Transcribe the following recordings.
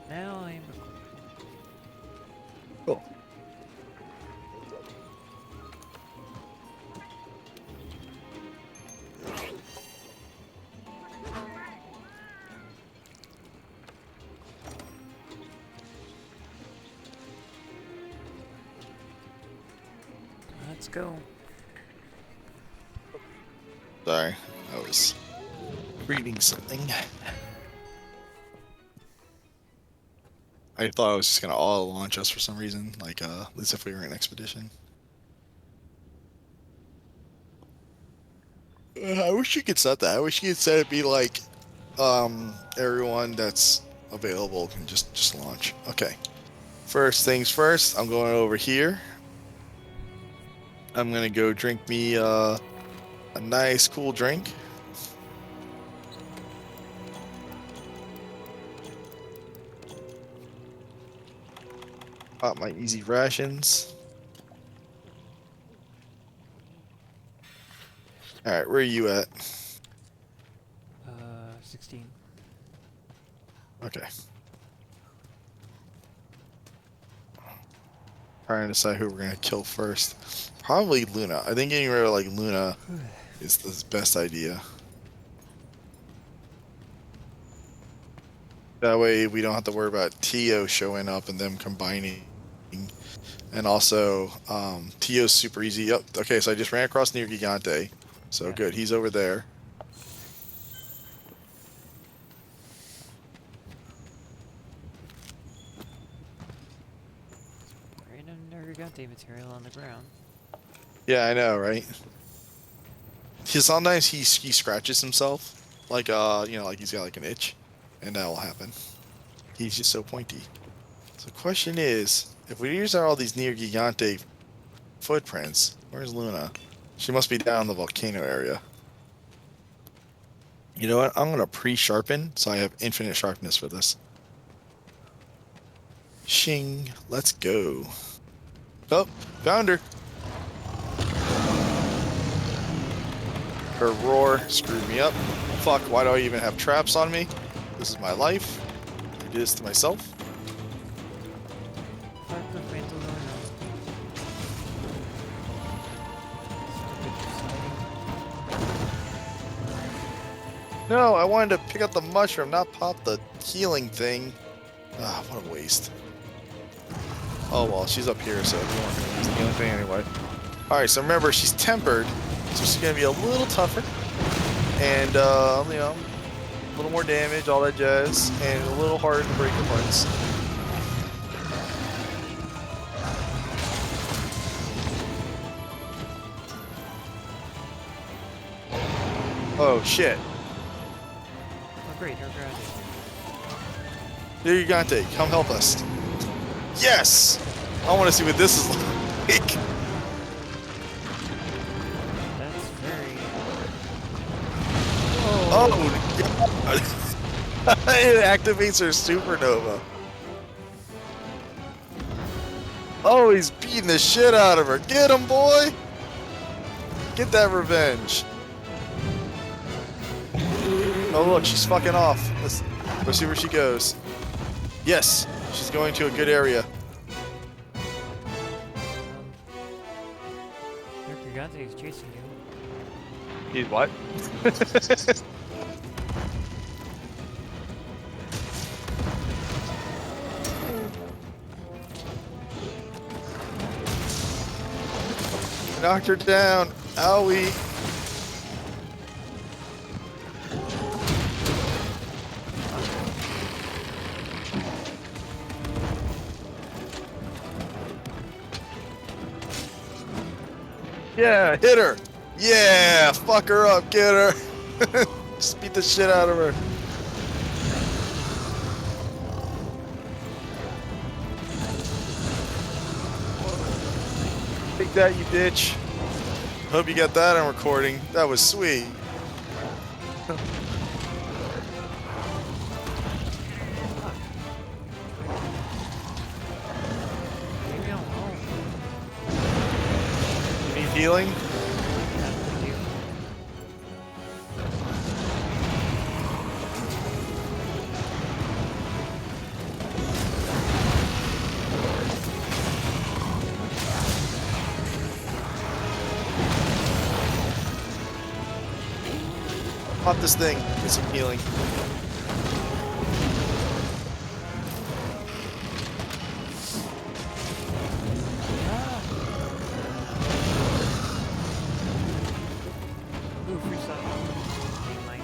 Now I'm recording. Cool. Let's go. Sorry, I was reading something. I thought I was just gonna auto launch us for some reason, like as if we were in expedition. I wish you could set that. I wish you could set it be like, everyone that's available can just launch. Okay. First things first, I'm going over here. I'm gonna go drink me a nice cool drink. Pop my easy rations. All right, where are you at? 16. Okay. Trying to decide who we're gonna kill first. Probably Luna. I think getting rid of like Luna is the best idea. That way we don't have to worry about Tio showing up and them combining. And also, Tio's super easy. Yep. Okay, so I just ran across near Gigante. So Yeah. good. He's over there. Random Nergigante material on the ground. Yeah, I know, right? Sometimes he scratches himself, like like he's got like an itch, and that will happen. He's just so pointy. So the question is, if we use all these near Gigante footprints, where's Luna? She must be down in the volcano area. You know what? I'm gonna pre-sharpen so I have infinite sharpness for this. Shing, let's go. Oh, found her. Her roar screwed me up. Fuck, why do I even have traps on me? This is my life. I do this to myself. Fuck the Phantom Luna. No, I wanted to pick up the mushroom, not pop the healing thing. Ah, what a waste. Oh well, she's up here, so we weren't gonna use the healing thing anyway. Alright, so remember, she's tempered, so she's gonna be a little tougher. And, a little more damage, all that jazz, and a little harder to break apart. Oh shit. Oh great, her ground. There you got it. Come help us. Yes! I want to see what this is like. That's very... Oh, God. It activates her supernova. Oh, he's beating the shit out of her. Get him, boy! Get that revenge. Oh, look, she's fucking off. Let's see where she goes. Yes, she's going to a good area. Nergigante is chasing you. He's what? Knocked her down. Owie. Yeah, hit her. Yeah, fuck her up, get her. Just beat the shit out of her. Take that, you bitch. Hope you got that on recording. That was sweet. Leave me alone. You need healing? That's you. pop this thing. Get some healing. Ooh, free stuff. Mine.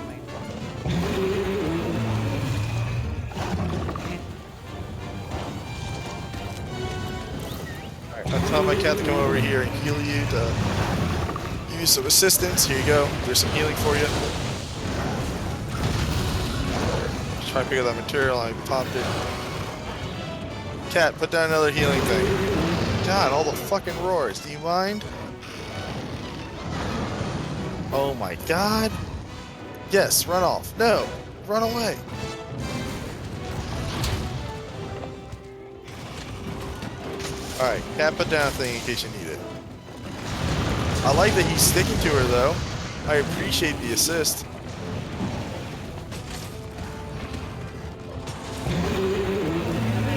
Alright, I'll tell my cat to come over here and heal you to give you some assistance. Here you go. There's some healing for you. Try and pick up that material. I popped it. Cat, put down another healing thing. God, all the fucking roars. Do you mind? Oh my god. Yes, run off. No, run away. Alright, Cat, put down a thing in case you need it. I like that he's sticking to her though. I appreciate the assist.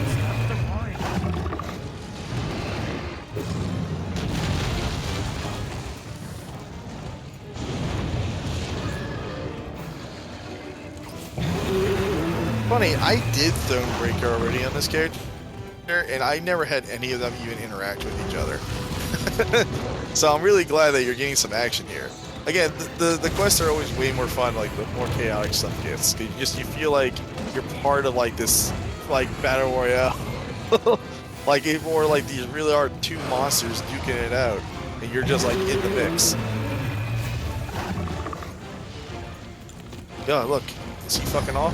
Stop the roaring. Funny, I did Thronebreaker already on this character, and I never had any of them even interact with each other. So I'm really glad that you're getting some action here. Again, the quests are always way more fun, like the more chaotic stuff gets. 'Cause you feel like you're part of like this like battle royale. Like it more like these really are two monsters duking it out, and you're just like in the mix. Yeah, look, is he fucking off?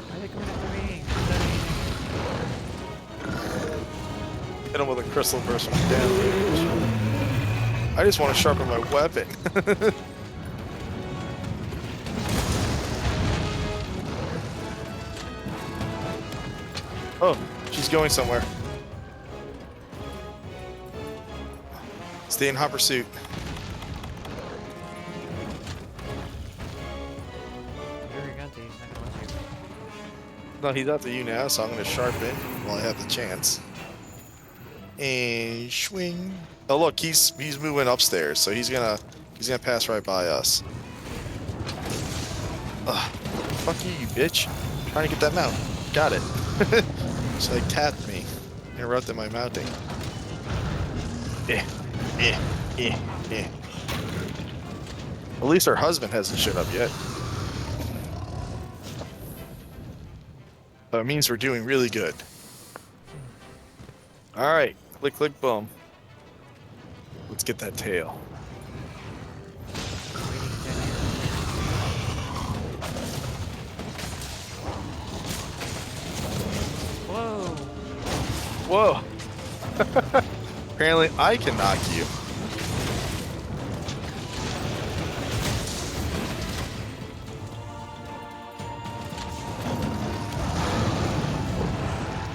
Why are they coming after me? Hit him with a crystal burst from downrange. I just want to sharpen my weapon. Oh, she's going somewhere. Stay in hot pursuit. He's not gonna let you. No, he's after you now, so I'm going to sharpen while I have the chance. And swing. Oh look, he's moving upstairs, so he's gonna pass right by us. Ugh. Fuck you, you bitch. I'm trying to get that mount. Got it. She like tapped me. Interrupted my mounting. Yeah. At least her husband hasn't showed up yet. That means we're doing really good. Alright. Click, click, boom. Let's get that tail. Whoa! Whoa! Apparently I can knock you.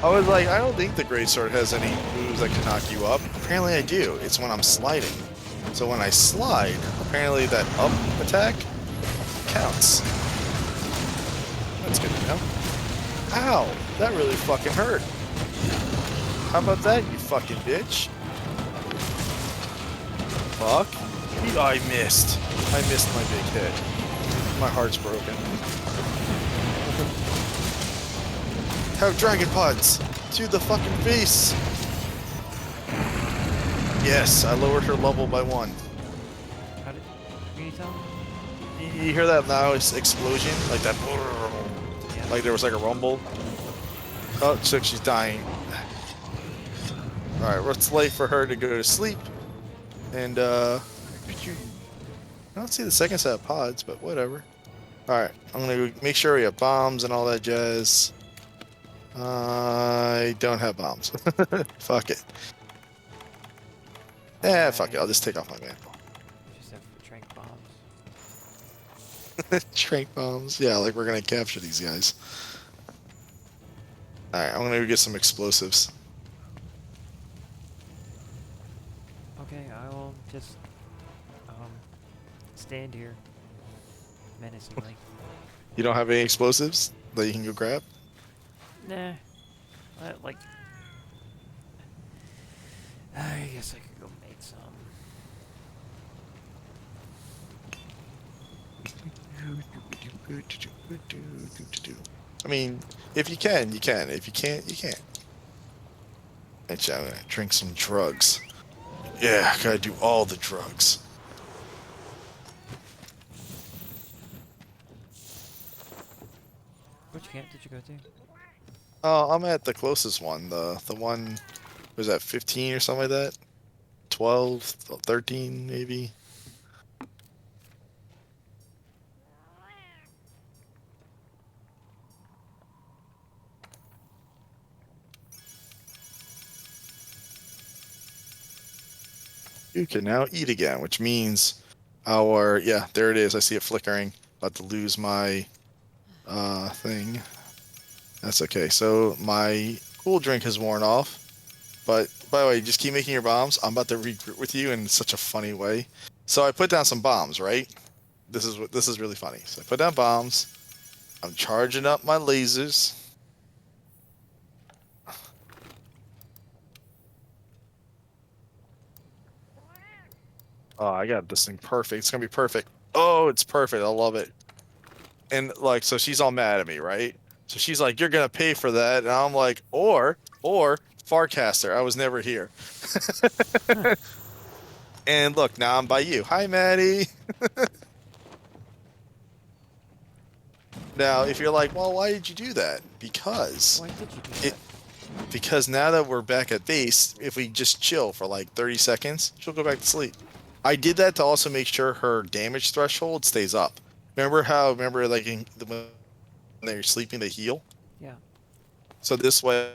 I was like, I don't think the Greatsword has any moves that can knock you up. Apparently I do. It's when I'm sliding. So when I slide, apparently that up attack counts. That's good to know. Ow! That really fucking hurt. How about that, you fucking bitch? Fuck. I missed. I missed my big hit. My heart's broken. Have dragon pods to the fucking face. Yes, I lowered her level by 1. How did you tell? You hear that loud explosion? Like that? Yeah. Like there was like a rumble? Oh, so she's dying. Alright, let's wait for her to go to sleep. And, I don't see the second set of pods, but whatever. Alright, I'm gonna make sure we have bombs and all that jazz. I don't have bombs. Fuck it. Eh, fuck it. I'll just take off my mantle. Just have trank bombs. Trank bombs. Yeah, like we're gonna capture these guys. Alright, I'm gonna go get some explosives. Okay, I will just stand here menacingly. You don't have any explosives that you can go grab? Nah, like I guess I could go make some. I mean, if you can, you can. If you can't, you can't. Actually, I'm gonna drink some drugs. Yeah, gotta do all the drugs. Which camp did you go to? Oh, I'm at the closest one. The one was that 15 or something like that. 12, 13 maybe. You can now eat again, which means our yeah, there it is. I see it flickering. About to lose my thing. That's okay. So my cool drink has worn off. But by the way, just keep making your bombs. I'm about to regroup with you in such a funny way. So I put down some bombs, right? This is really funny. So I put down bombs. I'm charging up my lasers. Oh, I got this thing perfect. It's gonna be perfect. Oh, it's perfect. I love it. And like, so she's all mad at me, right? So she's like, "You're gonna pay for that," and I'm like, or Farcaster. I was never here. And look, now I'm by you. Hi, Maddie. Now, if you're like, well, why did you do that? Because Why did you do it that? because now that we're back at base, if we just chill for like 30 seconds, she'll go back to sleep. I did that to also make sure her damage threshold stays up. Remember like when they're sleeping they heal? Yeah. So this way,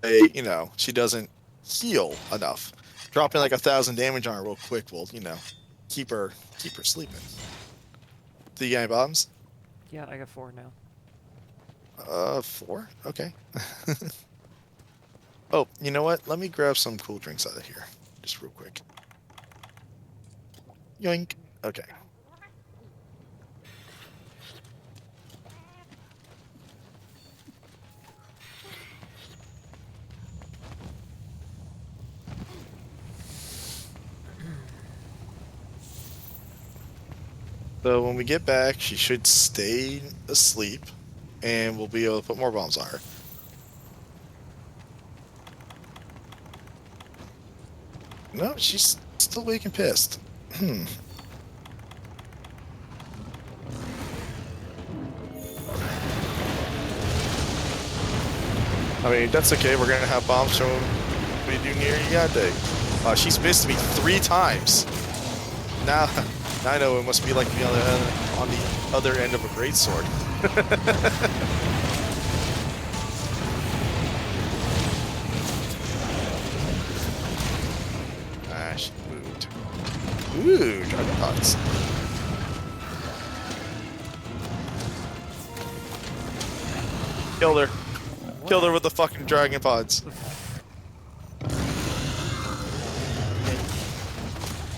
you know, she doesn't heal enough. Dropping like 1,000 damage on her real quick will, you know, keep her sleeping. Do you got any bombs? Yeah, I got 4 now. 4? Okay. Oh, you know what? Let me grab some cool drinks out of here. Just real quick. Yoink. Okay. So when we get back, she should stay asleep, and we'll be able to put more bombs on her. No, she's still awake and pissed. Hmm. I mean, that's okay. We're gonna have bombs show we do near Yade. She's missed me 3 times. Now I know it must be like on the other end of a greatsword. She moved. Ooh, Dragon Pods. Killed her. What? Killed her with the fucking Dragon Pods.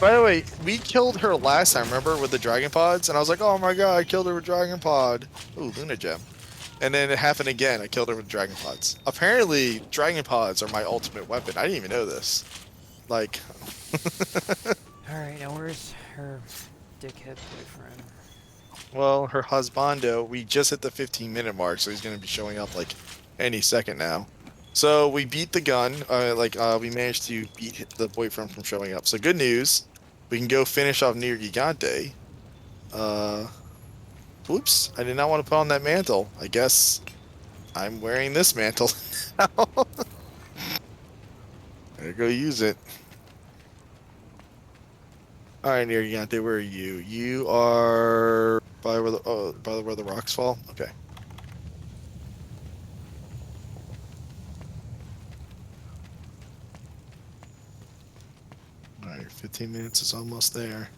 By the way, we killed her last time, remember, with the Dragon Pods? And I was like, oh my god, I killed her with Dragon Pod. Ooh, Luna Gem. And then it happened again. I killed her with Dragon Pods. Apparently, Dragon Pods are my ultimate weapon. I didn't even know this. Like... Alright, now where's her dickhead boyfriend? Well, her husbando, we just hit the 15-minute mark, so he's going to be showing up, like, any second now. So, we beat the gun. We managed to beat the boyfriend from showing up. So, good news. We can go finish off Near Gigante. Whoops. I did not want to put on that mantle. I guess I'm wearing this mantle now. Better go use it. Alright, Near Gigante, where are you? You are by where the rocks fall? Okay. Alright, 15 minutes is almost there.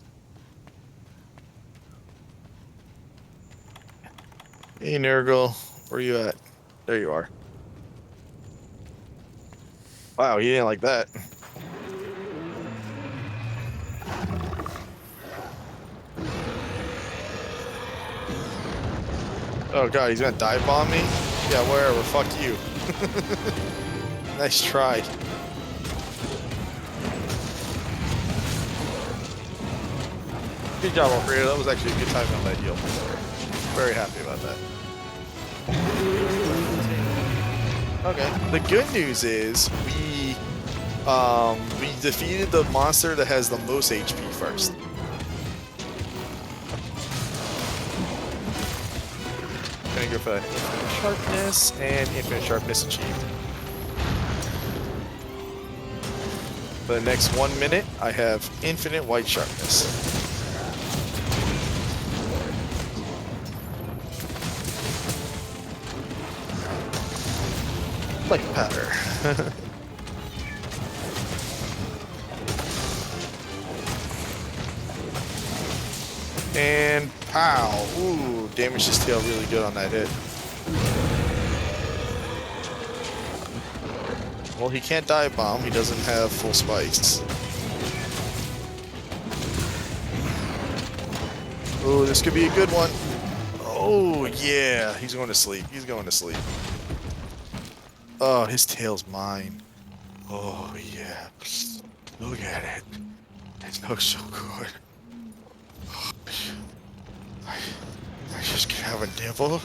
Hey, Nurgle, where are you at? There you are. Wow, he didn't like that. Oh god, he's gonna dive bomb me? Yeah, wherever, fuck you. Nice try. Good job, Alfredo. That was actually a good time on that heal. Very happy about that. Okay. The good news is we defeated the monster that has the most HP first. Gonna go for that infinite sharpness and infinite sharpness achieved. For the next 1 minute, I have infinite white sharpness. Like powder. And pow! Ooh, damaged his tail really good on that hit. Well, he can't dive bomb. He doesn't have full spikes. Oh, this could be a good one. Oh, yeah. He's going to sleep. He's going to sleep. Oh, his tail's mine. Oh, yeah. Look at it. It looks so good. I just can have a nibble.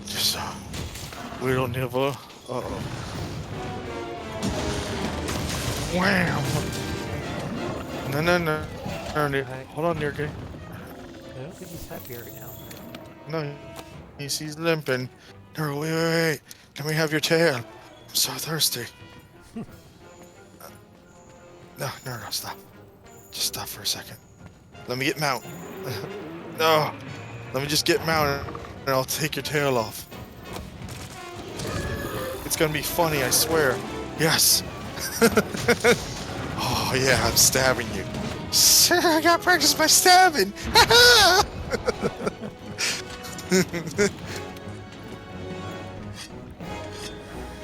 Just a little nibble. Uh-oh. Wham! No. Hold on there, okay? I don't think he's happy right now. No, he's limping. No, wait. Let me have your tail. I'm so thirsty. No, stop. Just stop for a second. Let me get mount. No, let me just get mount and I'll take your tail off. It's gonna be funny, I swear. Yes. Oh yeah, I'm stabbing you. I got practice by stabbing.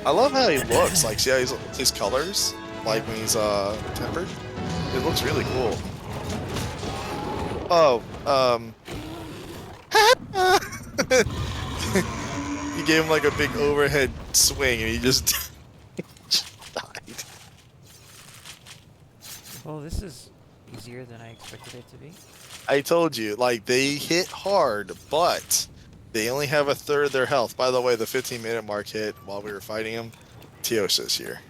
I love how he looks. Like, see how his colors, like when he's tempered. It looks really cool. Oh, he gave him like a big overhead swing, and he just died. Well, this is easier than I expected it to be. I told you, like, they hit hard, but they only have a third of their health. By the way, the 15-minute mark hit while we were fighting him. Teosa's here.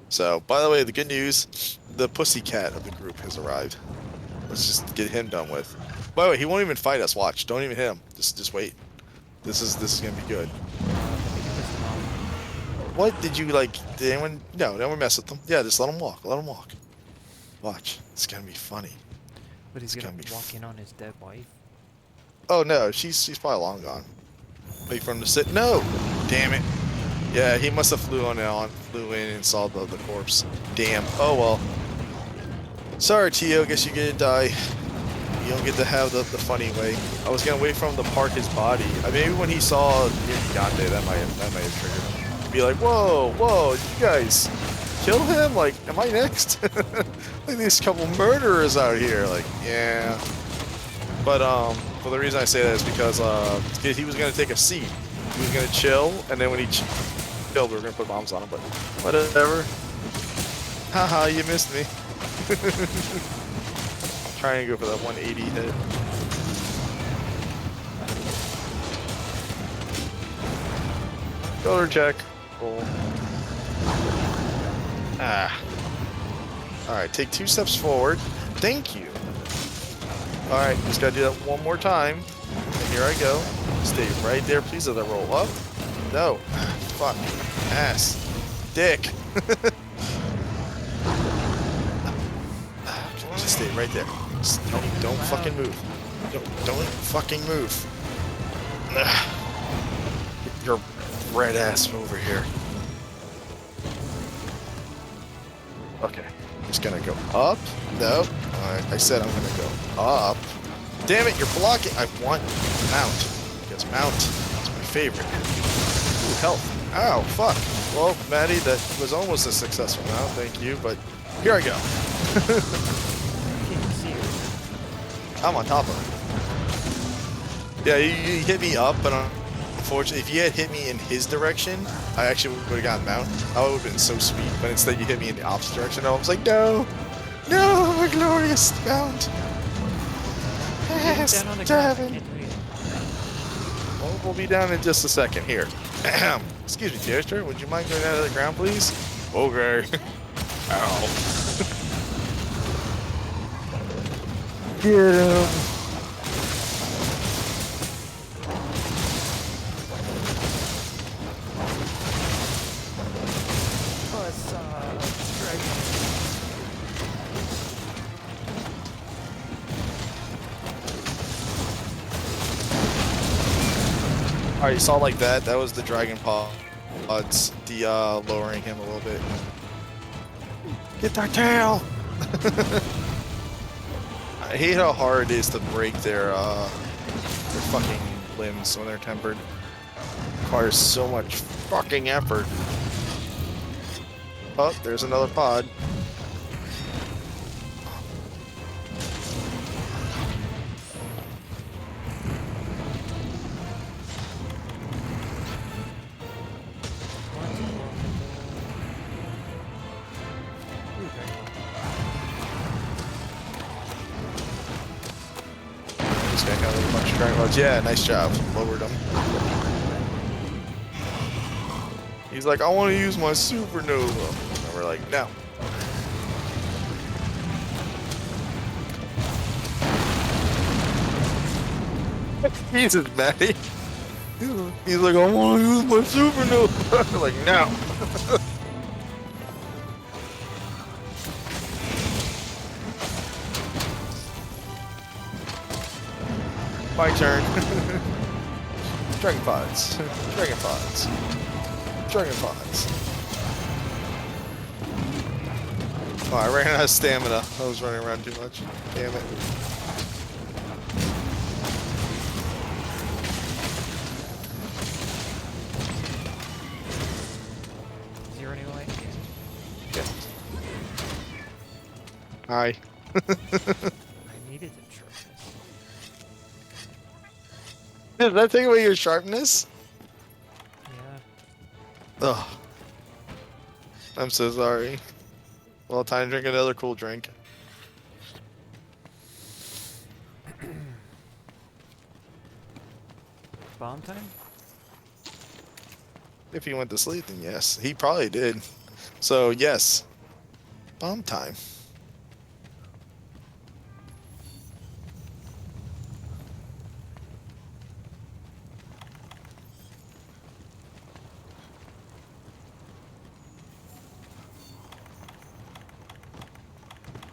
So, by the way, the good news, the pussycat of the group has arrived. Let's just get him done with. By the way, he won't even fight us. Watch. Don't even hit him. Just wait. This is gonna be good. What did you like? Did anyone? No, no one mess with them. Yeah, just let him walk. Let him walk. Watch. It's gonna be funny. But he's It's gonna gonna be walk in on his dead wife. Oh no, she's probably long gone. Wait for him to sit. No, damn it. Yeah, he must have flew in and saw the corpse. Damn. Oh well. Sorry, Tio. Guess you get to die. You don't get to have the funny way. I was gonna wait for him to park his body. Maybe when he saw Gigante, that might have triggered him. Be like, whoa, you guys kill him? Like, am I next? Like these couple murderers out here. Like, yeah. But well, the reason I say that is because he was gonna take a seat. He was gonna chill, and then when he chilled, we were gonna put bombs on him. But whatever. Haha, you missed me. Trying to go for that 180 hit. Color check. Cool. Ah. Alright, take 2 steps forward. Thank you. Alright, just gotta do that one more time. And here I go. Stay right there, please, as I roll up. No. Fuck. Ass. Dick. Just stay right there. Just don't fucking move. Don't fucking move. Get your red ass over here. Okay. Just gonna go up. No. Alright, I said I'm gonna go up. Damn it, you're blocking. I want mount. Because mount is my favorite. Ooh, health. Ow, fuck. Well, Maddie, that was almost a successful mount, thank you, but here I go. I'm on top of it. Yeah, you hit me up, but unfortunately, if you had hit me in his direction, I actually would have gotten mount. That would have been so sweet, but instead you hit me in the opposite direction. I was like, no, my glorious mount. Yes, down on the ground. I can't do it. We'll be down in just a second here. Excuse me, Jester. Would you mind going out of the ground, please? Okay. Ow. Get him. Plus, dragon. Alright, you saw like that? That was the dragon pods, lowering him a little bit. Get that tail! I hate how hard it is to break their fucking limbs when they're tempered. Requires so much fucking effort. Oh, there's another pod. This guy got a little bunch of dragon pods. Yeah, nice job. Lowered him. He's like, I want to use my supernova. And we're like, no. Jesus, Matty. He's like, I want to use my supernova. We're like, no. My turn. Dragon pods. Dragon pods. Dragon pods. Oh, I ran out of stamina. I was running around too much. Damn it. Is he running away? Yeah. Hi. I needed the sharpness. Did that take away your sharpness? Yeah. Ugh. I'm so sorry. Well, time to drink another cool drink. Bomb time? If he went to sleep, then yes. He probably did. So, yes. Bomb time.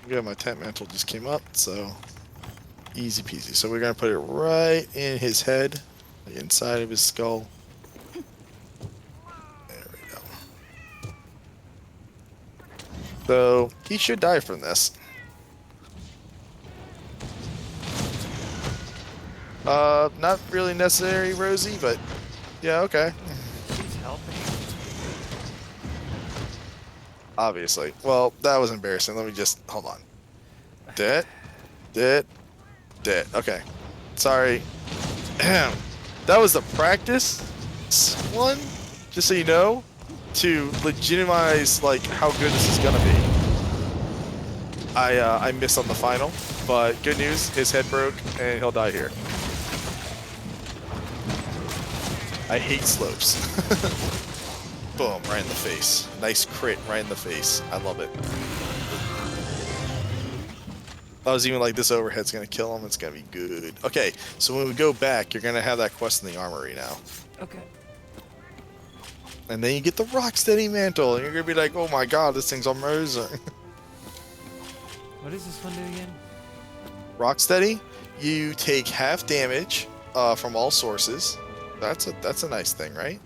Yeah, my tent mantle just came up, so easy peasy. So we're gonna put it right in his head, like inside of his skull. There we go. So he should die from this. Not really necessary, Rosie, but yeah, okay. She's helping. Obviously. Well, that was embarrassing. Let me just hold on. Dead. Okay. Sorry. That was the practice one, just so you know, to legitimize like how good this is gonna be. I missed on the final, but good news, his head broke and he'll die here. I hate slopes. Boom, right in the face. Nice crit right in the face. I love it. I was even like, this overhead's gonna kill him. It's gonna be good. Okay, so when we go back, you're gonna have that quest in the armory now. Okay. And then you get the Rocksteady mantle, and you're gonna be like, oh my god, this thing's amazing. What does this one do again? Rocksteady, you take half damage from all sources. That's a nice thing, right?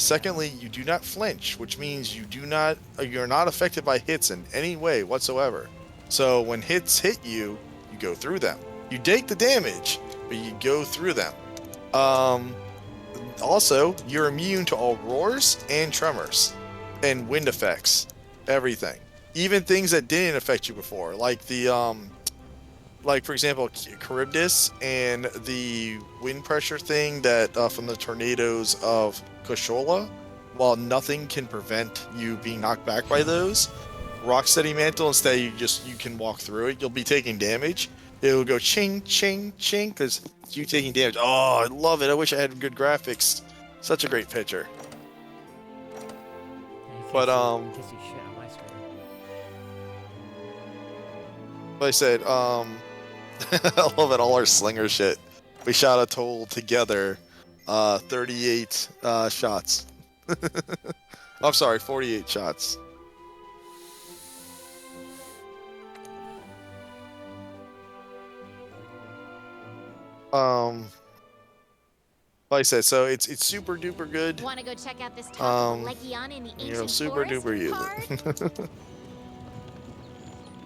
Secondly, you do not flinch, which means you're not affected by hits in any way whatsoever. So when hits hit you, you go through them. You take the damage, but you go through them. Also, you're immune to all roars and tremors and wind effects, everything. Even things that didn't affect you before, like the like for example, Charybdis and the wind pressure thing that from the tornadoes of Koshola. While nothing can prevent you being knocked back by those, Rocksteady Mantle, instead you can walk through it. You'll be taking damage, it will go ching, ching, ching, because you taking damage. Oh, I love it. I wish I had good graphics. Such a great picture. Yeah, you But, can't see shit on my screen. like I said, I love it. All our slinger shit. We shot a total together, 38 shots. I'm sorry, 48 shots. Like I said, so it's super duper good. Want to go check out this top Um, Legion in the You know, ancient super forest duper use card? it.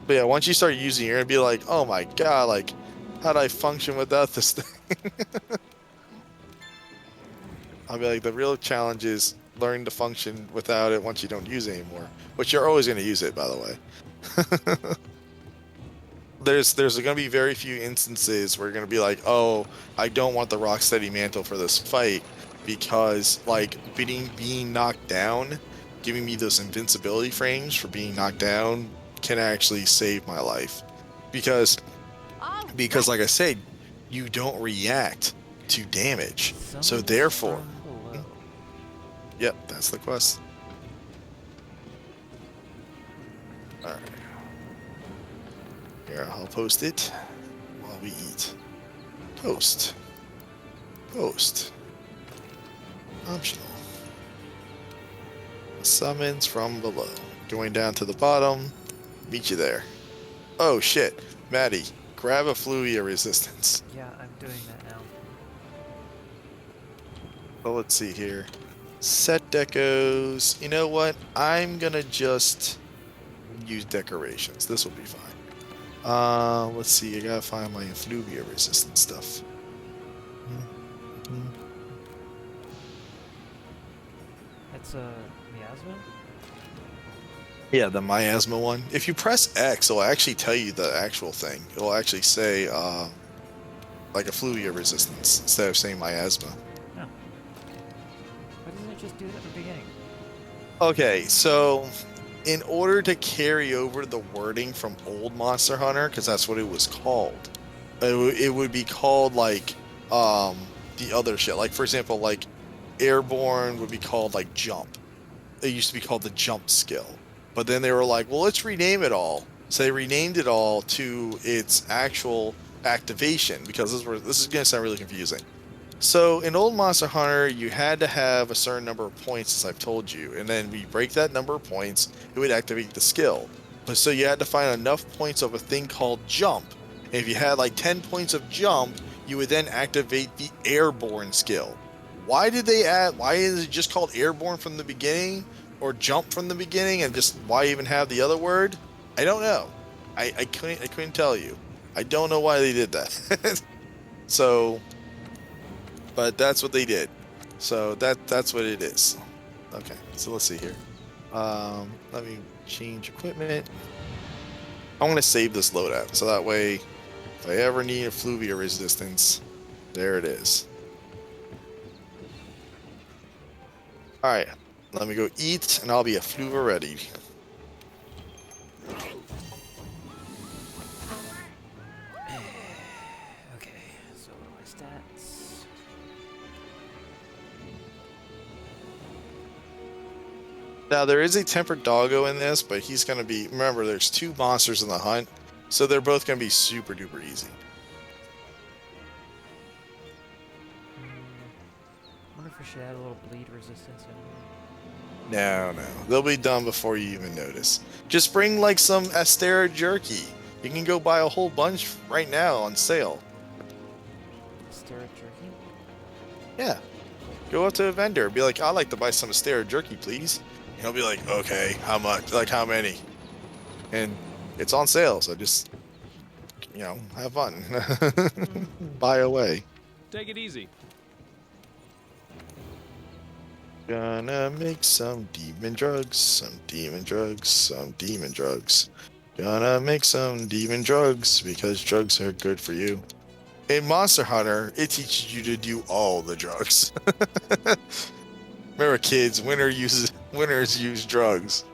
But yeah, once you start using it, you're gonna be like, oh my god, like, how do I function without this thing? I'll be like, the real challenge is learning to function without it once you don't use it anymore. Which you're always gonna use it, by the way. There's gonna be very few instances where you're gonna be like, oh, I don't want the Rocksteady mantle for this fight because like being knocked down, giving me those invincibility frames for being knocked down can actually save my life. Because like I said, you don't react to damage. So Summon therefore, from below. yep, that's the quest. Alright. Here, I'll post it while we eat. Post. Post. Optional. Summons from below. Going down to the bottom. Meet you there. Oh shit. Maddie, grab a Fluvia resistance. Yeah, I'm doing that now. So let's see here. Set decos. You know what? I'm gonna just use decorations. This will be fine. Let's see. I gotta find my Fluvia resistant stuff. That's a miasma? Yeah, the miasma one. If you press X, it'll actually tell you the actual thing. It'll actually say, like a Fluvia resistance instead of saying miasma. No. Why doesn't it just do that at the beginning? Okay, so in order to carry over the wording from old Monster Hunter, because that's what it was called, it would be called like the other shit. Like for example, like Airborne would be called like Jump. It used to be called the Jump skill, but then they were like, well, let's rename it all. So they renamed it all to its actual activation because this is gonna sound really confusing. So in old Monster Hunter, you had to have a certain number of points, as I've told you, and then we break that number of points, it would activate the skill. But so you had to find enough points of a thing called Jump. And if you had like 10 points of Jump, you would then activate the Airborne skill. Why is it just called Airborne from the beginning, or Jump from the beginning, and just why even have the other word? I don't know. I couldn't tell you. I don't know why they did that. So. But that's what they did. So that's what it is. Okay, so let's see here. Let me change equipment. I want to save this loadout, so that way, if I ever need a Fluvia resistance, there it is. Alright, let me go eat, and I'll be a Fluvia ready. Okay, so my stats. Now, there is a Tempered Doggo in this, but he's going to be... Remember, there's 2 monsters in the hunt, so they're both going to be super duper easy. I wonder if we should add a little bleed resistance in No. They'll be done before you even notice. Just bring, like, some Astera jerky. You can go buy a whole bunch right now on sale. Astera jerky? Yeah. Go up to a vendor. Be like, I'd like to buy some Astera jerky, please. And he'll be like, okay, how much? Like, how many? And it's on sale, so just, you know, have fun. Buy away. Take it easy. Gonna make some demon drugs, some demon drugs, some demon drugs. Gonna make some demon drugs because drugs are good for you. In Monster Hunter, it teaches you to do all the drugs. Remember, kids, winners use drugs.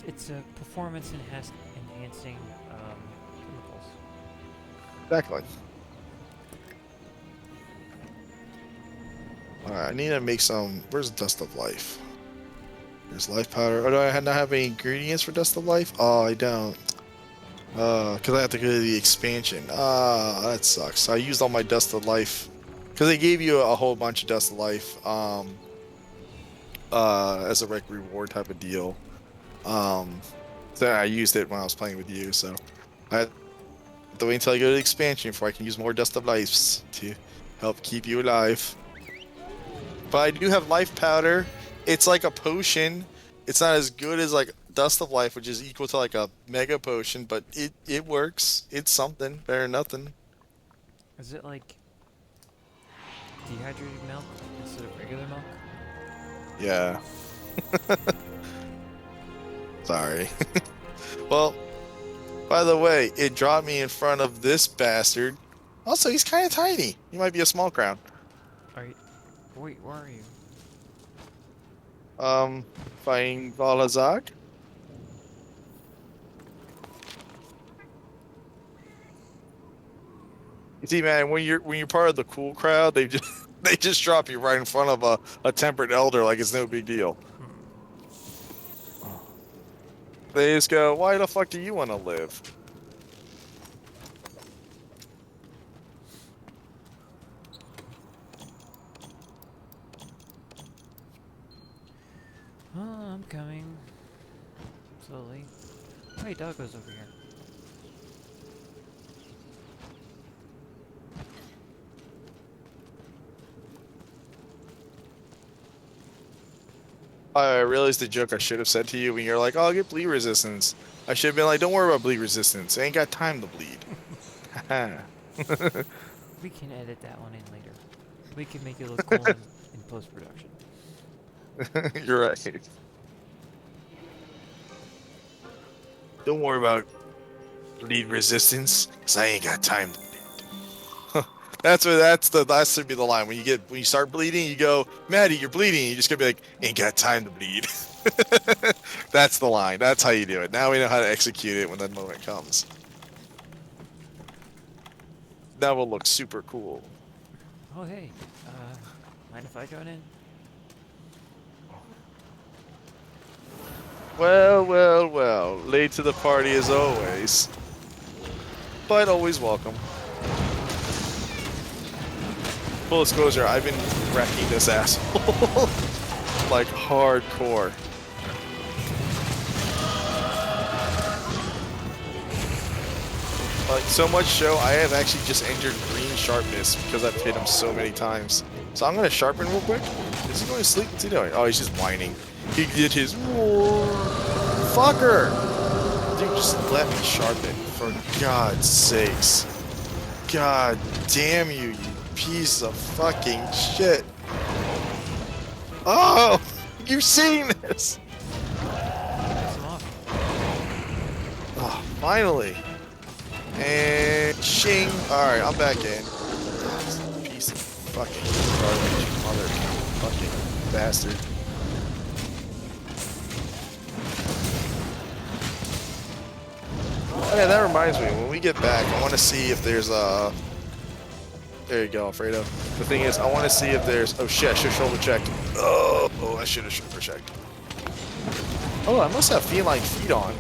It's a performance enhancing chemicals. Exactly. Alright, I need to make some. Where's Dust of Life? There's life powder. Oh, do I not have any ingredients for Dust of Life? Oh, I don't. Because I have to go to the expansion. Ah, that sucks. I used all my Dust of Life. Because they gave you a whole bunch of Dust of Life, as a reward type of deal. So I used it when I was playing with you, so I have to wait until I go to the expansion before I can use more Dust of Lives to help keep you alive. But I do have life powder. It's like a potion. It's not as good as like Dust of Life, which is equal to like a mega potion, but it works. It's something better than nothing. Is it like dehydrated milk instead of regular milk? Yeah. Sorry. Well, by the way, it dropped me in front of this bastard. Also, he's kind of tiny. He might be a small crown. Are you... Wait, where are you? Fighting Valazak. You see, man, when you're part of the cool crowd, they just drop you right in front of a tempered elder like it's no big deal. They just go, why the fuck do you want to live? Oh, I'm coming. Slowly. Oh, hey, Doggo's over here. I realized the joke I should have said to you when you're like, oh, I'll get bleed resistance. I should have been like, don't worry about bleed resistance. I ain't got time to bleed. We can edit that one in later. We can make it look cool in post-production. You're right. Don't worry about bleed resistance, cause I ain't got time to bleed. That should be the line. When you start bleeding, you go, Maddie, you're bleeding. You just gonna be like, ain't got time to bleed. That's the line. That's how you do it. Now we know how to execute it when that moment comes. That will look super cool. Oh, hey. Mind if I join in? Well, well, well. Late to the party as always. But always welcome. Full disclosure, I've been wrecking this asshole. Like, hardcore. Like, so much so, I have actually just entered green sharpness because I've hit him so many times. So I'm gonna sharpen real quick. Is he going to sleep? What's he doing? Oh, he's just whining. He did his roar. Fucker! Dude, just let me sharpen, for God's sakes. God damn you, you piece of fucking shit. Oh! You've seen this! Oh, finally. And shing. Alright, I'm back in. Piece of fucking garbage, mother fucking bastard. Oh yeah, that reminds me, when we get back, I want to see if there's a... There you go, Alfredo. The thing is, I want to see if there's... Oh shit, I should have shoulder checked. Oh, I should have shoulder checked. Oh, I must have feline feet on.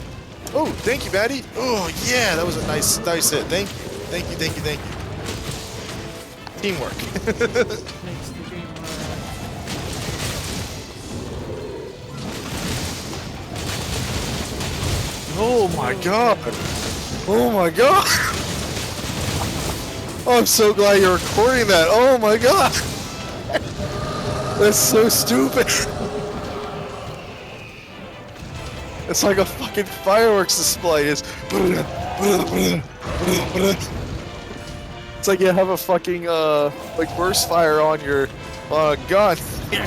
Oh, thank you, Maddie. Oh, yeah, that was a nice hit. Thank you. Teamwork. Makes the game Oh my god. Oh my god. Oh, I'm so glad you're recording that. Oh my god. That's so stupid. It's like a fucking fireworks display. It's like you have a fucking like burst fire on your gun. Keeping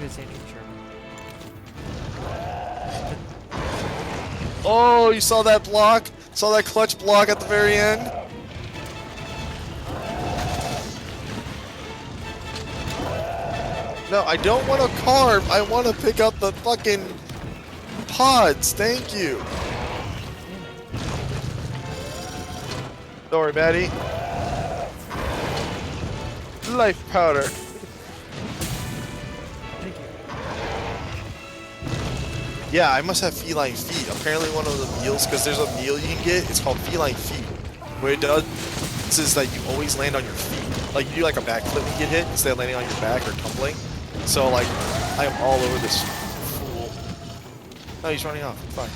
the same picture. Oh, you saw that block? Saw that clutch block at the very end? No, I don't want to carve. I want to pick up the fucking pods. Thank you. Don't worry, Maddie. Life powder. Thank you. Yeah, I must have feline feet. Apparently one of the meals, because there's a meal you can get, it's called feline feet. What it does is that you always land on your feet. Like, you do like a backflip and you get hit instead of landing on your back or tumbling. So, like, I am all over this fool. No, he's running off. Fine.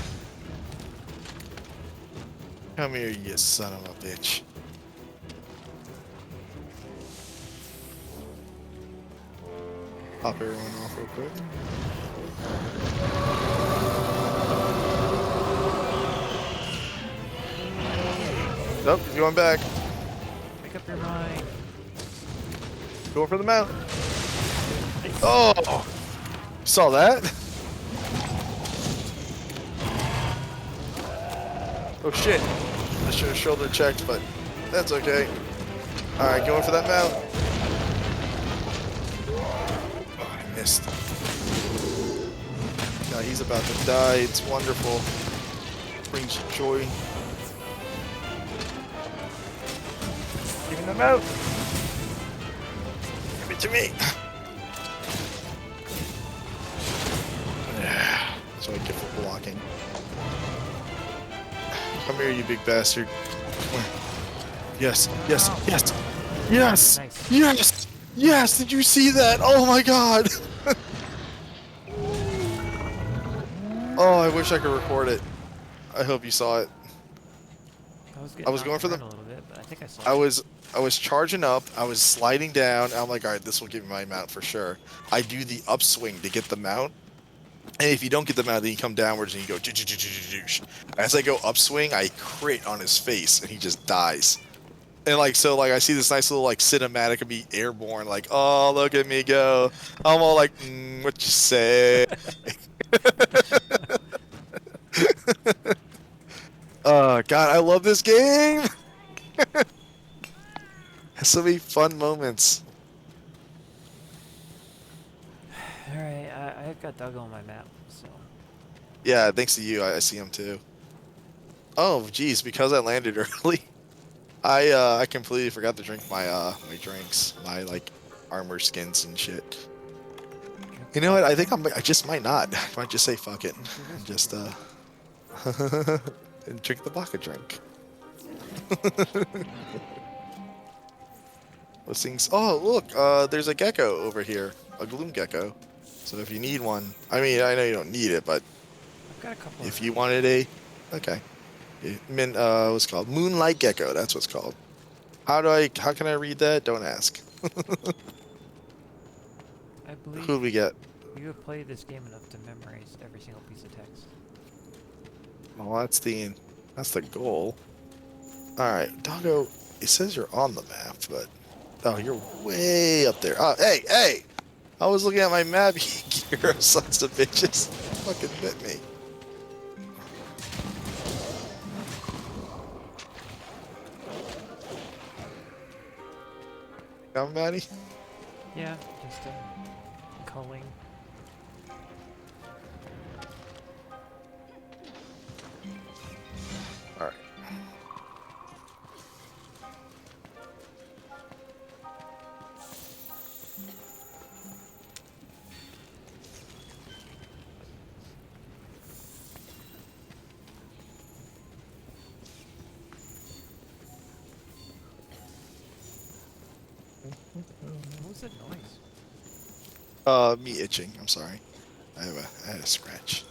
Come here, you son of a bitch. Pop everyone off real quick. Nope, he's going back. Make up your mind. Going for the mount. Oh! Saw that? Oh shit. I should have shoulder checked, but that's okay. Alright, going for that mount. Oh, I missed. Now he's about to die. It's wonderful. Brings joy. Giving them out. Give it to me. Yeah. So I get for blocking. Come here, you big bastard. Come here. Yes, yes, yes, yes, Nice. yes, yes. Did you see that? Oh my god. Oh, I wish I could record it. I hope you saw it. I was going for the. a little bit, but I think I saw. I was charging up. I was sliding down. I'm like, all right, this will give me my mount for sure. I do the upswing to get the mount, and if you don't get the mount, then you come downwards and you go. As I go upswing, I crit on his face, and he just dies. And like so, like I see this nice little like cinematic of me airborne, like, oh look at me go. I'm all like, what you say? Oh god, I love this game. Has so many fun moments. Alright, I've got Doug on my map, so. Yeah, thanks to you, I see him too. Oh, geez, because I landed early, I completely forgot to drink my my drinks, my like armor skins and shit. You know what? I think I just might not. I might just say fuck it, and just and drink the vodka drink. Those things. Oh, look, there's a gecko over here, a gloom gecko. So if you need one, I mean, I know you don't need it, but I've got a couple if of you wanted a, okay. What's it called? Moonlight gecko. That's what's called. How can I read that? Don't ask. I believe Who do we get? you have played this game enough to memorize every single piece of text. Well, that's the goal. All right, Doggo. It says you're on the map, but oh, you're way up there. Oh, hey, hey! I was looking at my map. You sons of bitches. Fucking bit me. Come, Maddie. Yeah, just culling. All right. What was that noise? Me itching. I'm sorry. I had a scratch.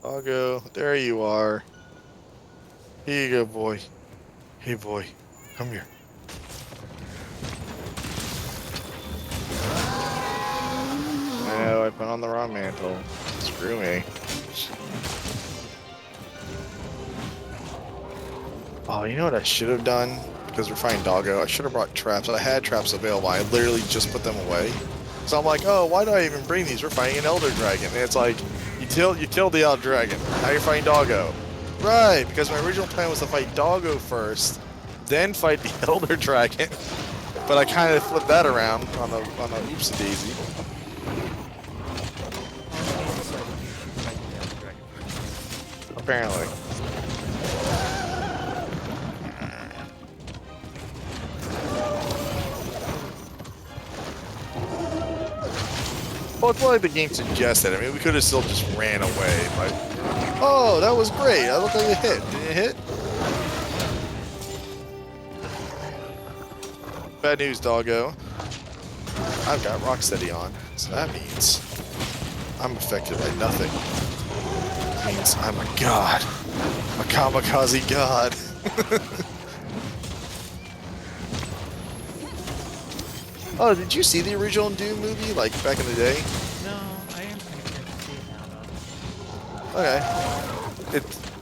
Doggo, there you are. Here you go, boy. Hey, boy. Come here. No, I put on the wrong mantle. Screw me. Oh, you know what I should have done? Because we're fighting Doggo, I should have brought traps. I had traps available. I literally just put them away. So I'm like, oh, why do I even bring these? We're fighting an Elder Dragon. And it's like, you You killed the Elder Dragon. Now you're fighting Doggo. Right, because my original plan was to fight Doggo first, then fight the Elder Dragon. But I kind of flipped that around on a oopsie daisy. Apparently. Well, it's more like the game suggested. I mean, we could have still just ran away, but... Oh, that was great. I looked like it hit. Did it hit? Bad news, Doggo. I've got Rocksteady on, so that means I'm affected by nothing. It means I'm a god. I'm a kamikaze god. Oh, did you see the original Doom movie, like, back in the day? No, I am kind of curious to see it now, though. Okay.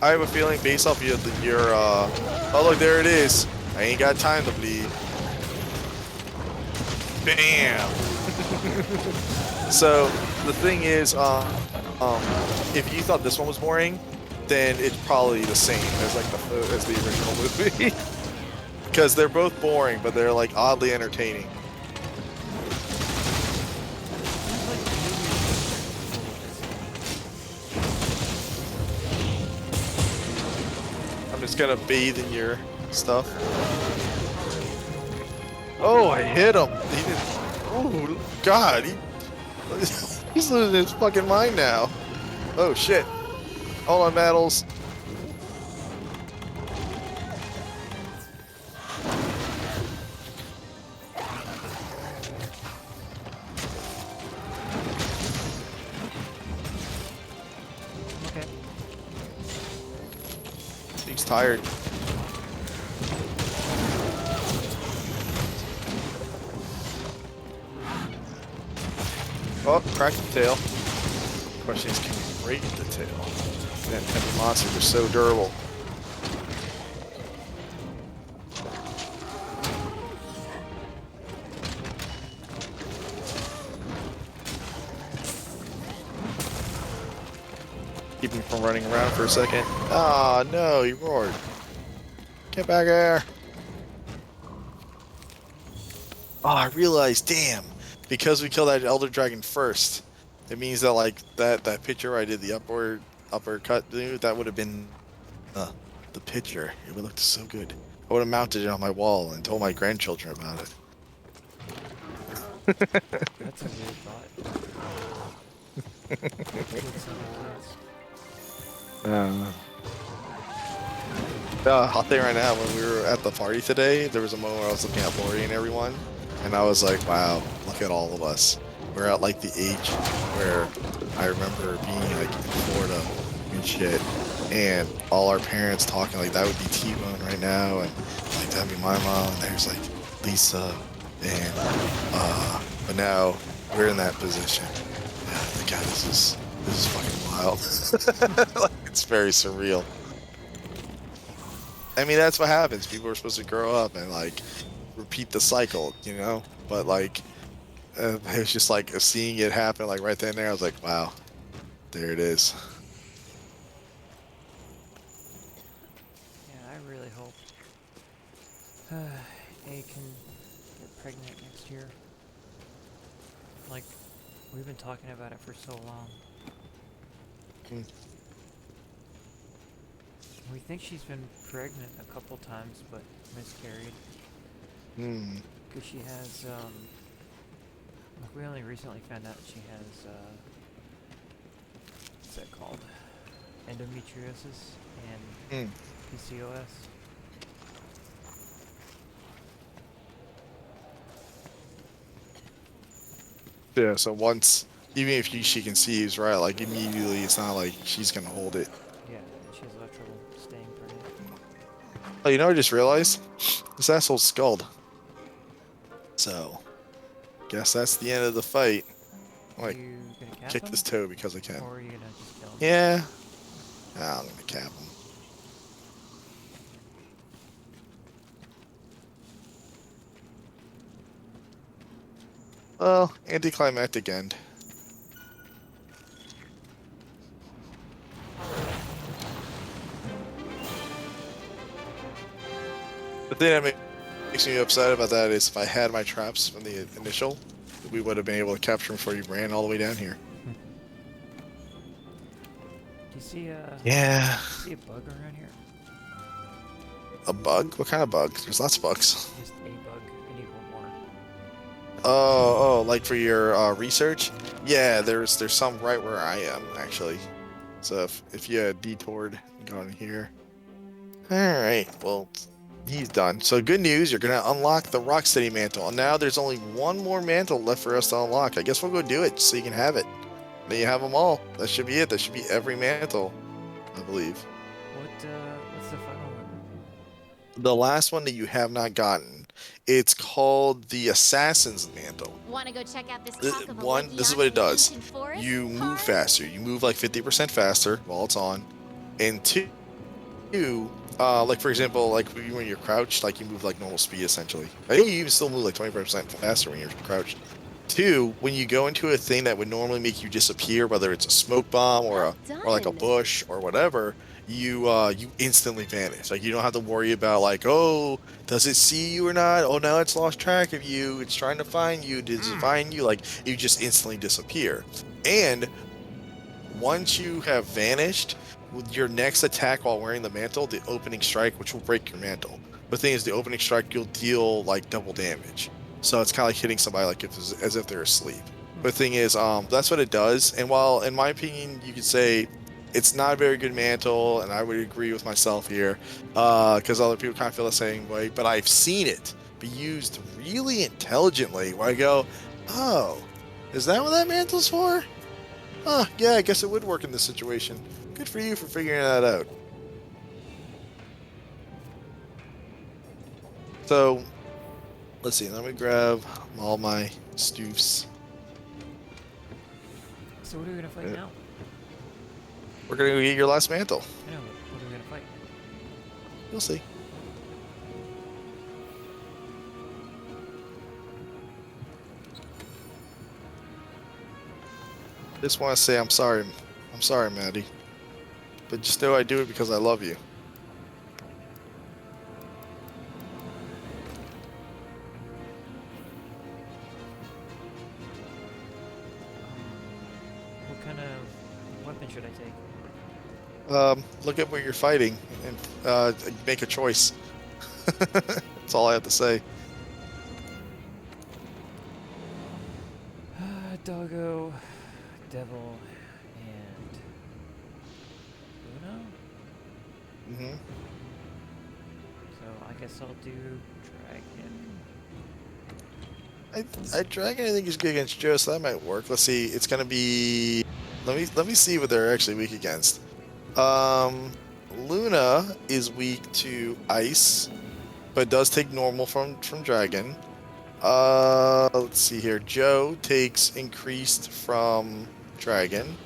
I have a feeling based off your, oh look, there it is. I ain't got time to bleed. Bam! So, the thing is, if you thought this one was boring, then it's probably the same as, like, as the original movie. Because they're both boring, but they're, like, oddly entertaining. I'm just gonna bathe in your stuff. Oh, I hit him! He didn't... Oh, God! He's losing his fucking mind now. Oh, shit. Hold on, Battles. Okay. He's tired. Oh, cracked the tail. Question is, can we break the tail? Man, heavy monsters are so durable. Keep him from running around for a second. Ah, no, he roared. Get back here. Oh, I realized, damn. Because we killed that Elder Dragon first, it means that, like, that picture where I did the uppercut, dude, that would have been the picture. It would look so good. I would have mounted it on my wall and told my grandchildren about it. That's a weird thought. I'll tell you right now, when we were at the party today, there was a moment where I was looking at Lori and everyone, and I was like, wow, look at all of us. We're at, like, the age where I remember being, like, in Florida and shit, and all our parents talking, like, that would be T-Bone right now, and, like, that'd be my mom, and there's, like, Lisa, and, but now we're in that position. Yeah, God, this is fucking wild. Like, it's very surreal. I mean, that's what happens. People are supposed to grow up and, like, repeat the cycle, you know? But, like, it was just, like, seeing it happen, like, right then and there, I was like, wow, there it is. Yeah, I really hope A can get pregnant next year. Like, we've been talking about it for so long. Mm. We think she's been pregnant a couple times, but miscarried. Hmm. Because she has, like, we only recently found out she has, what's that called? Endometriosis and PCOS. Yeah, so once, even if she conceives, right, like, immediately, it's not like she's gonna hold it. Yeah, she has a lot of trouble staying pregnant. Oh, you know, I just realized? This asshole's skulled. So, guess that's the end of the fight. Are Like, you gonna cap kick him? this toe because I can. Or are you gonna just kill him? Yeah. I'm gonna cap him. Well, anticlimactic end. The thing that makes me upset about that is if I had my traps from the initial, we would have been able to capture him before he ran all the way down here. Do you see Yeah. see a bug around here? A bug? What kind of bug? There's lots of bugs. Just a bug. I need one more. Oh, like for your research? Yeah, there's some right where I am actually. So if you had detoured and gone here. All right, well, he's done. So good news, you're gonna unlock the Rocksteady mantle. And now there's only one more mantle left for us to unlock. I guess we'll go do it so you can have it. Then you have them all. That should be it. That should be every mantle, I believe. What's the final one? The last one that you have not gotten, it's called the Assassin's Mantle. Want to go check out this talk of a One, this is what it Legion does. ancient forest? You move Hard? faster. You move like 50% faster while it's on. And two, like for example, like when you're crouched, like you move like normal speed essentially. I think you even still move like 25% faster when you're crouched. Two, when you go into a thing that would normally make you disappear, whether it's a smoke bomb or or like a Done. bush or whatever, you instantly vanish. Like you don't have to worry about like, oh, does it see you or not? Oh, now it's lost track of you. It's trying to find you. Did it find you? Like you just instantly disappear. And once you have vanished, with your next attack while wearing the mantle, the opening strike, which will break your mantle. The thing is, the opening strike, you'll deal like double damage. So it's kind of like hitting somebody like as if they're asleep. But the thing is, that's what it does. And while, in my opinion, you could say it's not a very good mantle, and I would agree with myself here, because other people kind of feel the same way. But I've seen it be used really intelligently. Where I go, oh, is that what that mantle's for? Huh, yeah, I guess it would work in this situation. Good for you for figuring that out. So, let's see. Let me grab all my stoofs. So what are we gonna fight now? We're gonna go get your last mantle. I know. What are we gonna fight? You'll see. Just want to say I'm sorry. I'm sorry, Maddie. But just know I do it because I love you. What kind of weapon should I take? Look at what you're fighting and make a choice. That's all I have to say. Doggo, Devil, and Luna? Mm-hmm. So I guess I'll do Dragon. Dragon I think is good against Joe, so that might work. Let's see. It's gonna be. Let me see what they're actually weak against. Luna is weak to ice, but does take normal from Dragon. Let's see here. Joe takes increased from Dragon,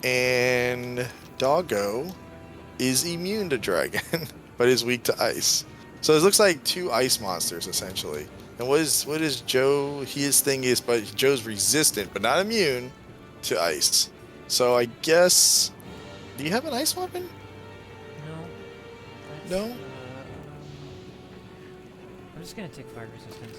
and Doggo is immune to Dragon, but is weak to ice. So it looks like two ice monsters essentially. And what is Joe? His thing is, but Joe's resistant, but not immune to ice. So I guess, do you have an ice weapon? No. No? I'm just gonna take fire resistance.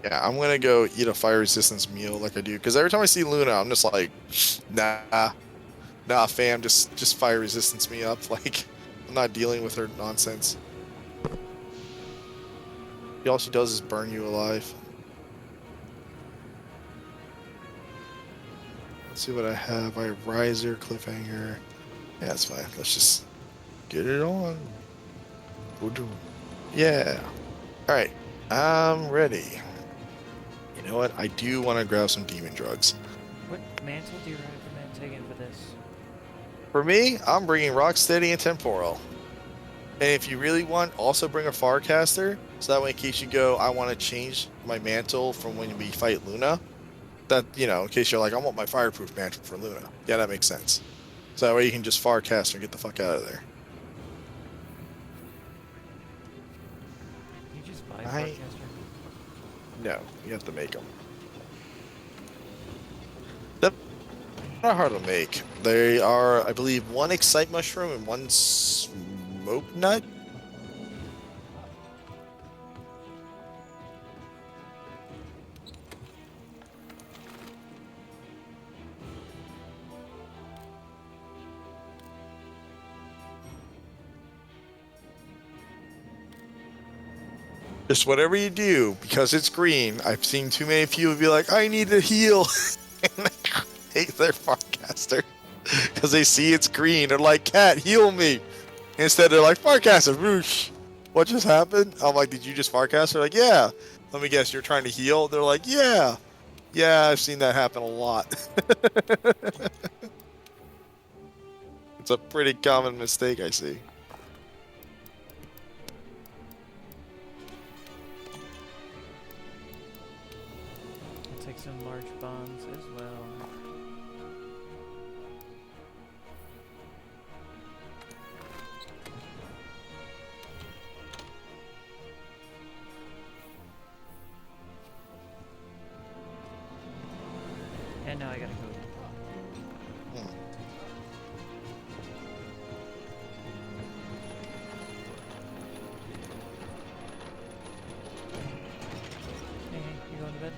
Yeah, I'm gonna go eat a fire resistance meal like I do, because every time I see Luna, I'm just like, nah, fam, just fire resistance me up. Like, I'm not dealing with her nonsense. All she does is burn you alive. Let's see what I have. I have Riser, Cliffhanger. Yeah, that's fine. Let's just get it on. Yeah. Alright. I'm ready. You know what? I do want to grab some demon drugs. What mantle do you recommend taking for this? For me, I'm bringing Rocksteady and Temporal. And if you really want, also bring a Farcaster. So that way, in case you go, I want to change my mantle from when we fight Luna. That, you know, in case you're like, I want my fireproof mantle for Luna. Yeah, that makes sense. So that way you can just Farcaster and get the fuck out of there. Can you just buy a Farcaster? No, you have to make them. Not hard to make. They are, I believe, one excite mushroom and one smoke nut. Just whatever you do, because it's green. I've seen too many people be like, "I need to heal," and they hate their Farcaster because they see it's green. They're like, "Cat, heal me!" Instead, they're like, "Farcaster, whoosh." What just happened? I'm like, "Did you just Farcast?" They're like, "Yeah." Let me guess, you're trying to heal? They're like, "Yeah, yeah, I've seen that happen a lot." It's a pretty common mistake I see. I'll take some large bombs as well. And now I gotta go. Hmm. Hey, you going to bed?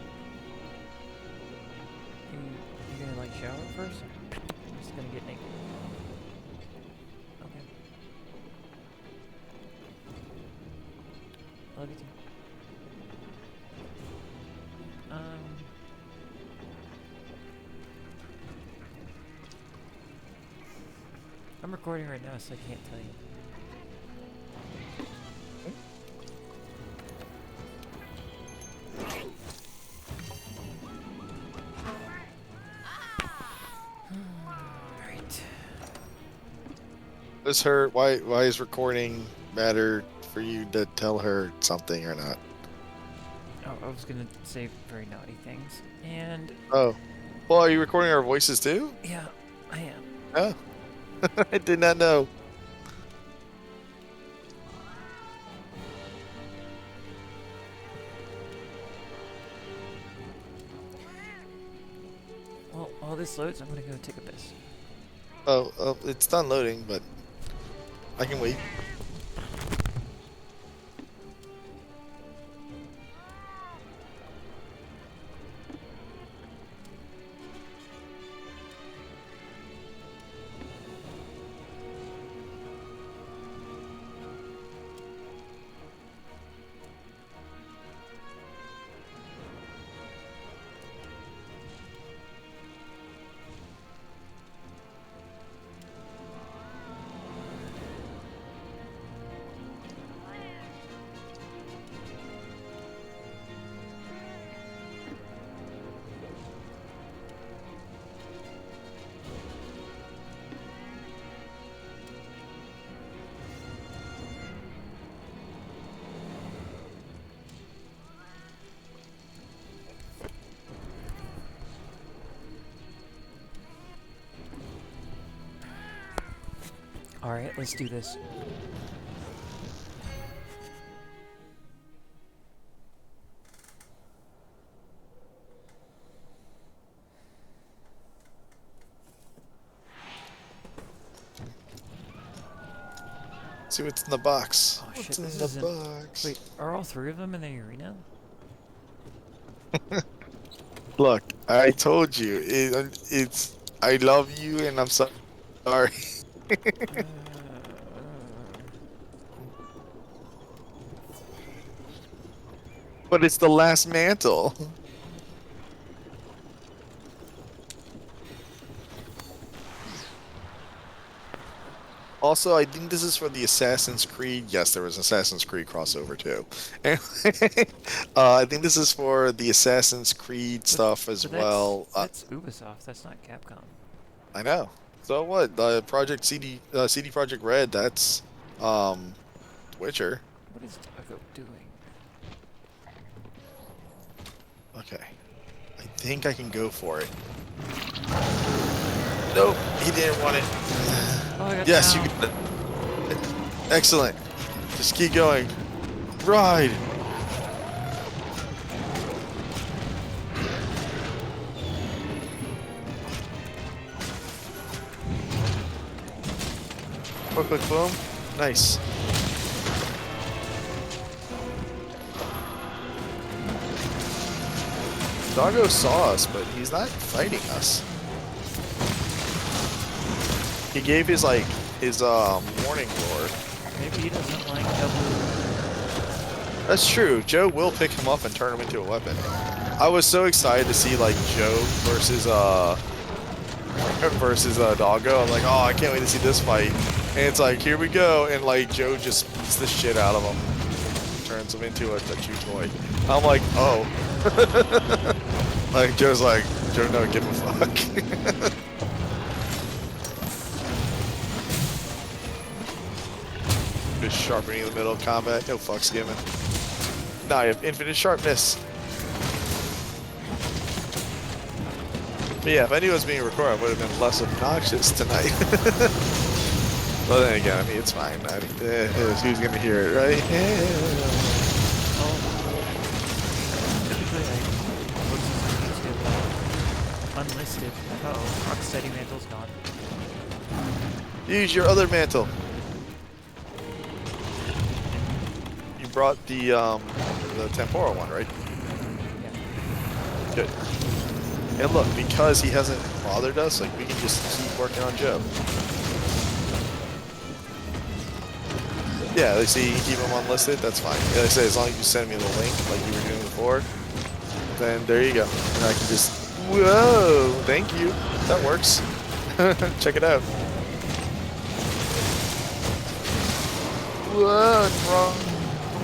You gonna like shower first? Or you just gonna get naked? Okay. Love you too. I'm recording right now, so I can't tell you. Alright. Does her why is recording matter for you to tell her something or not? Oh, I was gonna say very naughty things. And Oh. Well, are you recording our voices too? yeah, I am. Oh. I did not know. Well, while this loads, I'm gonna go take a piss. Oh, it's done loading, but I can wait. Alright, let's do this. See what's in the box. Oh shit, What's this in the isn't... box? Wait, are all three of them in the arena? Look, I told you. It's. I love you, and I'm sorry. But it's the last mantle. Also, I think this is for the Assassin's Creed. Yes, there was Assassin's Creed crossover too. Anyway, I think this is for the Assassin's Creed stuff as But well. That's Ubisoft, that's not Capcom. I know. So what? Project CD Project Red. That's Witcher. What is Doggo doing? Okay. I think I can go for it. Nope, he didn't want it. Oh, I got Yes, down. you got it. Excellent. Just keep going. Ride. Quick, boom. Nice. Doggo saw us, but he's not fighting us. He gave his warning roar. Maybe he doesn't like double. That's true. Joe will pick him up and turn him into a weapon. I was so excited to see like Joe versus Doggo. I'm like, oh, I can't wait to see this fight. And it's like, here we go, and like Joe just beats the shit out of him, turns him into a chew toy. I'm like, oh. Like Joe's like, Joe, no, give a fuck. Just sharpening in the middle of combat, no fucks given. Now you have infinite sharpness. But yeah, if I knew it was being recorded, I would have been less obnoxious tonight. Well, then again, I mean, it's fine. I mean, who's gonna hear it, right? Oh. Typically, I look for unlisted. Uh-oh, Rocksteady Mantle's gone. Use your other mantle. You brought the temporal one, right? Yeah. Good. And look, because he hasn't bothered us, like we can just keep working on Joe. Yeah, like see, you can keep him unlisted, that's fine. Like I say, as long as you send me the link, like you were doing before, then there you go. And I can just, whoa, thank you. That works. Check it out. Whoa, wrong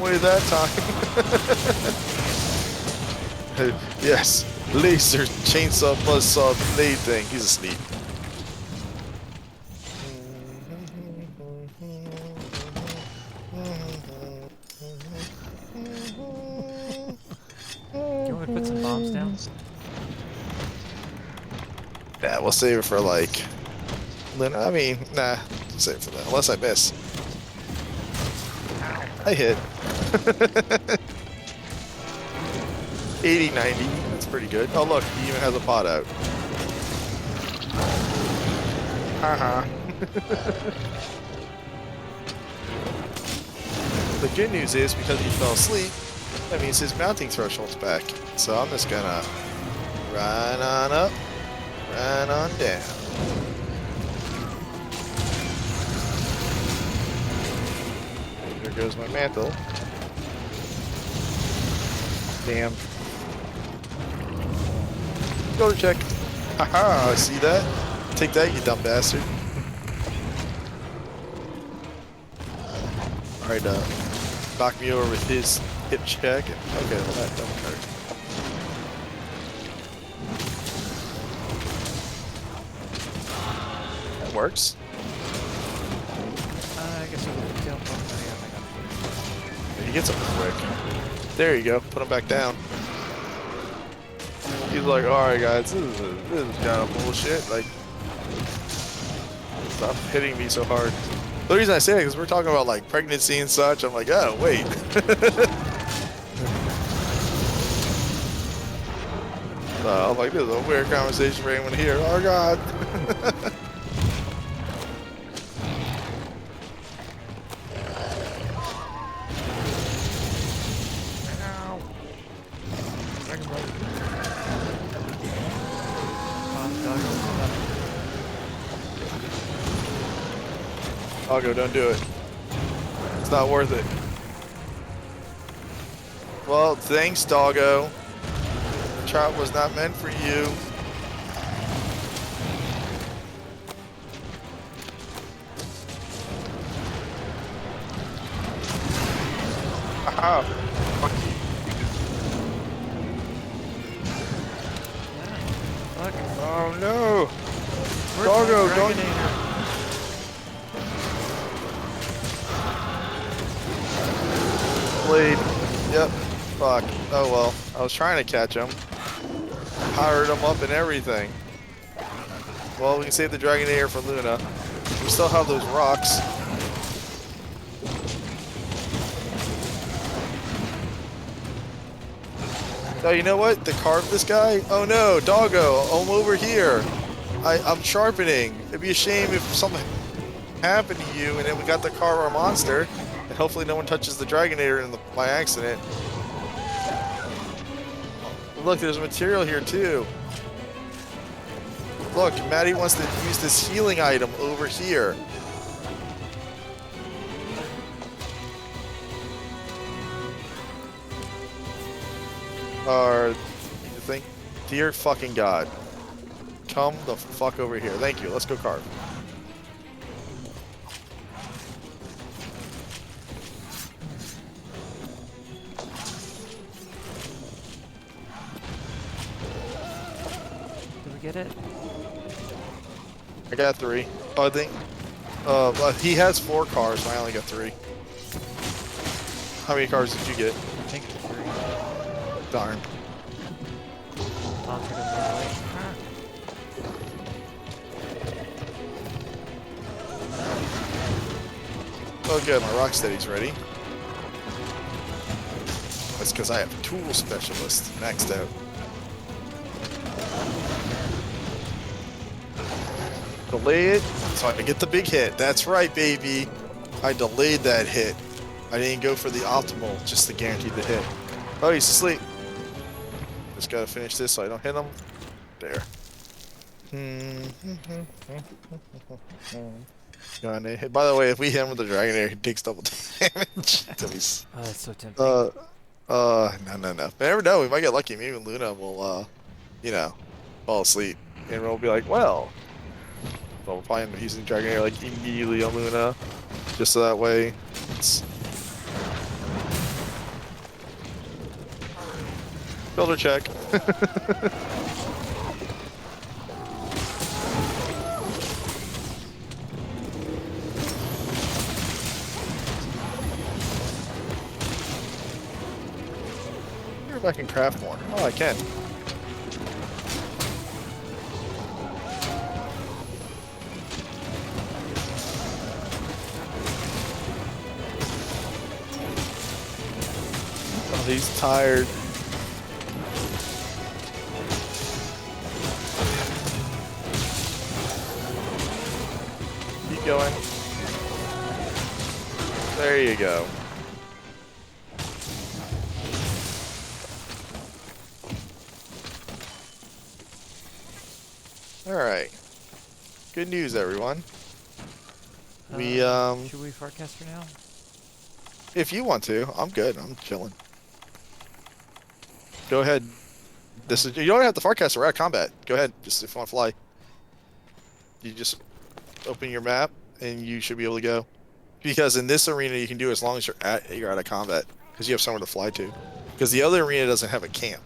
way that time. Yes, laser chainsaw buzzsaw blade thing. He's asleep. You want me to put some bombs down? Yeah, we'll save it for like. I mean, nah, save it for that. Unless I miss. I hit. 80, 90. That's pretty good. Oh look, he even has a pot out. Haha. The good news is, because he fell asleep, that means his mounting threshold's back. So I'm just gonna run on up, run on down. There goes my mantle. Damn. Go to check. Haha, see that? Take that, you dumb bastard. Alright, knock me over with his hip check. And, okay, well that don't hurt. That works. I guess I'll kill him. Oh, yeah, He gets up quick. There you go. Put him back down. He's like, alright guys, this is kind of bullshit. Like, stop hitting me so hard. The reason I say it is because we're talking about like pregnancy and such. I'm like, oh wait. I'm like, this is a weird conversation for anyone to hear. Oh god. Doggo, don't do it. It's not worth it. Well, thanks, Doggo. The trap was not meant for you. Aha! Fuck you. Fuck. Oh no! Where's Doggo, my don't. Dragonator? Blade. Yep. Fuck. Oh well. I was trying to catch him. Powered him up and everything. Well, we can save the Dragonator for Luna. We still have those rocks. Oh, you know what? To carve this guy? Oh no, Doggo, I'm over here. I'm sharpening. It'd be a shame if something happen to you, and then we got the Carver monster, and hopefully no one touches the Dragonator by accident. Look, there's material here too. Look, Maddie wants to use this healing item over here. You think? Dear fucking God. Come the fuck over here. Thank you. Let's go carve. Did we get it? I got 3. Oh, I think. He has 4 cars, and I only got 3. How many cars did you get? I think 3. Darn. Launcher doesn't have weight. Oh, good. My Rocksteady's ready. That's because I have a tool specialist maxed out. Delay it so I can get the big hit. That's right, baby. I delayed that hit. I didn't go for the optimal, just to guarantee the hit. Oh, he's asleep. Just gotta finish this so I don't hit him. There. Gonna hit. By the way, if we hit him with the Dragonair, he takes double damage. Oh, that's so tempting. No. But never know. We might get lucky. Maybe Luna will, fall asleep, and we'll be like, well. So we'll probably end up using Dragonair like immediately on Luna, just so that way it's builder check. If I can craft more. Oh, I can. Oh, he's tired. Keep going. There you go. Alright. Good news, everyone. Should we forecaster now? If you want to, I'm good. I'm chilling. Go ahead. You don't have to forecast. We're at combat. Go ahead. Just if you want to fly. You just open your map and you should be able to go. Because in this arena you can do as long as you're out of combat. Because you have somewhere to fly to. Because the other arena doesn't have a camp.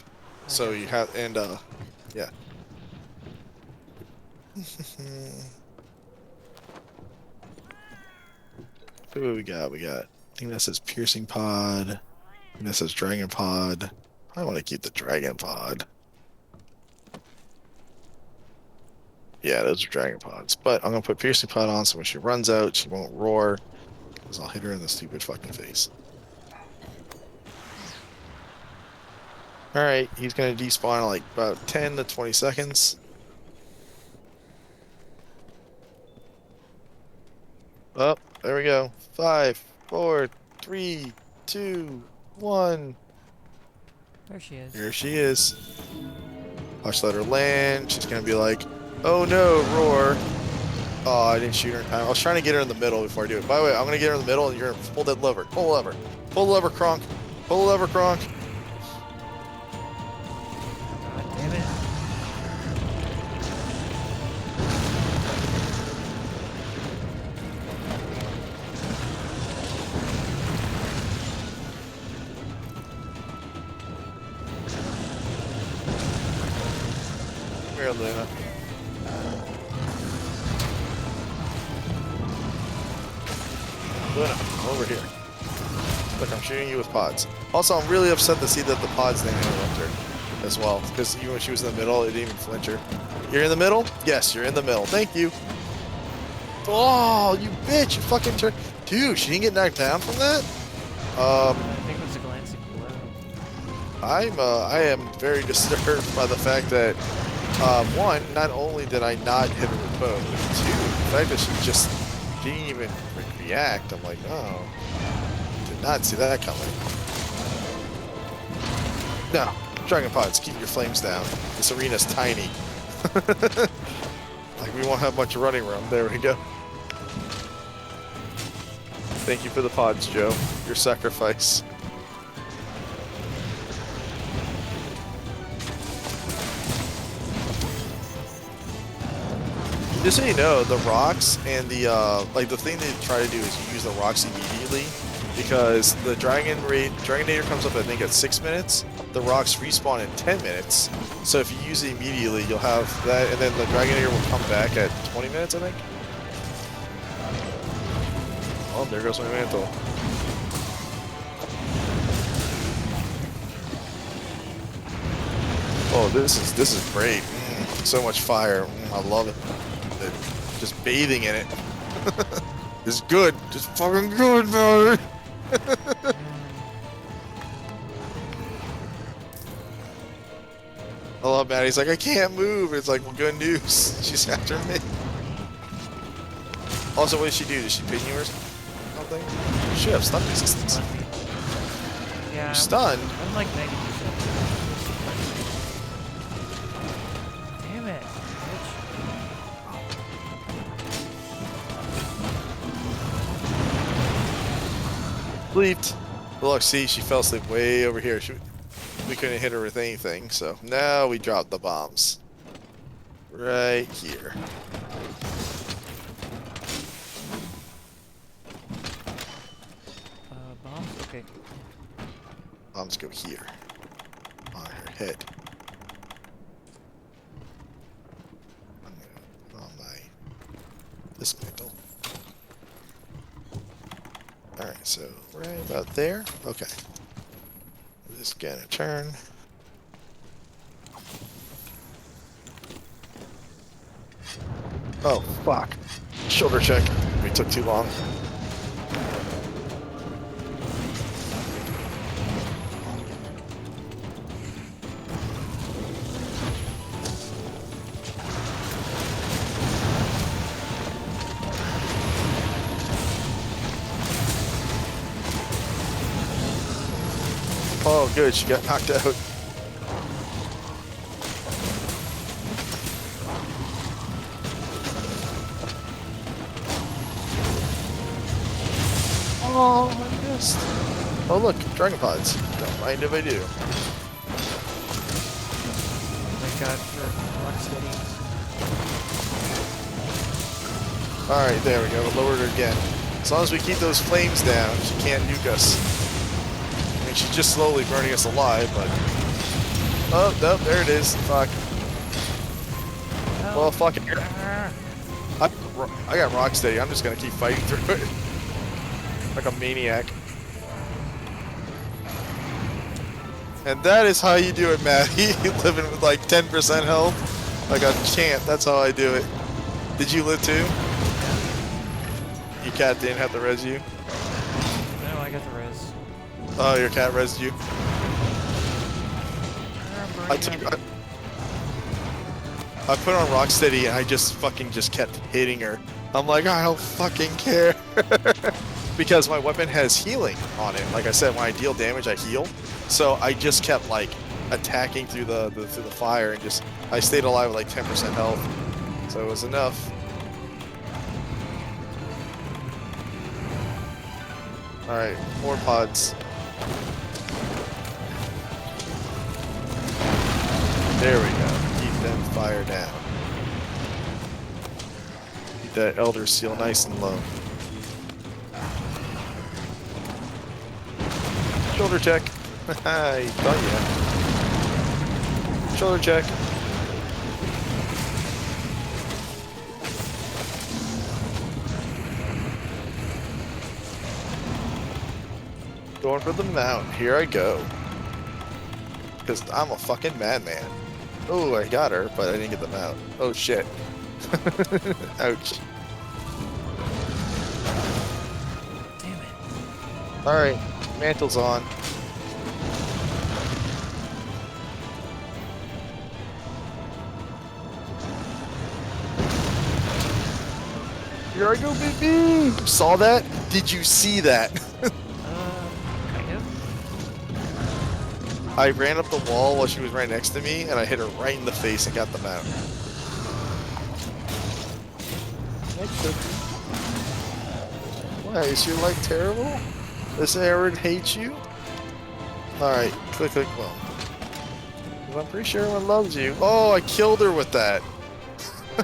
So you have yeah. What do we got? I think that says piercing pod. I think that says dragon pod. I want to keep the dragon pod. Yeah, those are dragon pods. But I'm gonna put piercing pod on so when she runs out, she won't roar. Because I'll hit her in the stupid fucking face. Alright, he's gonna despawn in like about 10 to 20 seconds. Oh, there we go. 5, 4, 3, 2, 1. There she is. Here she is. Watch, let her land. She's gonna be like, oh no, roar. Oh, I didn't shoot her in time. I was trying to get her in the middle before I do it. By the way, I'm gonna get her in the middle and you're gonna pull that lever. Pull the lever. Pull the lever, Kronk. Pull the lever, Kronk. God damn it. Here, Luna. Luna, over here. Look, I'm shooting you with pods. Also, I'm really upset to see that the pods didn't interrupt her as well. Because even when she was in the middle, it didn't even flinch her. You're in the middle? Yes, you're in the middle. Thank you. Oh, you bitch. You fucking turned. Dude, she didn't get knocked down from that? I think it was a glancing blow. I am very disturbed by the fact that, one, not only did I not hit her with bow, but two, the fact that she didn't even react. I'm like, oh, did not see that coming. No, Dragon Pods, keep your flames down. This arena's tiny. Like, we won't have much running room. There we go. Thank you for the pods, Joe. Your sacrifice. Just so you know, the rocks and the like the thing they try to do is use the rocks immediately, because the Dragonator comes up I think at 6 minutes. The rocks respawn in 10 minutes. So if you use it immediately, you'll have that, and then the Dragonator will come back at 20 minutes, I think. Oh, there goes my mantle. Oh, this is great. So much fire. I love it. Just bathing in it. It's good. Just fucking good, man. I love Maddie's like, I can't move. It's like, well, good news. She's after me. Also, what did she do? Did she pin you or something? She should have stun resistance. Yeah. You're stunned? I'm like 90%. Damn it, bitch. Bleeped. Look, see, she fell asleep way over here. We couldn't hit her with anything, so now we dropped the bombs. Right here. Bombs? Okay. Bombs go here. On her head. On my dismantle. Alright, so right about there. Okay. Just gonna turn. Oh, fuck. Shoulder check. We took too long. Oh, good. She got knocked out. Oh, I missed. Oh, look. Dragon Pods. Don't mind if I do. Thank God for Rocksteady. Alright, there we go. Lowered her again. As long as we keep those flames down, she can't nuke us. I mean, she's just slowly burning us alive, but... Oh, no, there it is. Fuck. No. Well, fuck it. Ah. I got Rocksteady. I'm just gonna keep fighting through it. Like a maniac. And that is how you do it, Matty. Living with like 10% health. Like a champ. That's how I do it. Did you live too? Your cat didn't have to res you? No, I got the res. Oh, your cat resed you? I put on Rocksteady and I just kept hitting her. I'm like, I don't fucking care. Because my weapon has healing on it. Like I said, when I deal damage, I heal. So I just kept like attacking through the fire and just I stayed alive with like 10% health. So it was enough. Alright, more pods. There we go. Keep them fire down. Keep that Elder Seal nice and low. Shoulder check. I thought you had. Shoulder check. Going for the mount. Here I go. Because I'm a fucking madman. Oh, I got her, but I didn't get the mount. Oh, shit. Ouch. Damn it. Alright, mantle's on. Here I go, baby! Saw that? Did you see that? Kind of. I ran up the wall while she was right next to me, and I hit her right in the face and got the mount. Why, is your life terrible? Does Aaron hate you? Alright, click. Well, I'm pretty sure everyone loves you. Oh, I killed her with that.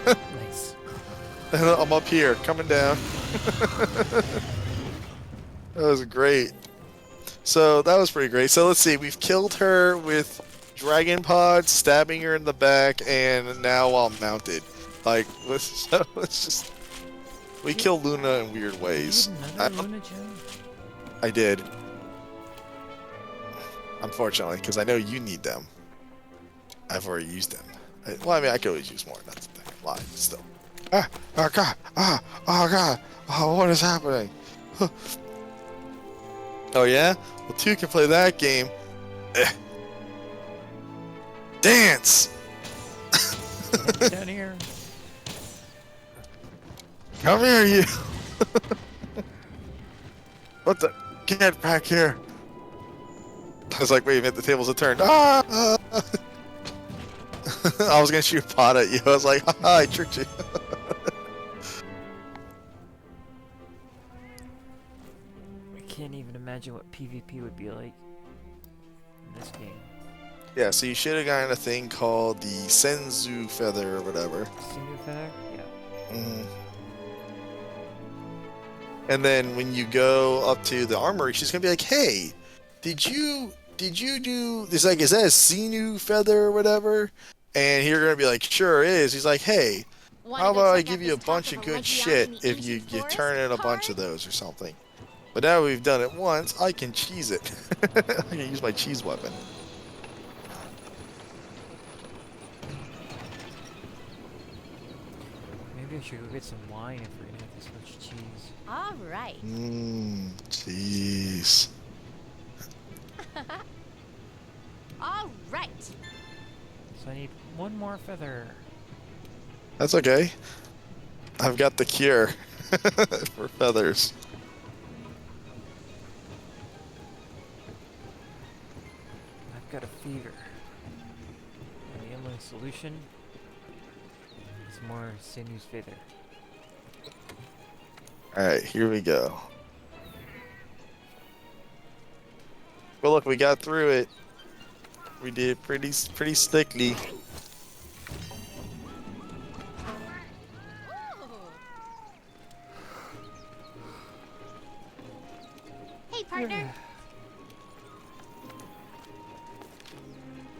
Nice. I'm up here, coming down. That was great. So that was pretty great. So let's see, we've killed her with dragon pods, stabbing her in the back, and now while mounted. Like, let's just... We kill Luna in weird ways. Did you get another Luna gem? I did. Unfortunately, because I know you need them. I've already used them. Well, I mean, I could always use more. That's the thing. I'm lying, still. Ah! Oh, God! Ah! Oh, God! Oh, what is happening? Oh, yeah? Well, two can play that game. Dance! Get down here. Come here, you! What the? Get back here! I was like, wait a minute, the tables have turned. Ah! I was gonna shoot a pot at you. I was like, haha, I tricked you. I can't even imagine what PvP would be like in this game. Yeah, so you should have gotten a thing called the Senzu Feather or whatever. Sinew feather? Yeah. Mm. And then when you go up to the armory, she's gonna be like, hey, did you do this? Like, is that a Sinew Feather or whatever? And you're gonna be like, sure is. He's like, hey, how about I give you a bunch of good shit if you turn in a bunch of those or something? But now we've done it once, I can cheese it. I can use my cheese weapon. Maybe I should go get some wine if we're gonna have this much cheese. All right. Cheese. All right. So I need one more feather. That's okay. I've got the cure for feathers. I've got a fever. And the only solution is more Sinew's feather. Alright, here we go. Well, look, we got through it. We did pretty slickly. Ooh. Hey, partner.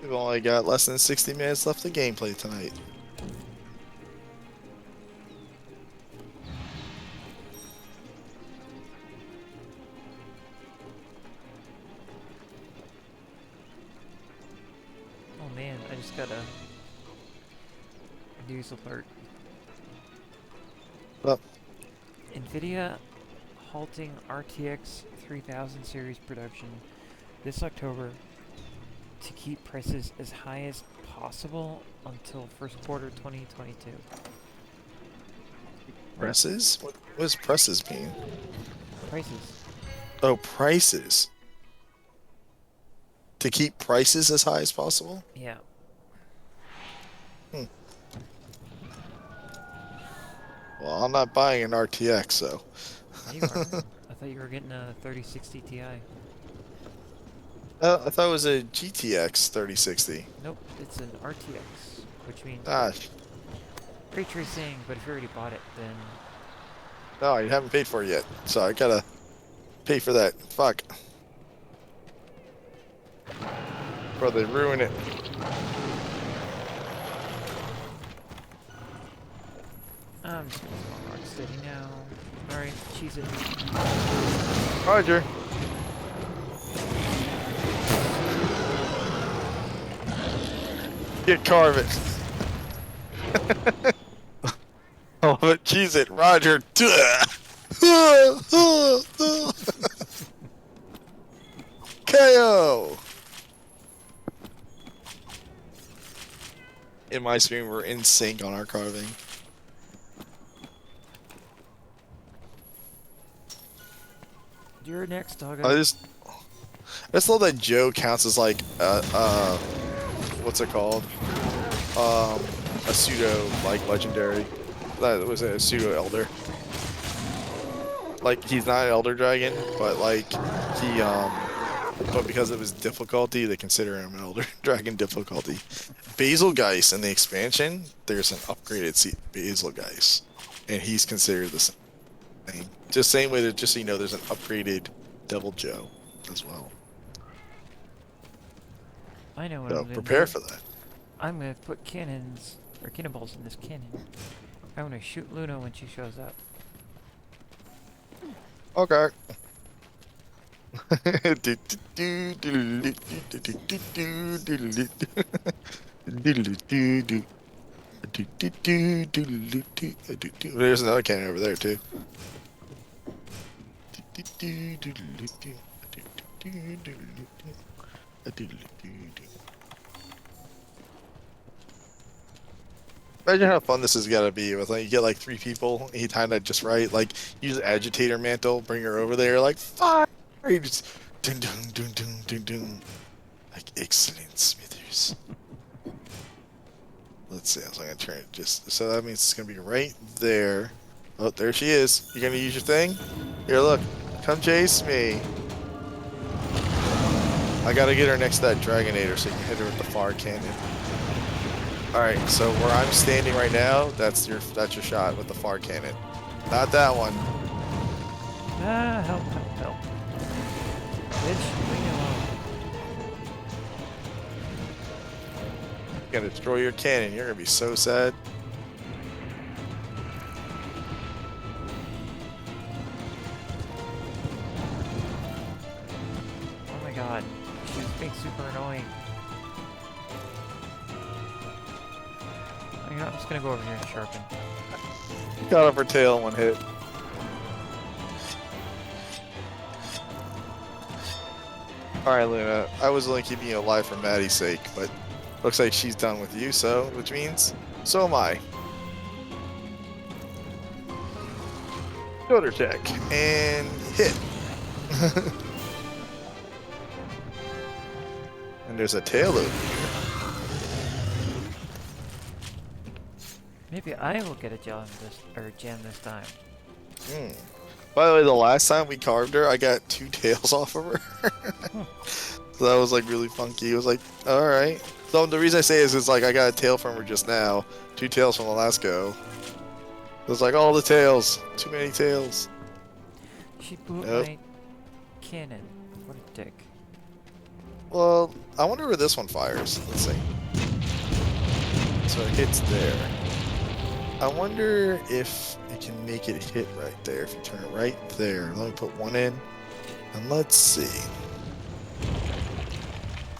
We've only got less than 60 minutes left of gameplay tonight. Oh man, I just got a news alert. Well, NVIDIA halting RTX 3000 series production this October to keep prices as high as possible until first quarter 2022. presses? What does presses mean? Prices. Oh, prices. To keep prices as high as possible? Yeah. Well, I'm not buying an RTX, so. You are. I thought you were getting a 3060 Ti. I thought it was a GTX 3060. Nope, it's an RTX, which means Gosh. ray tracing, but if you already bought it, then No, I haven't paid for it yet, so I gotta pay for that. Fuck. Bro, they ruin it. I'm just gonna go on Rocksteady now. Alright, cheese it. Roger. Get carve it. Oh, but cheese it, Roger. KO. In my stream, we're in sync on our carving. You're next, doggo. I just love that Joe counts as like what's it called? A pseudo like legendary. That was a pseudo elder. Like he's not an elder dragon, but like he but because of his difficulty, they consider him an elder dragon difficulty. Basilgeist in the expansion, there's an upgraded Basilgeist, and he's considered the same. Just same way that just so you know, there's an upgraded Devil Joe as well. I know what So I'm gonna prepare do. for that. I'm gonna put cannons or cannonballs in this cannon. I'm gonna shoot Luna when she shows up. Okay. There's another cannon over there too. Imagine how fun this has got to be with like you get like 3 people, and you time that just right. Like use agitator mantle, bring her over there, like fire. You just dun dun dun dun dun dun. Like excellent, Smithers. Let's see. I'm gonna turn it just so that means it's gonna be right there. Oh, there she is. You gonna use your thing? Here, look. Come chase me. I gotta get her next to that Dragonator so you can hit her with the far cannon. Alright, so where I'm standing right now, that's your shot with the far cannon. Not that one. Ah, help, help, help. Bitch, leave me alone. Gonna destroy your cannon. You're gonna be so sad. Oh my god. She's being super annoying. You know, I'm just gonna go over here and sharpen. Got off her tail in one hit. Alright, Luna. I was only keeping you alive for Maddie's sake, but looks like she's done with you, so which means so am I. Shoulder check and hit. And there's a tail over here. Maybe I will get a gem this time. Hmm. By the way, the last time we carved her, I got 2 tails off of her. So that was like really funky. It was like, alright. So the reason I say is like I got a tail from her just now. 2 tails from the last go. It was like all the tails. Too many tails. She blew Nope. my cannon. What a dick. Well, I wonder where this one fires. Let's see. So it hits there. I wonder if it can make it hit right there. If you turn it right there. Let me put one in. And let's see.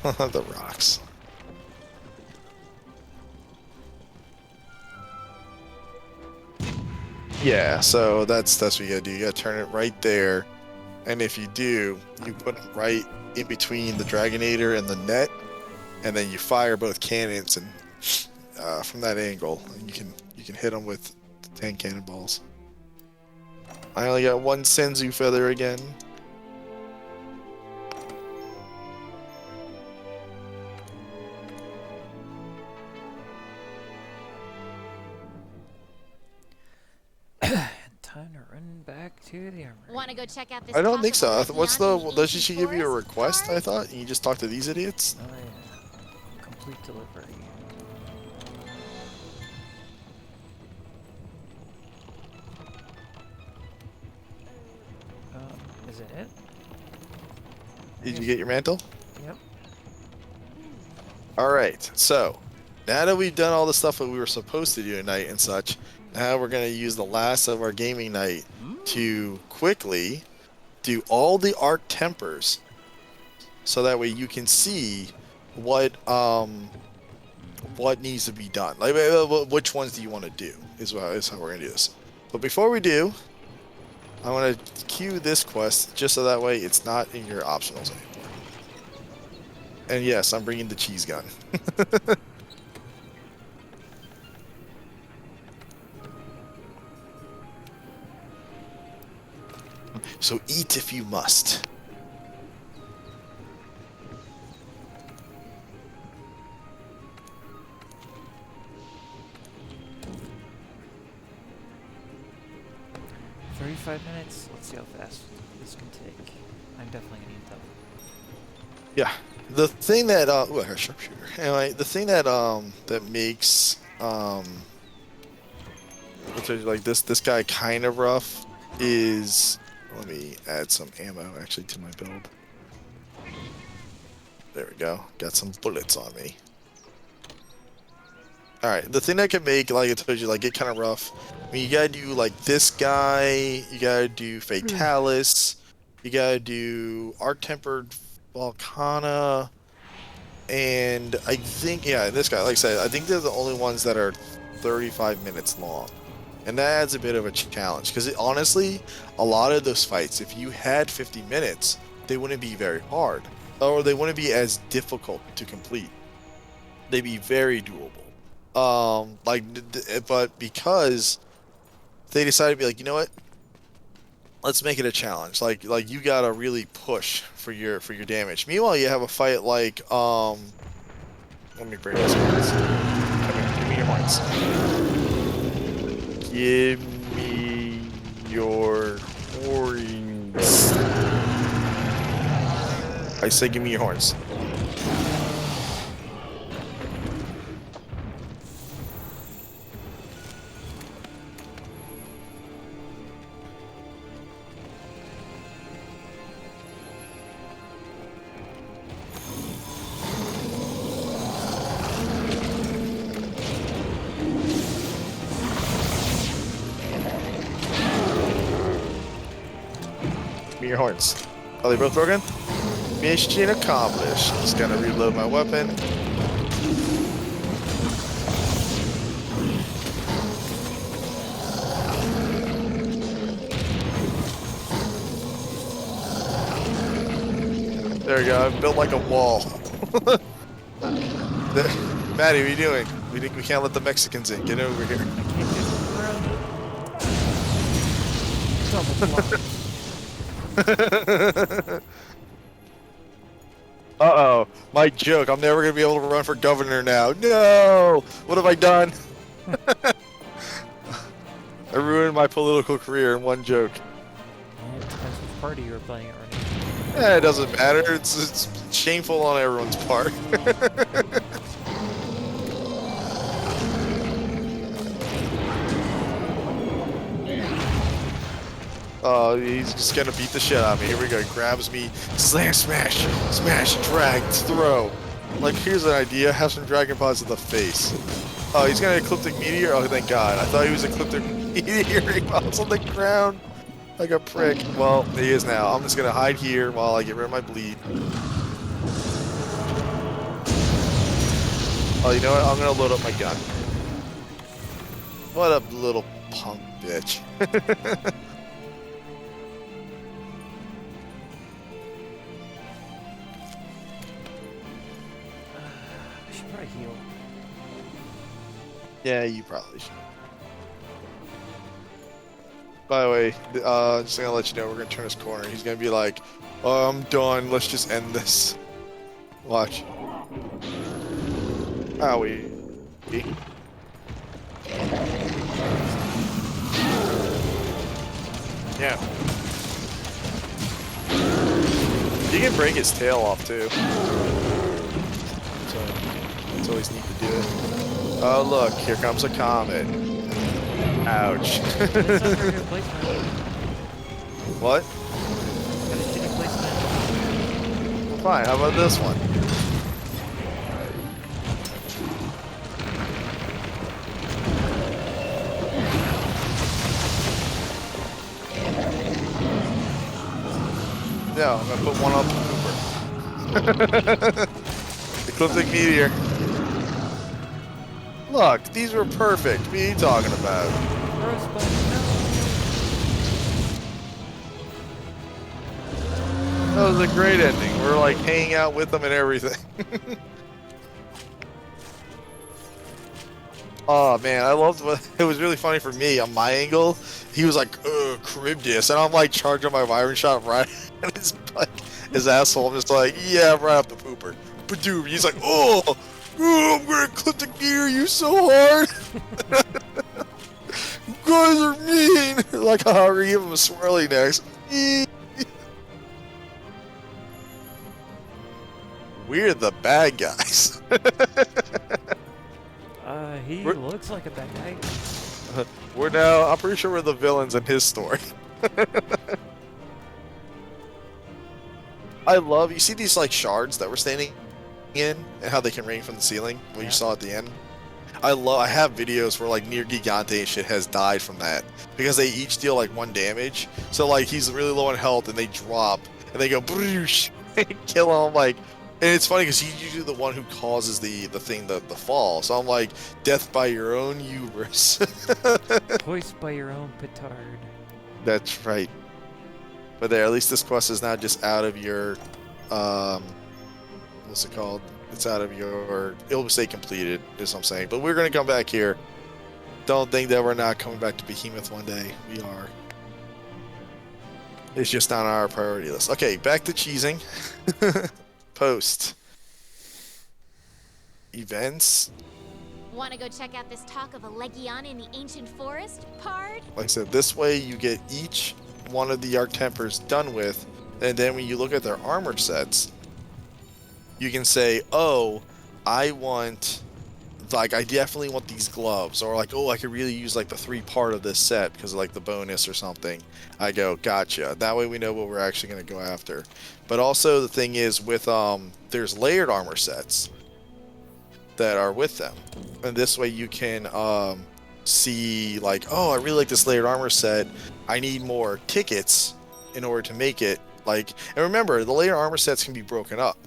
The rocks. Yeah, so that's what you gotta do. You gotta turn it right there. And if you do, you put it right in between the Dragonator and the net, and then you fire both cannons and from that angle, and you can hit them with 10 cannonballs. I only got 1 Senzu feather again. Time to run back to the armory. Want to go check out this? I don't think so. possible What's the? Leviathan Doesn't she give you a forest request? card? I thought and you just talk to these idiots. Oh yeah. Complete delivery. Is it it? Did you get your mantle? Yep. All right. So now that we've done all the stuff that we were supposed to do tonight and such, now we're gonna use the last of our gaming night to quickly do all the arc tempers, so that way you can see what needs to be done. Like which ones do you want to do is how we're gonna do this. But before we do, I want to queue this quest just so that way it's not in your optionals anymore. And yes, I'm bringing the cheese gun. So eat if you must. $35 minutes. Let's see how fast this can take. I'm definitely gonna eat them. Yeah. The thing that ooh, I got a sharpshooter. Anyway, the thing that that makes like this guy kind of rough is, let me add some ammo actually to my build. There we go. Got some bullets on me. Alright, the thing that can make, like I told you, like get kind of rough. I mean, you gotta do like this guy, you gotta do Fatalis, you gotta do Arc-Tempered Volcana, and I think, yeah, this guy, like I said, I think they're the only ones that are 35 minutes long. And that adds a bit of a challenge, because honestly, a lot of those fights, if you had 50 minutes, they wouldn't be very hard. Or they wouldn't be as difficult to complete. They'd be very doable. But because they decided to be like, you know what? Let's make it a challenge. Like you gotta really push for your damage. Meanwhile, you have a fight like let me bring this horns. Come here, give me your horns. Give me your horns. I say, give me your horns. Your horns. Are they both broken? Mission accomplished. Just gonna reload my weapon. There we go. I built like a wall. Maddie, what are you doing? We can't let the Mexicans in. Get over here. Double block. Uh-oh. My joke. I'm never going to be able to run for governor now. No! What have I done? I ruined my political career in one joke. Well, it depends which party you're playing at running. It doesn't matter. It's shameful on everyone's part. Oh, he's just gonna beat the shit out of me. Here we go. He grabs me. Slam, smash, smash, drag, throw. Like, here's an idea. Have some Dragon Pods to the face. Oh, he's gonna Ecliptic Meteor? Oh, thank God. I thought he was Ecliptic Meteor. He was on the ground like a prick. Well, he is now. I'm just gonna hide here while I get rid of my bleed. Oh, you know what? I'm gonna load up my gun. What a little punk bitch. I should probably heal. Yeah, you probably should. By the way, just gonna let you know, we're gonna turn this corner. He's gonna be like, "Oh, I'm done. Let's just end this." Watch. Owie. Yeah. You can break his tail off too. So it's always neat to do it. Oh look, here comes a comet. Ouch. That's not very good placement. What? Got a shitty placement. Fine, how about this one? No, I'm gonna put one on the Cooper. Ecliptic Meteor. Look, these were perfect. What are you talking about? Rosebud, no! That was a great ending. We're like hanging out with them and everything. Oh man, I loved what it was really funny for me on my angle. He was like, Charybdis, and I'm like charging my Vyron shot right at his butt, his asshole. I'm just like, yeah, right up the pooper. Badoom. He's like, I'm gonna clip the gear you so hard. You guys are mean. Like, how give him a swirly next. We're the bad guys. He We're- looks like a bad guy. We're now, I'm pretty sure we're the villains in his story. I love, you see these like shards that we're standing in and how they can rain from the ceiling, what Yeah. you saw at the end? I have videos where like near Gigante and shit has died from that because they each deal like 1 damage. So like he's really low on health and they drop and they go broosh and kill him like, and it's funny because he's usually the one who causes the fall. So I'm like, death by your own hubris. Hoist by your own petard. That's right. But there, at least this quest is now just out of your, what's it called? It's out of your, it'll say completed, is what I'm saying. But we're gonna come back here. Don't think that we're not coming back to Behemoth one day. We are. It's just on our priority list. Okay, back to cheesing. Post. Events. Want to go check out this talk of a Legion in the ancient forest, Pard? Like I said, this way you get each one of the Arc Tempers done with, and then when you look at their armor sets, you can say, oh, I definitely want these gloves, or like, oh, I could really use like the 3 part of this set because of like the bonus or something. I go, gotcha. That way we know what we're actually going to go after. But also the thing is with, there's layered armor sets that are with them. And this way you can, see like, oh, I really like this layered armor set. I need more tickets in order to make it. Like, and remember, the layered armor sets can be broken up.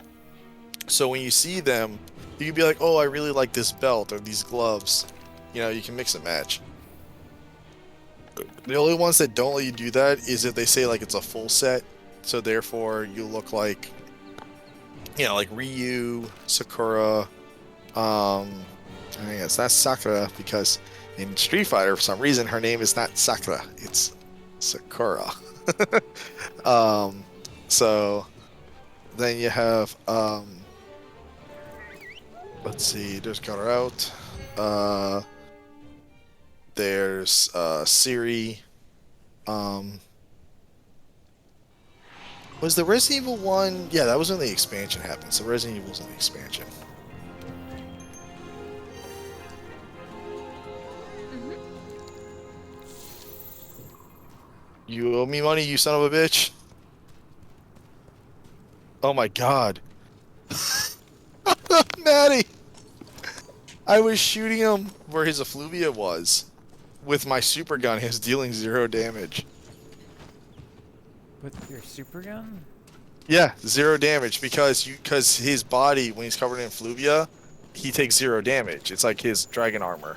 So when you see them, you can be like, oh, I really like this belt or these gloves. You know, you can mix and match. The only ones that don't let you do that is if they say like it's a full set. So therefore you look like, you know, like Ryu, Sakura. I guess that's Sakura because in Street Fighter, for some reason, her name is not Sakura. It's Sakura. So then you have, let's see, there's Color Out. There's Siri. Was the Resident Evil one? Yeah, that was when the expansion happened. So Resident Evil's in the expansion. You owe me money, you son of a bitch. Oh my god. Maddie! I was shooting him where his effluvia was. With my super gun, he's dealing 0 damage. With your super gun? Yeah, 0 damage because his body, when he's covered in effluvia, he takes 0 damage. It's like his dragon armor.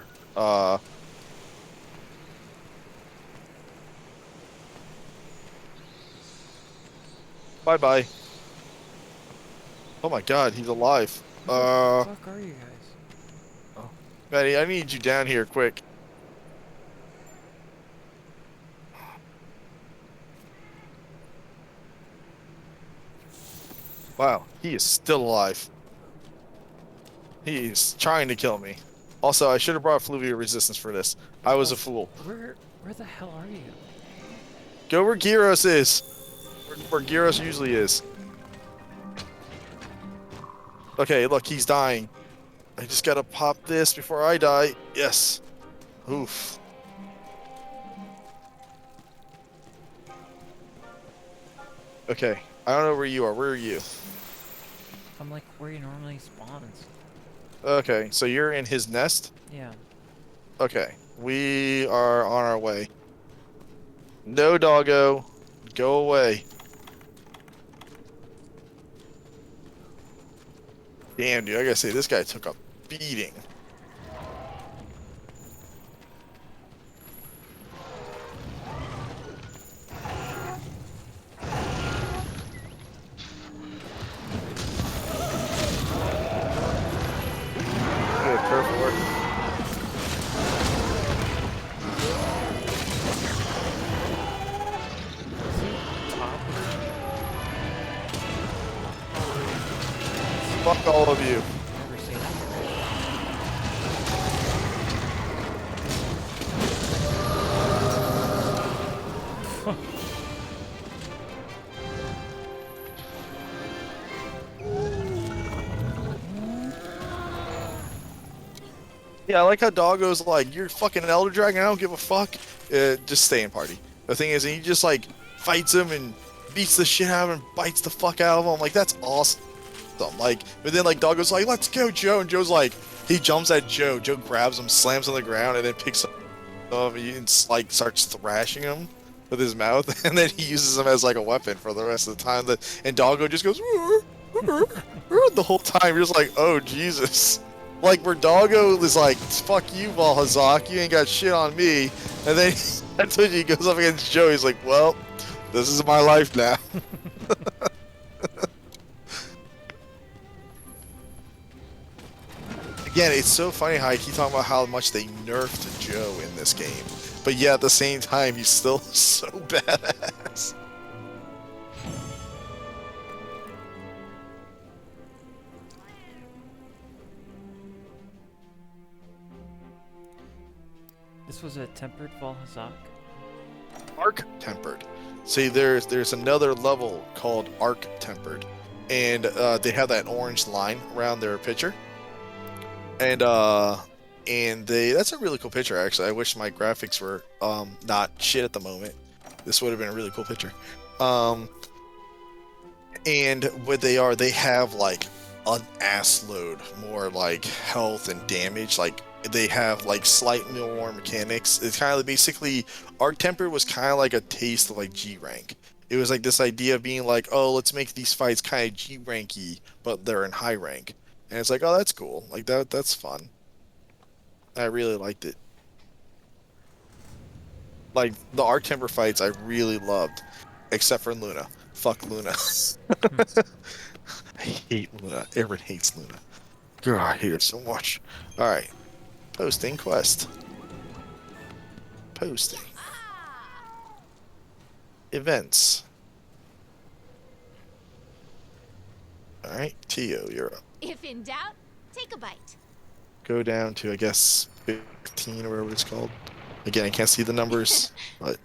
Bye-bye. Oh my god, he's alive. Who the fuck are you guys? Maddie, I need you down here quick. Wow, he is still alive. He's trying to kill me. Also, I should have brought Fluvia Resistance for this. I was a fool. Where the hell are you? Go where Gyros is. Where Gyros usually is. Okay, look, he's dying. I just gotta pop this before I die. Yes. Oof. Okay, I don't know where you are. Where are you? I'm like where he normally spawns. Okay, so you're in his nest? Yeah. Okay, we are on our way. No, doggo. Go away. Damn, dude, I gotta say, this guy took a beating. Good, perfect work. Fuck all of you. Never seen it. Yeah, I like how Doggo's like, you're fucking an Elder Dragon, I don't give a fuck. Just stay in party. The thing is, he just like fights him and beats the shit out of him and bites the fuck out of him. Like, that's awesome. Like, but then like Doggo's like, let's go, Joe. And Joe's like, he jumps at Joe. Joe grabs him, slams on the ground, and then picks up and like starts thrashing him with his mouth. And then he uses him as like a weapon for the rest of the time. And Doggo just goes, the whole time. You're just like, oh, Jesus. Like, where Doggo is like, fuck you, Valhazak, you ain't got shit on me. And then that's when he goes up against Joe, he's like, well, this is my life now. Again, it's so funny how I keep talking about how much they nerfed Joe in this game. But yeah, at the same time, he's still so badass. This was a tempered Valhazak. Arc tempered. See, there's another level called Arc tempered, and they have that orange line around their picture, and that's a really cool picture actually. I wish my graphics were not shit at the moment. This would have been a really cool picture. And what they are, they have like an ass load more like health and damage. Like, they have like slightly more mechanics. It's kind of basically Arc Tempered was kind of like a taste of like G rank. It was like this idea of being like, oh, let's make these fights kind of G ranky, but they're in high rank. And it's like, oh, that's cool. Like that's fun. I really liked it. Like the Arc Temper fights, I really loved, except for Luna. Fuck Luna. I hate Luna. Everyone hates Luna. God, I hate her so much. All right. Posting quest. Posting. Events. Alright, Tio, you're up. If in doubt, take a bite. Go down to, I guess, 15 or whatever it's called. Again, I can't see the numbers, but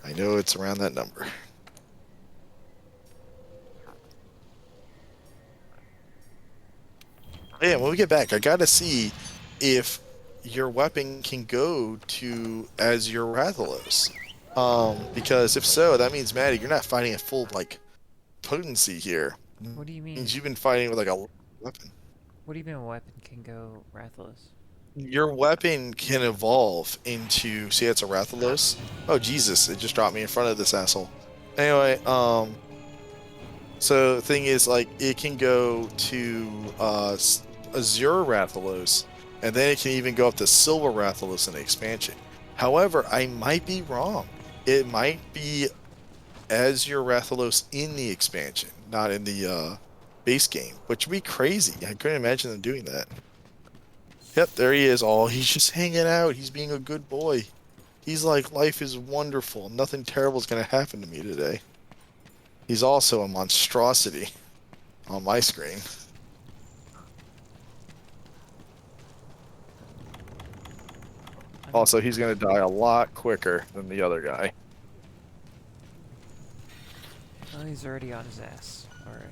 I know it's around that number. Yeah, when we get back, I gotta see if your weapon can go to as your Rathalos. Because if so, that means, Maddie, you're not fighting at full, like, potency here. What do you It mean? means you've been fighting with, like, a weapon. What do you mean a weapon can go Rathalos? Your weapon can evolve into... See, it's a Rathalos? Oh, Jesus, it just dropped me in front of this asshole. Anyway, so the thing is, like, it can go to, Azure Rathalos, and then it can even go up to Silver Rathalos in the expansion. However, I might be wrong. It might be Azure Rathalos in the expansion, not in the base game, which would be crazy. I couldn't imagine them doing that. Yep, there he is. Oh, he's just hanging out. He's being a good boy. He's like, life is wonderful. Nothing terrible is going to happen to me today. He's also a monstrosity on my screen. Also, he's going to die a lot quicker than the other guy. Oh, he's already on his ass. Alright.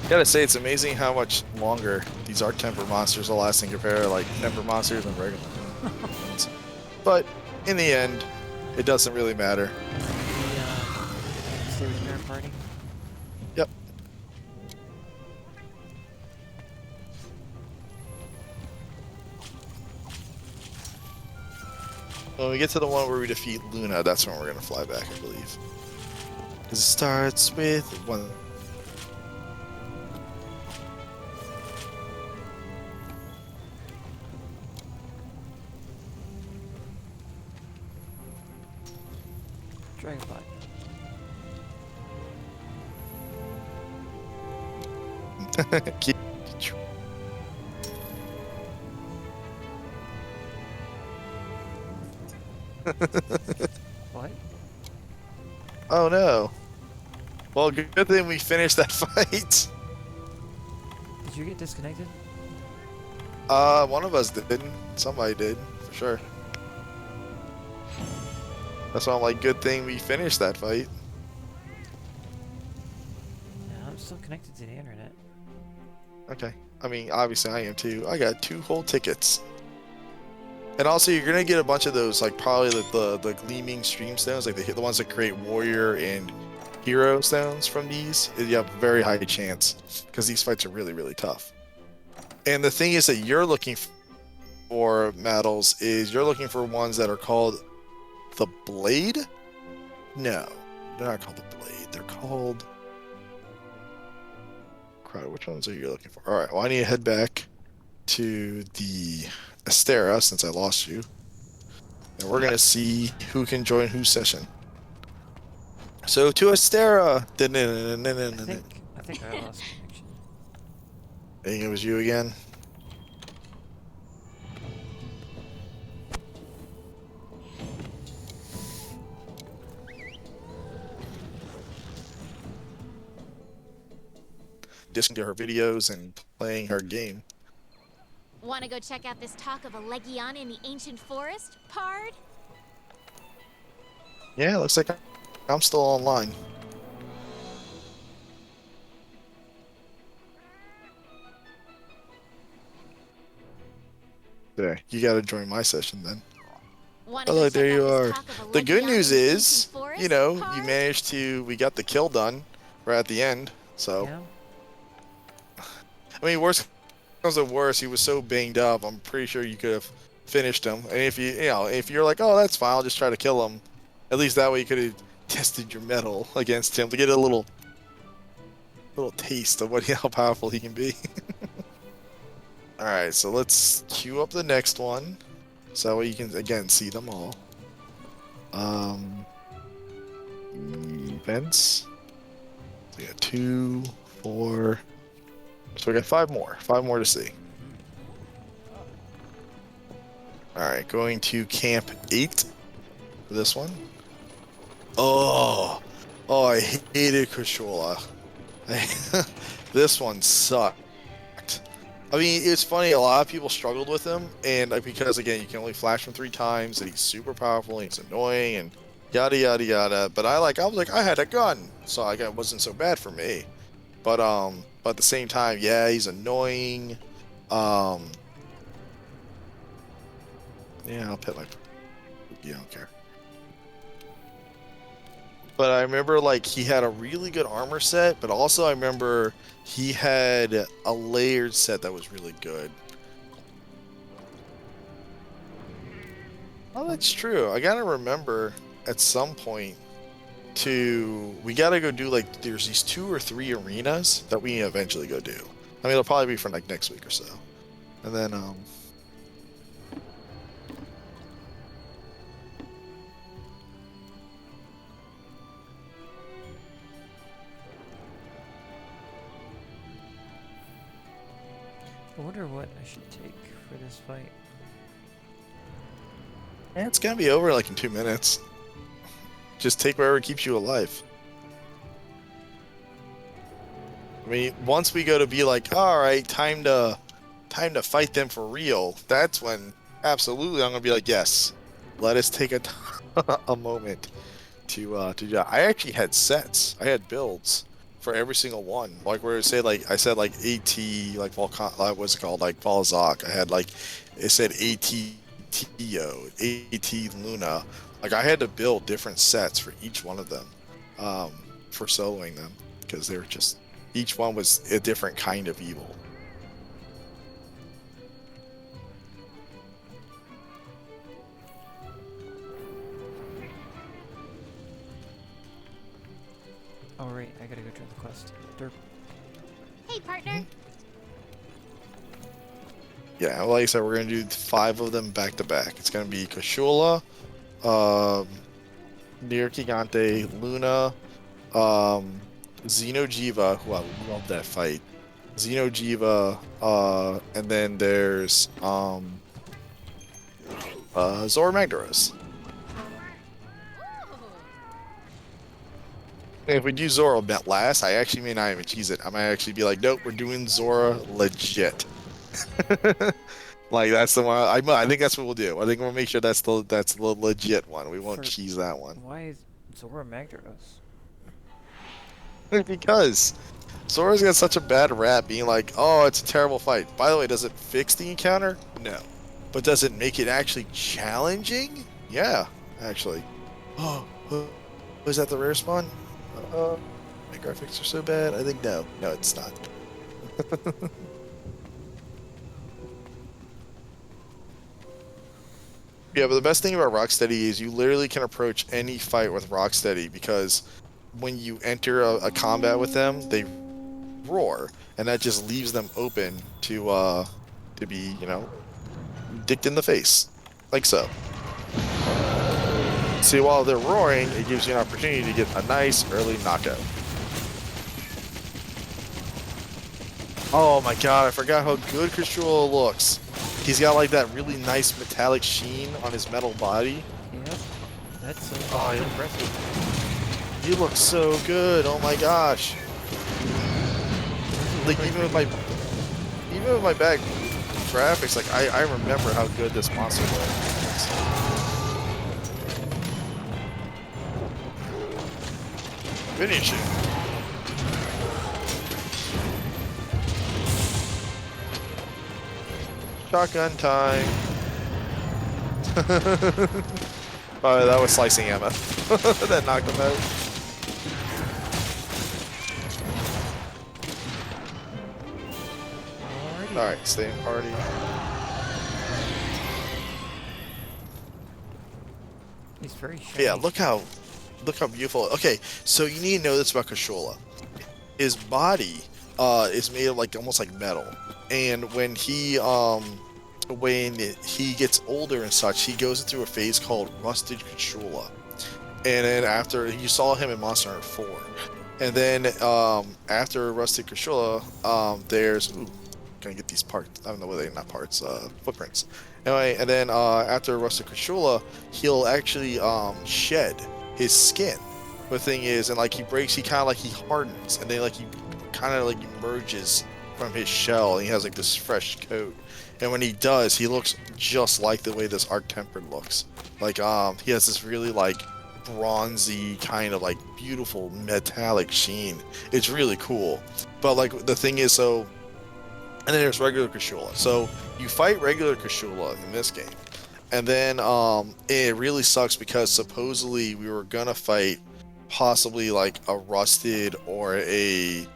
Gotta say, it's amazing how much longer these Arc Temper monsters will last in compare to, like, Temper monsters and regular ones. But, in the end, it doesn't really matter. Stay with your party? Yep. When we get to the one where we defeat Luna, that's when we're gonna fly back, I believe. 'Cause it starts with one... Dragonfly. Keep- What? Oh no. Well, good thing we finished that fight. Did you get disconnected? One of us didn't. Somebody did, for sure. That's why I'm like, good thing we finished that fight. No, I'm still connected to the internet. Okay. I mean, obviously I am too. I got 2 whole tickets. And also, you're gonna get a bunch of those, like probably the gleaming stream stones, like the ones that create warrior and hero stones from these. You have a very high chance because these fights are really, really tough. And the thing is that you're looking for medals is you're looking for ones that are called the Blade. No, they're not called the Blade. They're called. Crowd. Which ones are you looking for? All right. Well, I need to head back to the Astera since I lost you. And we're gonna see who can join whose session. So to Astera. I think I lost connection. I think it was you again. Listening to her videos and playing her game. Want to go check out this talk of a Legion in the ancient forest, Pard? Yeah, looks like I'm still online. There, you gotta join my session then. Wanna Oh, go look, there check you out this are. talk of a The good Legion news in the is, ancient forest, you know, you Pard? managed to, we got the kill done right at the end. So, Yeah. I mean, worst comes to worst, he was so banged up, I'm pretty sure you could have finished him. And if if you're like, oh, that's fine, I'll just try to kill him. At least that way you could have tested your metal against him to get a little taste of how powerful he can be. All right, so let's queue up the next one, so that way you can again see them all. Events. So we got 2, 4. So we got 5 more. 5 more to see. All right, going to Camp 8 for this one. Oh, I hated Kushola. This one sucked. I mean, it's funny, a lot of people struggled with him, and because, again, you can only flash him 3 times, and he's super powerful, and he's annoying, and yada, yada, yada. But I was like, I had a gun, so it wasn't so bad for me. But at the same time, yeah, he's annoying. Yeah, I'll pet my... You don't care. But I remember, like, he had a really good armor set, but also I remember he had a layered set that was really good. Oh, that's true. I gotta remember at some point we gotta go do, like, there's these 2 or 3 arenas that we eventually go do. I mean, it'll probably be for, like, next week or so. And then, I wonder what I should take for this fight. yeah, it's gonna be over, like, in 2 minutes. Just take whatever keeps you alive. I mean, once we go to be like, all right, time to fight them for real. That's when absolutely I'm gonna be like, yes, let us take a moment to do that. I actually had sets. I had builds for every single one. Like where it said I said AT like Volcan, what's it called, like Valzak. I had it said AT Tio, AT Luna. Like I had to build different sets for each one of them, for soloing them because they were just each one was a different kind of evil. Oh right, I gotta go try the quest. Derp. Hey, partner. Yeah, like I said, we're gonna do 5 of them back to back. It's gonna be Kashula, Nier Gigante, Luna, Xenojiva, who I love that fight, Xeno'jiiva, and then there's Zora Magdaros. And if we do Zora last, I actually may not even cheese it. I might actually be like, nope, we're doing Zora legit. Like that's the one. I think that's what we'll do. I think we'll make sure that's the legit one. We won't For- cheese that one Why is Zora Magdaros? because Zora's got such a bad rap, being like, oh, it's a terrible fight. By the way, does it fix the encounter? No. But does it make it actually challenging? Yeah, actually. Oh, was that the rare spawn? My graphics are so bad. I think no. No, it's not. Yeah, but the best thing about Rocksteady is you literally can approach any fight with Rocksteady because when you enter a combat with them, they roar, and that just leaves them open to be, dicked in the face, like so. See, while they're roaring, it gives you an opportunity to get a nice early knockout. Oh my god, I forgot how good Krishula looks. He's got like that really nice metallic sheen on his metal body. Yep. That's Oh, yeah. impressive. He looks so good. Oh my gosh. Like even with my bad graphics, like I remember how good this monster was. Finish it. Shotgun time. Oh, that was slicing Emma. That knocked him out. Alrighty. Alright, stay in party. He's very shiny. Yeah, look how beautiful. Okay, so you need to know this about Kashola. His body is made of like almost like metal. And when he gets older and such, he goes through a phase called Rusted Kashola. And then after you saw him in Monster Hunter 4. And then after Rusted Kashola, there's gonna get these parts. I don't know whether they're not parts, footprints. Anyway, and then after Rusted Kashola, he'll actually shed his skin. The thing is, and like he kind of hardens, and then like he kind of like emerges from his shell, and he has like this fresh coat. And when he does, he looks just like the way this Arc Tempered looks. Like he has this really like bronzy kind of like beautiful metallic sheen. It's really cool. But like the thing is, and then there's regular Kashola. So you fight regular Kashola in this game, and then it really sucks because supposedly we were gonna fight possibly like a rusted or a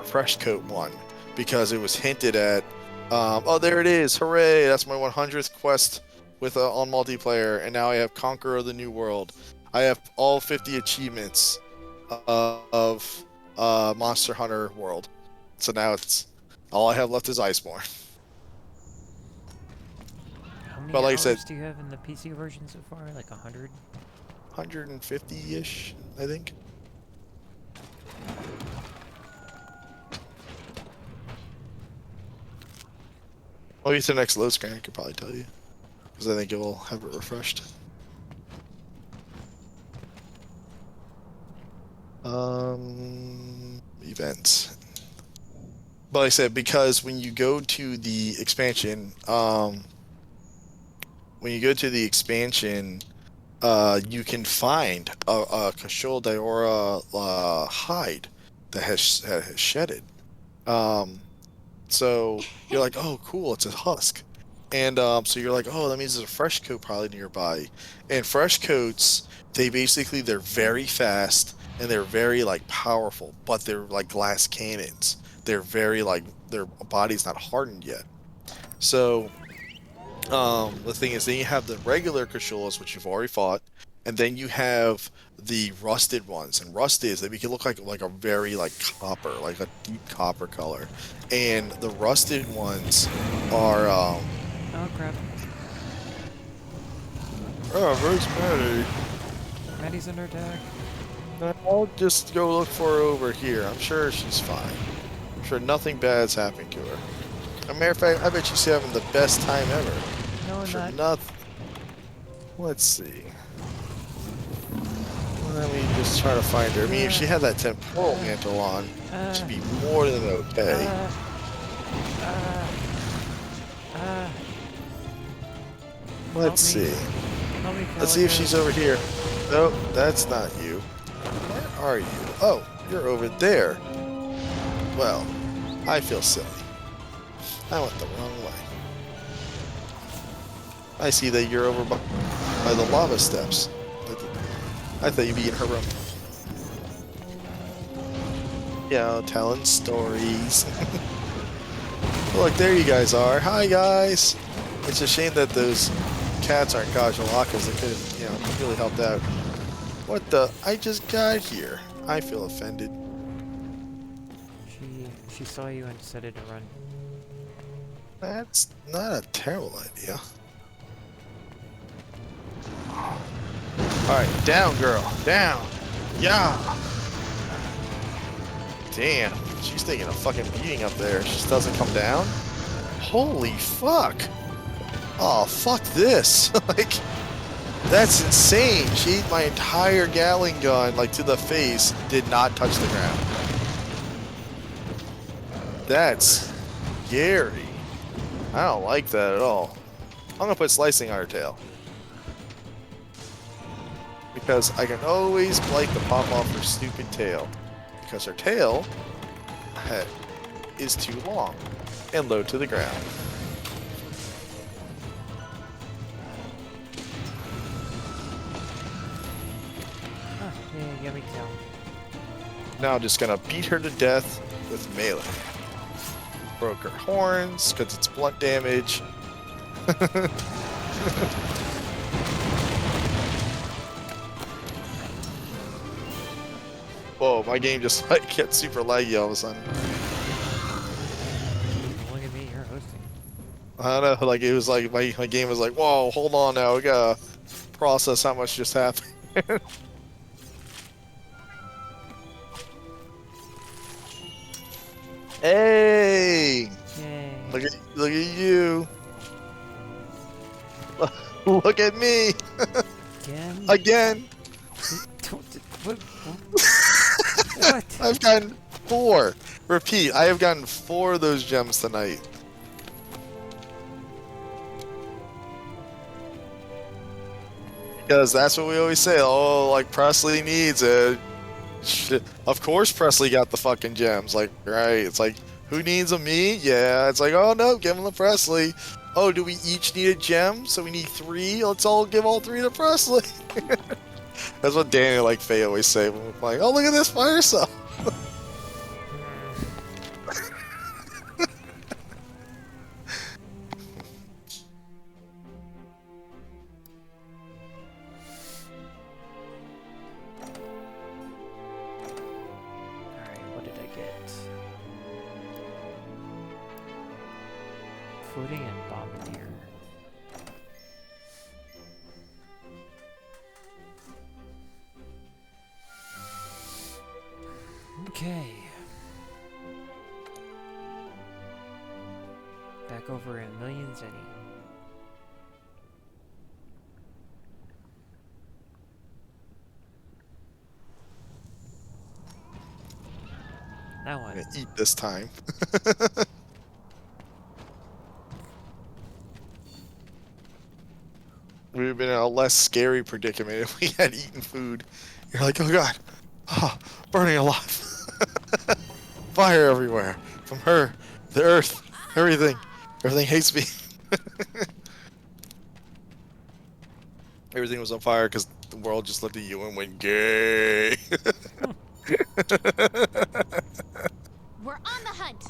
fresh coat one, because it was hinted at. Oh, there it is! Hooray! That's my 100th quest with on multiplayer, and now I have Conqueror of the New World. I have all 50 achievements of Monster Hunter World. So now it's all I have left is Iceborne. How many But like I hours said, do you have in the PC version so far? Like 100? 150-ish, I think. Well, maybe to the next load screen, I could probably tell you, because I think it will have it refreshed. Events. But like I said, because when you go to the expansion, you can find a Kashola Diora hide that has shedded. So you're like, oh, cool, it's a husk. And so you're like, oh, that means there's a fresh coat probably nearby. And fresh coats, they're very fast and they're very like powerful, but they're like glass cannons. They're very like their body's not hardened yet. So the thing is, then you have the regular Kasholas, which you've already fought, and then you have the rusted ones. And rusted, they make it look like a very like copper, like a deep copper color. And the rusted ones are Oh crap. oh, rosemary. Maddie's under attack. I'll just go look for her over here. I'm sure she's fine. I'm sure nothing bad's happened to her. As a matter of fact, I bet she's having the best time ever. No, I'm For not. nothing. Let's see. Let me just try to find her. I mean, if she had that temporal mantle on, she'd be more than okay. Let's help me. see. Help me, Let's see if Calico. she's over here. Nope, that's not you. Where are you? Oh, you're over there. Well, I feel silly. I went the wrong way. I see that you're over by the lava steps. I thought you'd be in her room. Yeah, telling stories. Look, there you guys are. Hi, guys. It's a shame that those cats aren't Gajalakas. They could have, really helped out. What the? I just got here. I feel offended. She saw you and decided to run. That's not a terrible idea. Alright, down, girl. Down. Yeah. Damn. She's taking a fucking beating up there. She just doesn't come down? Holy fuck. Oh, fuck this. Like, that's insane. She ate my entire Gatling gun, like, to the face, did not touch the ground. That's scary. I don't like that at all. I'm gonna put slicing on her tail. Because I can always blight the pop off her stupid tail. Because her tail is too long and low to the ground. Yeah, get me down. Now I'm just gonna beat her to death with melee. Broke her horns because it's blunt damage. Whoa, my game just like gets super laggy all of a sudden. Look at me, you're hosting. I don't know, like it was like my game was like, whoa, hold on now, we gotta process how much just happened. Hey! Yay. Look at you! Look at me! Again? Again! What? What? I've gotten 4! Repeat, I have gotten 4 of those gems tonight. Because that's what we always say, oh, like, Presley needs it. Of course Presley got the fucking gems, like, right? It's like, who needs them? Me? Yeah, it's like, oh no, give them to Presley. Oh, do we each need a gem? So we need 3? Let's all give all 3 to Presley. That's what Danny like Faye always say when we're playing. Oh, look at this fire cell. Alright, what did I get? Footing and bombardier. Okay. Back over a million zenny. Now I'm what? gonna eat this time. We would have been in a less scary predicament if we had eaten food. You're like, oh god, oh, burning alive. Fire everywhere. From her, the earth, everything. Everything hates me. Everything was on fire because the world just looked at you and went gay. We're on the hunt.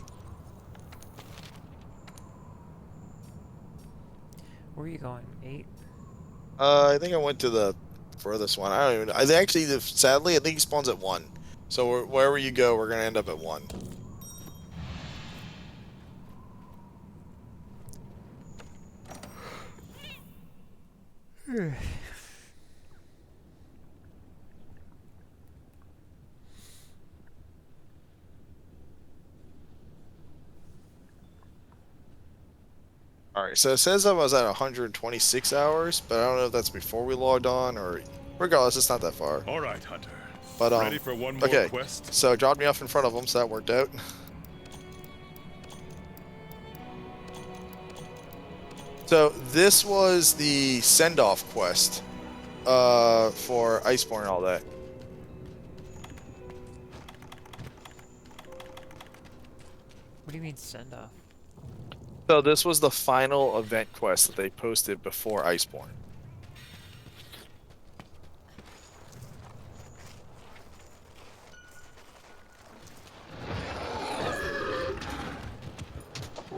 Where are you going? 8? I think I went to the furthest one. I don't even. I actually, sadly, I think he spawns at 1. So wherever you go, we're gonna end up at 1. Alright, so it says I was at 126 hours, but I don't know if that's before we logged on or regardless, it's not that far. All right, Hunter. But Ready for one more okay. quest? So it dropped me off in front of them, so that worked out. So this was the send-off quest for Iceborne and all that. What do you mean send off? So this was the final event quest that they posted before Iceborne.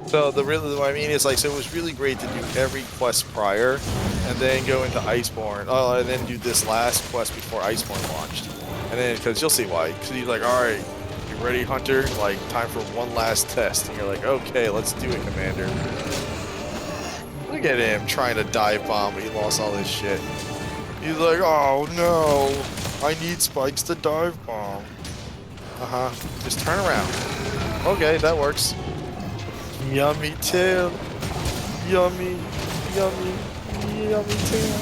So what I mean is like, so it was really great to do every quest prior, and then go into Iceborne. Oh, and then do this last quest before Iceborne launched, and then because you'll see why. Because you're like, all right, you ready, Hunter? Like, time for one last test, and you're like, okay, let's do it, Commander. Look at him trying to dive bomb, but he lost all this shit. He's like, oh no, I need spikes to dive bomb. Just turn around. Okay, that works. Yummy tail. Yummy, yummy, yummy tail.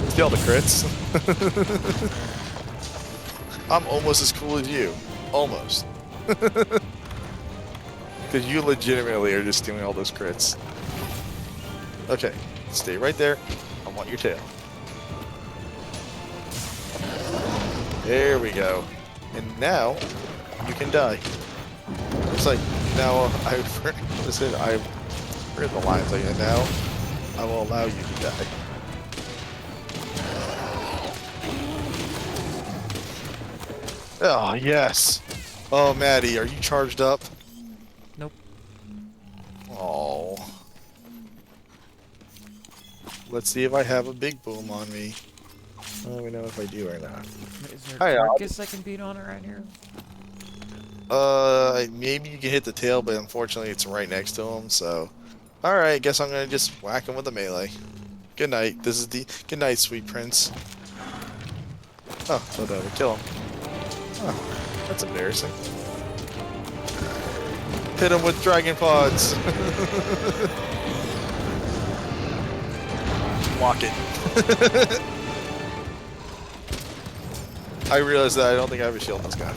See all the crits? I'm almost as cool as you. Almost. Because you legitimately are just doing all those crits. Okay, stay right there. I want your tail. There we go. And now, you can die. It's like, now I heard the lines like, and now I will allow you to die. Oh, yes. Oh, Maddie, are you charged up? Nope. Oh. Let's see if I have a big boom on me. I don't even know if I do or not. Is there Hi, a carcass I can beat on around here? Maybe you can hit the tail, but unfortunately it's right next to him, so... Alright, guess I'm gonna just whack him with a melee. Good night. Good night, sweet prince. Oh, thought that would kill him. Oh, that's embarrassing. Hit him with dragon pods! Walk it. I realized that I don't think I have a shield in this guy.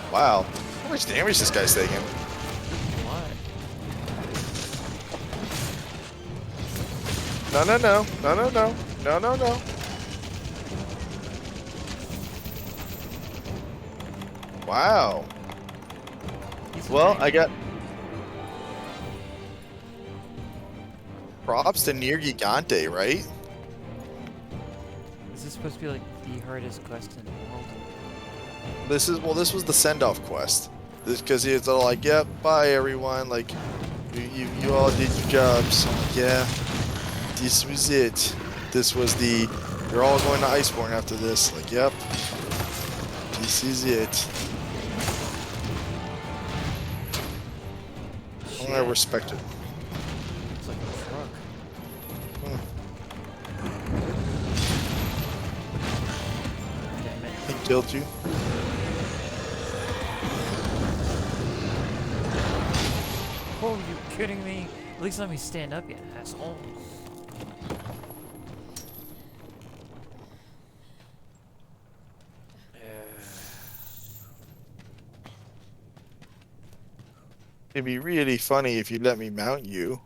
Wow. How much damage this guy's taking? What? No, no, no. No, no, no. No, no, no. Wow. Well, I got... Props to Nier Gigante, right? Is this supposed to be like the hardest quest in the world? This was the send-off quest. Because it's all like, yep, bye everyone, like, you all did your jobs. Yeah, this was it. This was the, you're all going to Iceborne after this. Like, yep, this is it. Shit. I respect it. It's like a truck. Damn it. He killed you. Oh, you kidding me? At least let me stand up, you asshole. It'd be really funny if you let me mount you.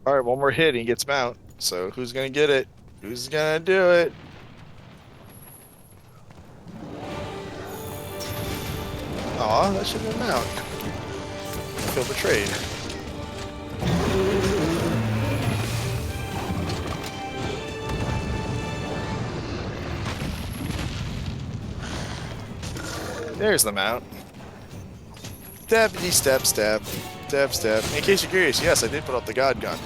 Alright, one more hit and he gets mount. So who's gonna get it? Who's gonna do it? Aw, that should have been mount. I feel betrayed. There's the mount. Stabbity stab stab. Stab stab. In case you're curious, yes, I did put up the god gun.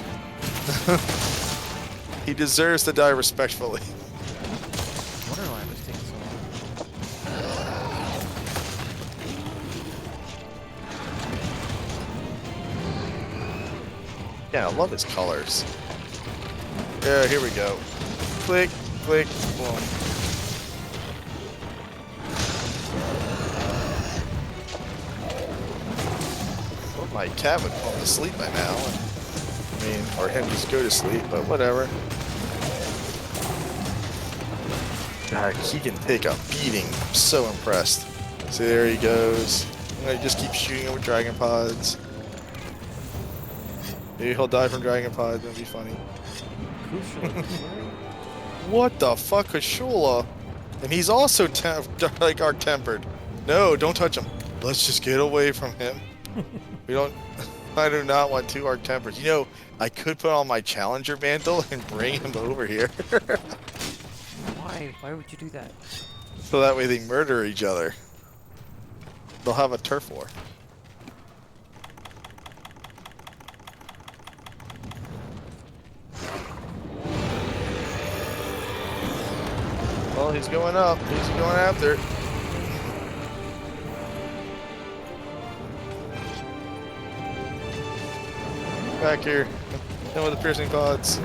He deserves to die respectfully. I wonder why it was taking so long. Yeah, I love his colors. Yeah, here we go. Click, click, boom. Well, my cat would fall asleep by now. I mean, or him just go to sleep, but whatever. God, he can take a beating. I'm so impressed. See, there he goes. I'm gonna just keep shooting him with dragon pods. Maybe he'll die from dragon pods. That'd be funny. What the fuck, Kashula? And he's also like arc-tempered. No, don't touch him. Let's just get away from him. We don't. I do not want two arc-tempers. You know, I could put on my Challenger mantle and bring him over here. Why? Why would you do that? So that way they murder each other. They'll have a turf war. Well, he's going up. He's going after it. Back here. In with the piercing pods.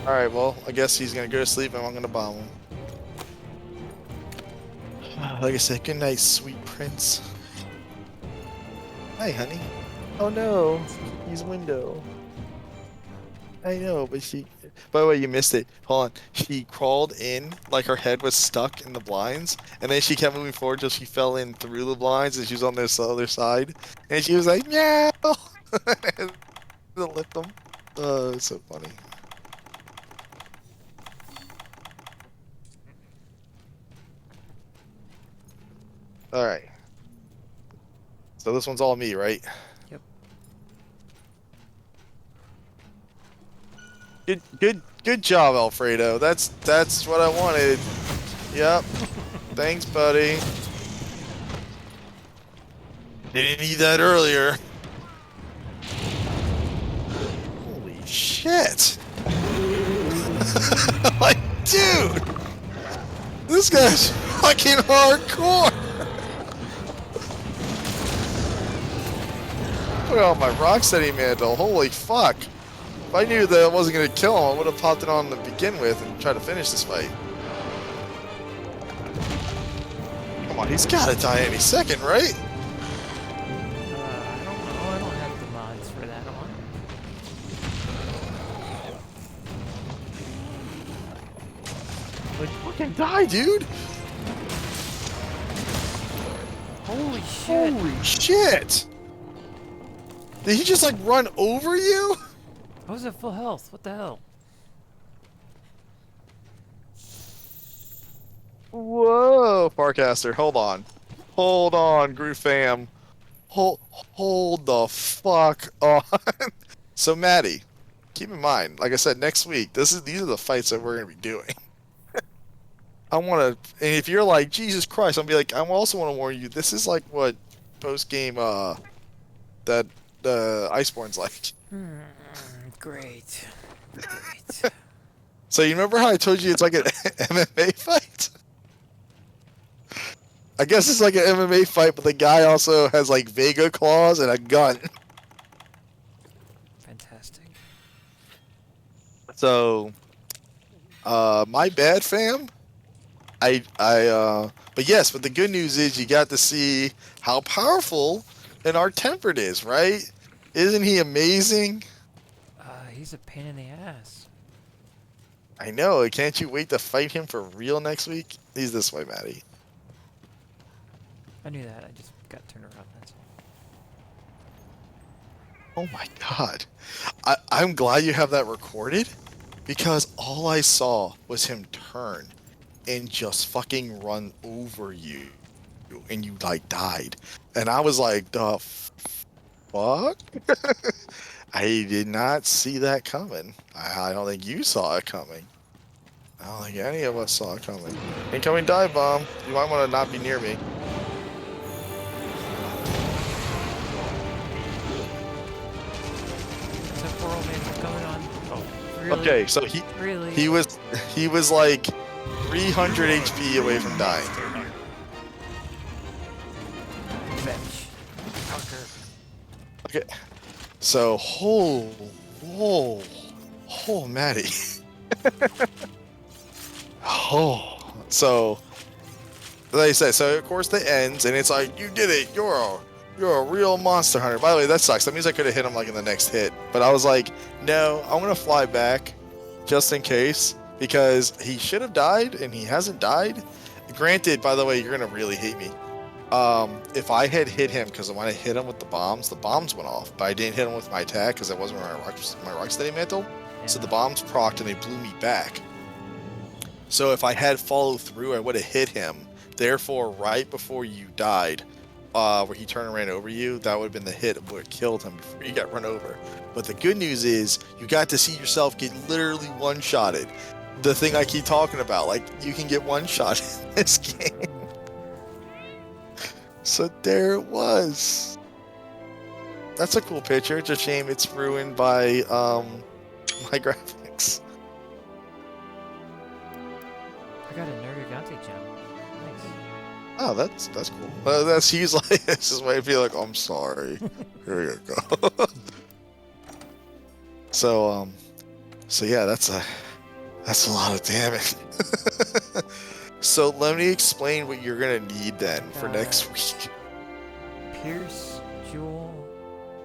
Alright, well, I guess he's gonna go to sleep and I'm gonna bomb him. Like I said, good night, sweet prince. Hi, honey. Oh no, he's window. I know, but she... By the way, you missed it. Hold on. She crawled in, like her head was stuck in the blinds, and then she kept moving forward till she fell in through the blinds and she was on this other side. And she was like, meow! And lift them. Oh, it's so funny. Alright. So this one's all me, right? Yep. Good job, Alfredo. That's what I wanted. Yep. Thanks, buddy. Didn't need that earlier. Holy shit. Like, dude! This guy's fucking hardcore! Put on my Rocksteady mantle. Holy fuck. If I knew that I wasn't going to kill him, I would have popped it on to begin with and tried to finish this fight. Come on, he's got to die any second, right? I don't know. I don't have the mods for that one. Like, fucking die, dude! Holy shit! Holy shit! Did he just like run over you? I was at full health. What the hell? Whoa, Farcaster, hold on. Hold on, Groove fam. Hold the fuck on. So, Maddie, keep in mind, like I said, next week, these are the fights that we're gonna be doing. I wanna, and if you're like, Jesus Christ, I'll be like, I also wanna warn you, this is like what post-game, that, Iceborne's like. Great. Great. So you remember how I told you it's like an MMA fight? I guess it's like an MMA fight, but the guy also has like Vega claws and a gun. Fantastic. So, my bad, fam. But yes, but the good news is you got to see how powerful an Arc-Tempered is, right? Isn't he amazing? He's a pain in the ass. I know. Can't you wait to fight him for real next week? He's this way, Maddie. I knew that. I just got turned around. That's all. Oh my god. I'm glad you have that recorded, because all I saw was him turn and just fucking run over you, and you like died. And I was like, the fuck? I did not see that coming. I don't think you saw it coming. I don't think any of us saw it coming. Incoming dive bomb. You might want to not be near me. Is that poor old man coming on? Oh, really? Okay, so Really? he was like 300 HP away from dying. Fetch. Counter. Okay. So, Maddie. So, like I said, so of course it ends, and it's like, you did it. You're a real monster hunter. By the way, that sucks. That means I could have hit him like in the next hit. But I was like, no, I'm gonna fly back, just in case, because he should have died, and he hasn't died. Granted, by the way, you're gonna really hate me. If I had hit him, because when I hit him with the bombs went off, but I didn't hit him with my attack because it wasn't my Rocksteady mantle. So the bombs procced and they blew me back. So if I had followed through, I would have hit him. Therefore, right before you died, where he turned and ran over you, that would have been the hit that would have killed him before you got run over. But the good news is, you got to see yourself get literally one-shotted. The thing I keep talking about, like, you can get one-shot in this game. So there it was. That's a cool picture. It's a shame it's ruined by my graphics. I got a Nergigante gem. Nice. Oh, that's cool. He's like, this is why I feel like, I'm sorry. Here you go. So yeah, that's a lot of damage. So let me explain what you're gonna need then for next week. Pierce Jewel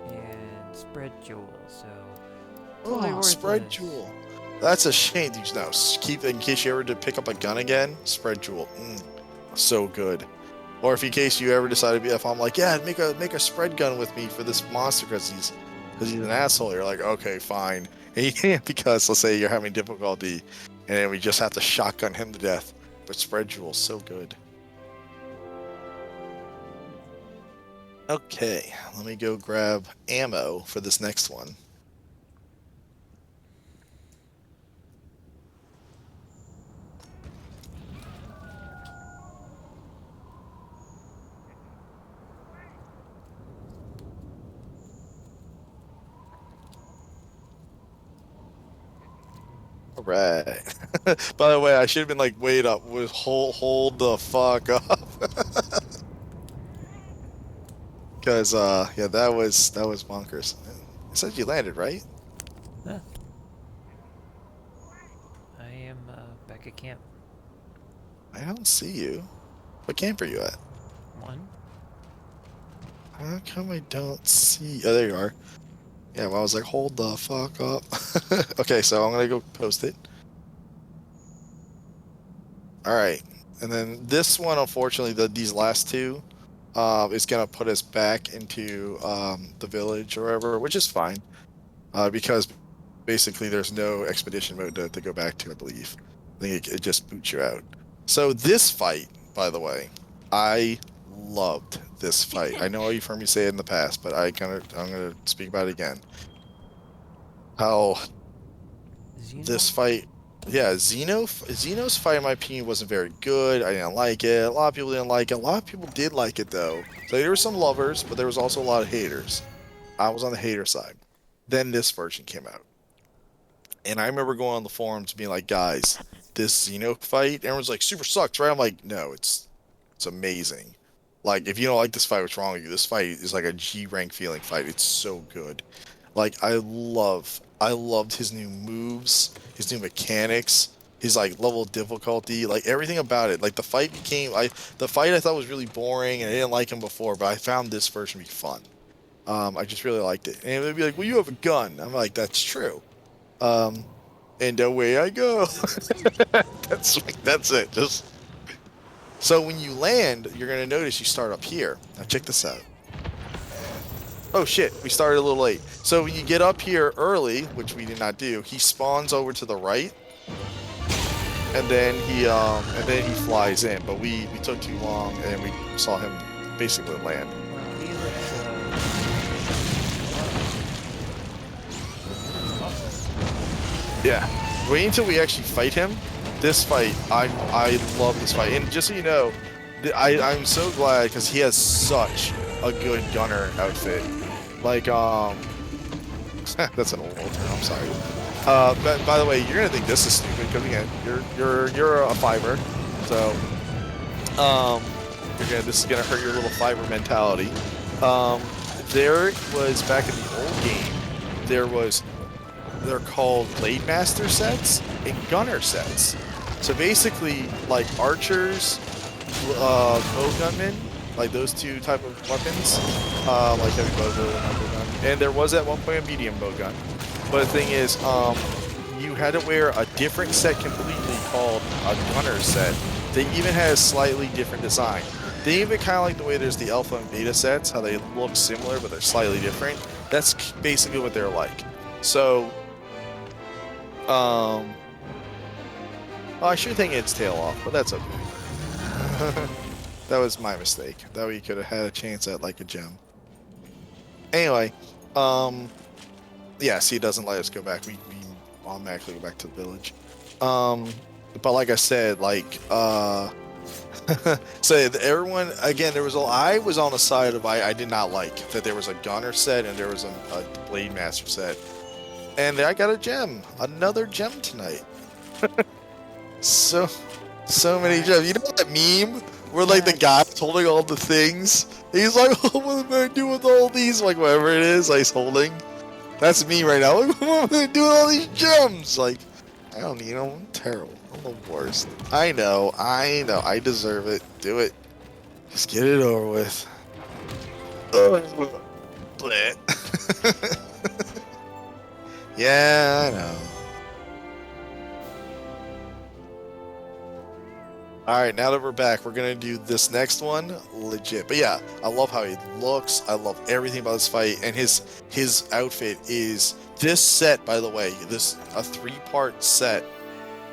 and Spread Jewel. So totally worth Spread it. Jewel. That's a shame. No, keep in case you ever did pick up a gun again. Spread Jewel, so good. Or if in case you ever decide to be, if I'm like, yeah, make a spread gun with me for this monster because he's an asshole. You're like, okay, fine. And you can't because let's say you're having difficulty, and then we just have to shotgun him to death. But Spread Jewel's so good. Okay, let me go grab ammo for this next one. Right. By the way, I should have been like, wait up, hold the fuck up. Because yeah, that was bonkers. It said you landed, right? Huh. I am back at camp. I don't see you. What camp are you at? 1. How come I don't see? Oh, there you are. Yeah, well, I was like, hold the fuck up. Okay, so I'm gonna go post it. Alright. And then this one, unfortunately, these last two, is gonna put us back into the village or wherever, which is fine. Because basically there's no expedition mode to go back to, I believe. I think it just boots you out. So this fight, by the way, I loved this fight. I know you've heard me say it in the past, but I'm gonna speak about it again. How this fight, yeah, Xeno's fight in my opinion wasn't very good. I didn't like it. A lot of people didn't like it. A lot of people did like it though. So there were some lovers, but there was also a lot of haters. I was on the hater side. Then this version came out, and I remember going on the forums being like, guys, this Xeno fight, everyone's like, super sucks, right? I'm like, no, it's amazing. Like, if you don't like this fight, what's wrong with you? This fight is like a G rank feeling fight. It's so good. Like, I loved his new moves, his new mechanics, his like level of difficulty, like everything about it. Like the fight I thought was really boring and I didn't like him before, but I found this version to be fun. I just really liked it. And they'd be like, well, you have a gun. I'm like, that's true. And away I go. That's it. Just so when you land, you're gonna notice you start up here. Now check this out. Oh shit, we started a little late. So when you get up here early, which we did not do, he spawns over to the right, and then he flies in. But we took too long, and we saw him basically land. Well, he looks, Yeah. Wait until we actually fight him. This fight, I love this fight. And just so you know, I'm so glad because he has such a good gunner outfit. Like, that's an old term, I'm sorry. But by the way, you're gonna think this is stupid because again, you're a fiber, so this is gonna hurt your little fiber mentality. There was back in the old game, they're called Blade Master sets and Gunner sets. So basically, like archers, bow gunmen, like those two type of weapons, like heavy bow gun, and there was at one point a medium bow gun. But the thing is, you had to wear a different set completely called a Gunner set. They even had a slightly different design. They even kind of like the way there's the alpha and beta sets, how they look similar but they're slightly different. That's basically what they're like. So, well, I should think its tail off, but that's okay. That was my mistake. That way you could have had a chance at like a gem. Anyway, yeah, see, it doesn't let us go back. We automatically go back to the village. But like I said, like, so everyone, again, I was on the side of, I did not like that there was a Gunner set and there was a Blade Master set. And I got a gem. Another gem tonight. So many gems. You know that meme where like the guy's holding all the things? He's like, oh, what am I gonna do with all these? Like whatever it is, like he's holding. That's me right now. Like, what am I gonna do with all these gems? Like, I don't need them. I'm terrible. I'm the worst. I know. I deserve it. Do it. Just get it over with. Bleh. Yeah, I know. Alright, now that we're back, we're gonna do this next one legit. But yeah, I love how he looks. I love everything about this fight. And his outfit is this set, by the way, a 3-part set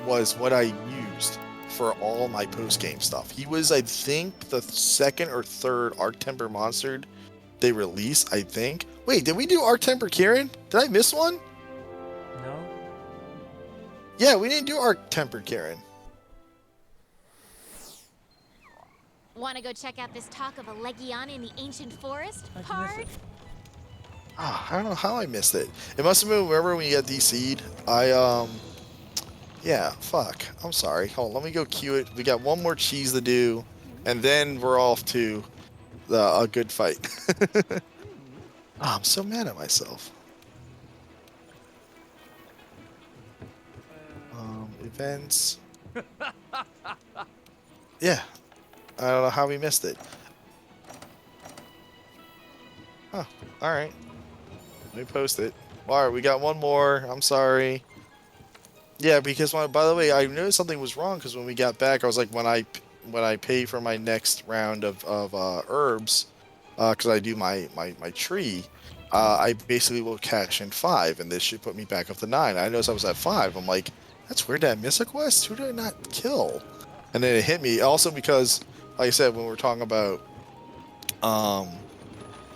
was what I used for all my post-game stuff. He was, I think, the second or third Arc Temper monster they released, I think. Wait, did we do Arc Temper Kieran? Did I miss one? No? Yeah, we didn't do Arc Temper Kieran. Want to go check out this talk of a Legion in the ancient forest? How'd you miss Pard? it? I don't know how I missed it. It must have been wherever when you got DC'd. Yeah, fuck. I'm sorry. Hold on, let me go queue it. We got one more cheese to do, and then we're off to a good fight. I'm so mad at myself. Events. Yeah. I don't know how we missed it. Huh. Alright. Let me post it. Alright, we got one more. I'm sorry. Yeah, because by the way, I noticed something was wrong because when we got back, I was like, when I pay for my next round of herbs, because I do my tree, I basically will cash in 5, and this should put me back up to 9. I noticed I was at 5. I'm like, that's weird. Did I miss a quest? Who did I not kill? And then it hit me. Also because, like I said, when we're talking about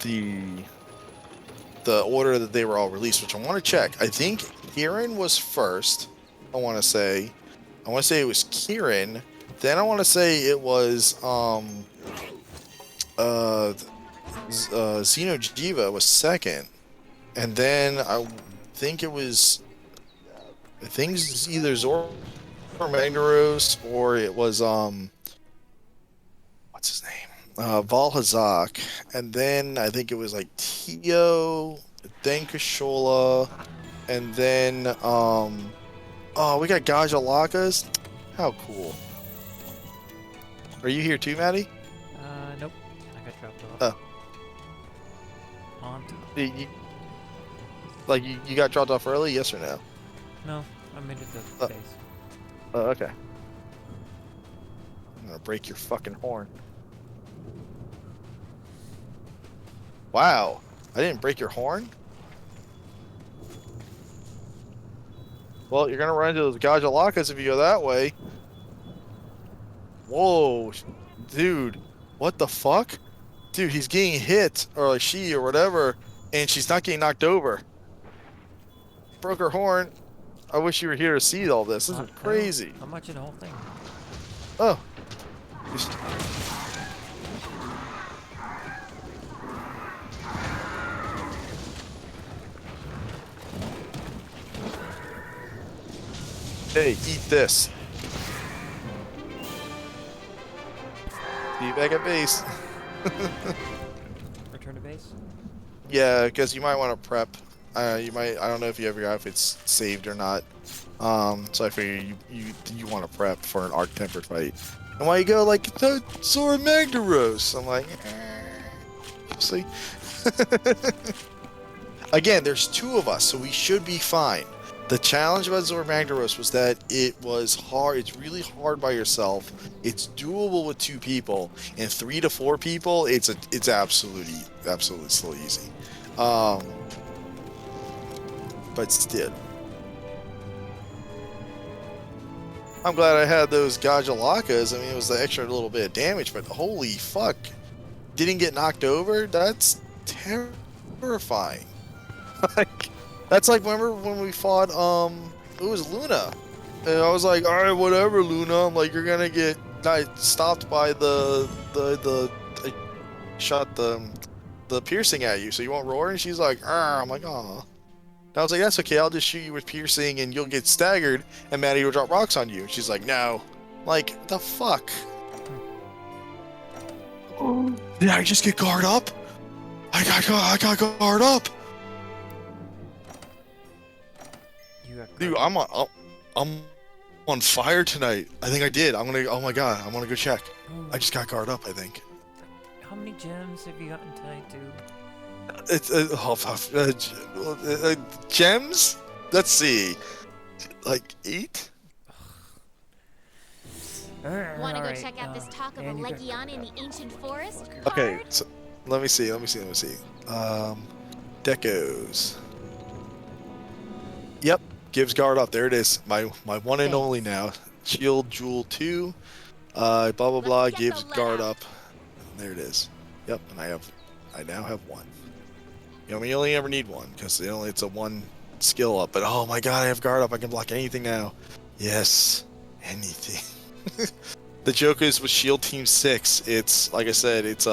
the order that they were all released, which I want to check. I think Kieran was first. I want to say it was Kieran. Then I want to say it was Xeno'jiiva was second, and then I think it was either Zor or Magnaros, or it was what's his name, Valhazak, and then I think it was like Tio, then Kashola, and then oh, we got Gajalakas. How cool. Are you here too, Maddie? Nope. I got dropped off. Oh. On to... You got dropped off early, yes or no? No, I made it to the base. Oh, okay. I'm gonna break your fucking horn. Wow. I didn't break your horn? Well, you're gonna run into those Gajalakas if you go that way. Whoa, dude, what the fuck? Dude, he's getting hit, or like she, or whatever, and she's not getting knocked over. Broke her horn. I wish you were here to see all this. This is crazy. How much in the whole thing? Oh. Hey, eat this. See you back at base. Return to base. Yeah, because you might want to prep. You might. I don't know if you have your outfits saved or not. So I figure you want to prep for an arc tempered fight. And why you go like the Zora Magdaros? I'm like, see. Again, there's two of us, so we should be fine. The challenge about Zora Magdaros was that it was hard. It's really hard by yourself. It's doable with two people, and 3 to 4 people, it's absolutely still easy. But still, I'm glad I had those Gajalakas. I mean, it was the extra little bit of damage, but holy fuck, didn't get knocked over. That's terrifying. Like, that's like, remember when we fought it was Luna, and I was like, all right, whatever, Luna. I'm like, you're gonna get stopped by the I shot the piercing at you, so you won't roar. And she's like, I'm like, oh. I was like, that's okay, I'll just shoot you with piercing and you'll get staggered and Maddie will drop rocks on you. She's like, no. I'm like, what the fuck? Did I just get guard up? I got guard up. You got Dude, I'm on fire tonight. I think I did. Oh my god, I want to go check. I just got guard up, I think. How many gems have you gotten tonight, dude? It's gems? Let's see. Like 8? Want to go check out this talk of a Legion in the ancient forest? Okay, Card? so let me see. Decos. Yep, gives guard up. There it is. My one and only now. Shield Jewel 2. Blah blah blah Let's get gives the guard letter. up. There it is. Yep, and I now have 1. You know, we only ever need 1 because it's a 1 skill up. But oh my god, I have guard up. I can block anything now. Yes, anything. The joke is with Shield Team 6. It's like I said. It's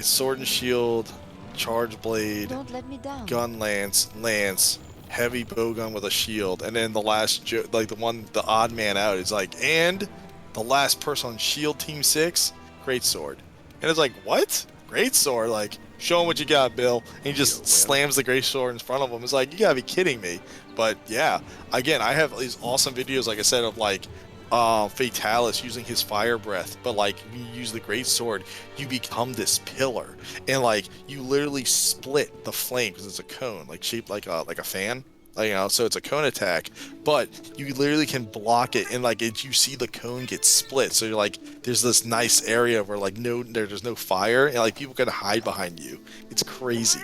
Sword and Shield, Charge Blade, Don't let me down. Gun Lance, Heavy Bowgun with a shield, and then the last the odd man out is like, and the last person on Shield Team 6, Great Sword. And it's like, what? Great Sword? Like, show him what you got, Bill. And he just slams the Great Sword in front of him. It's like, you gotta be kidding me. But yeah, again, I have these awesome videos, like I said, of like Fatalis using his fire breath, but like when you use the great sword, you become this pillar, and like you literally split the flame because it's a cone, like shaped like a fan, like, you know. So it's a cone attack, but you literally can block it, and like you see the cone get split. So you're like, there's this nice area where like there's no fire, and like people can hide behind you. It's crazy.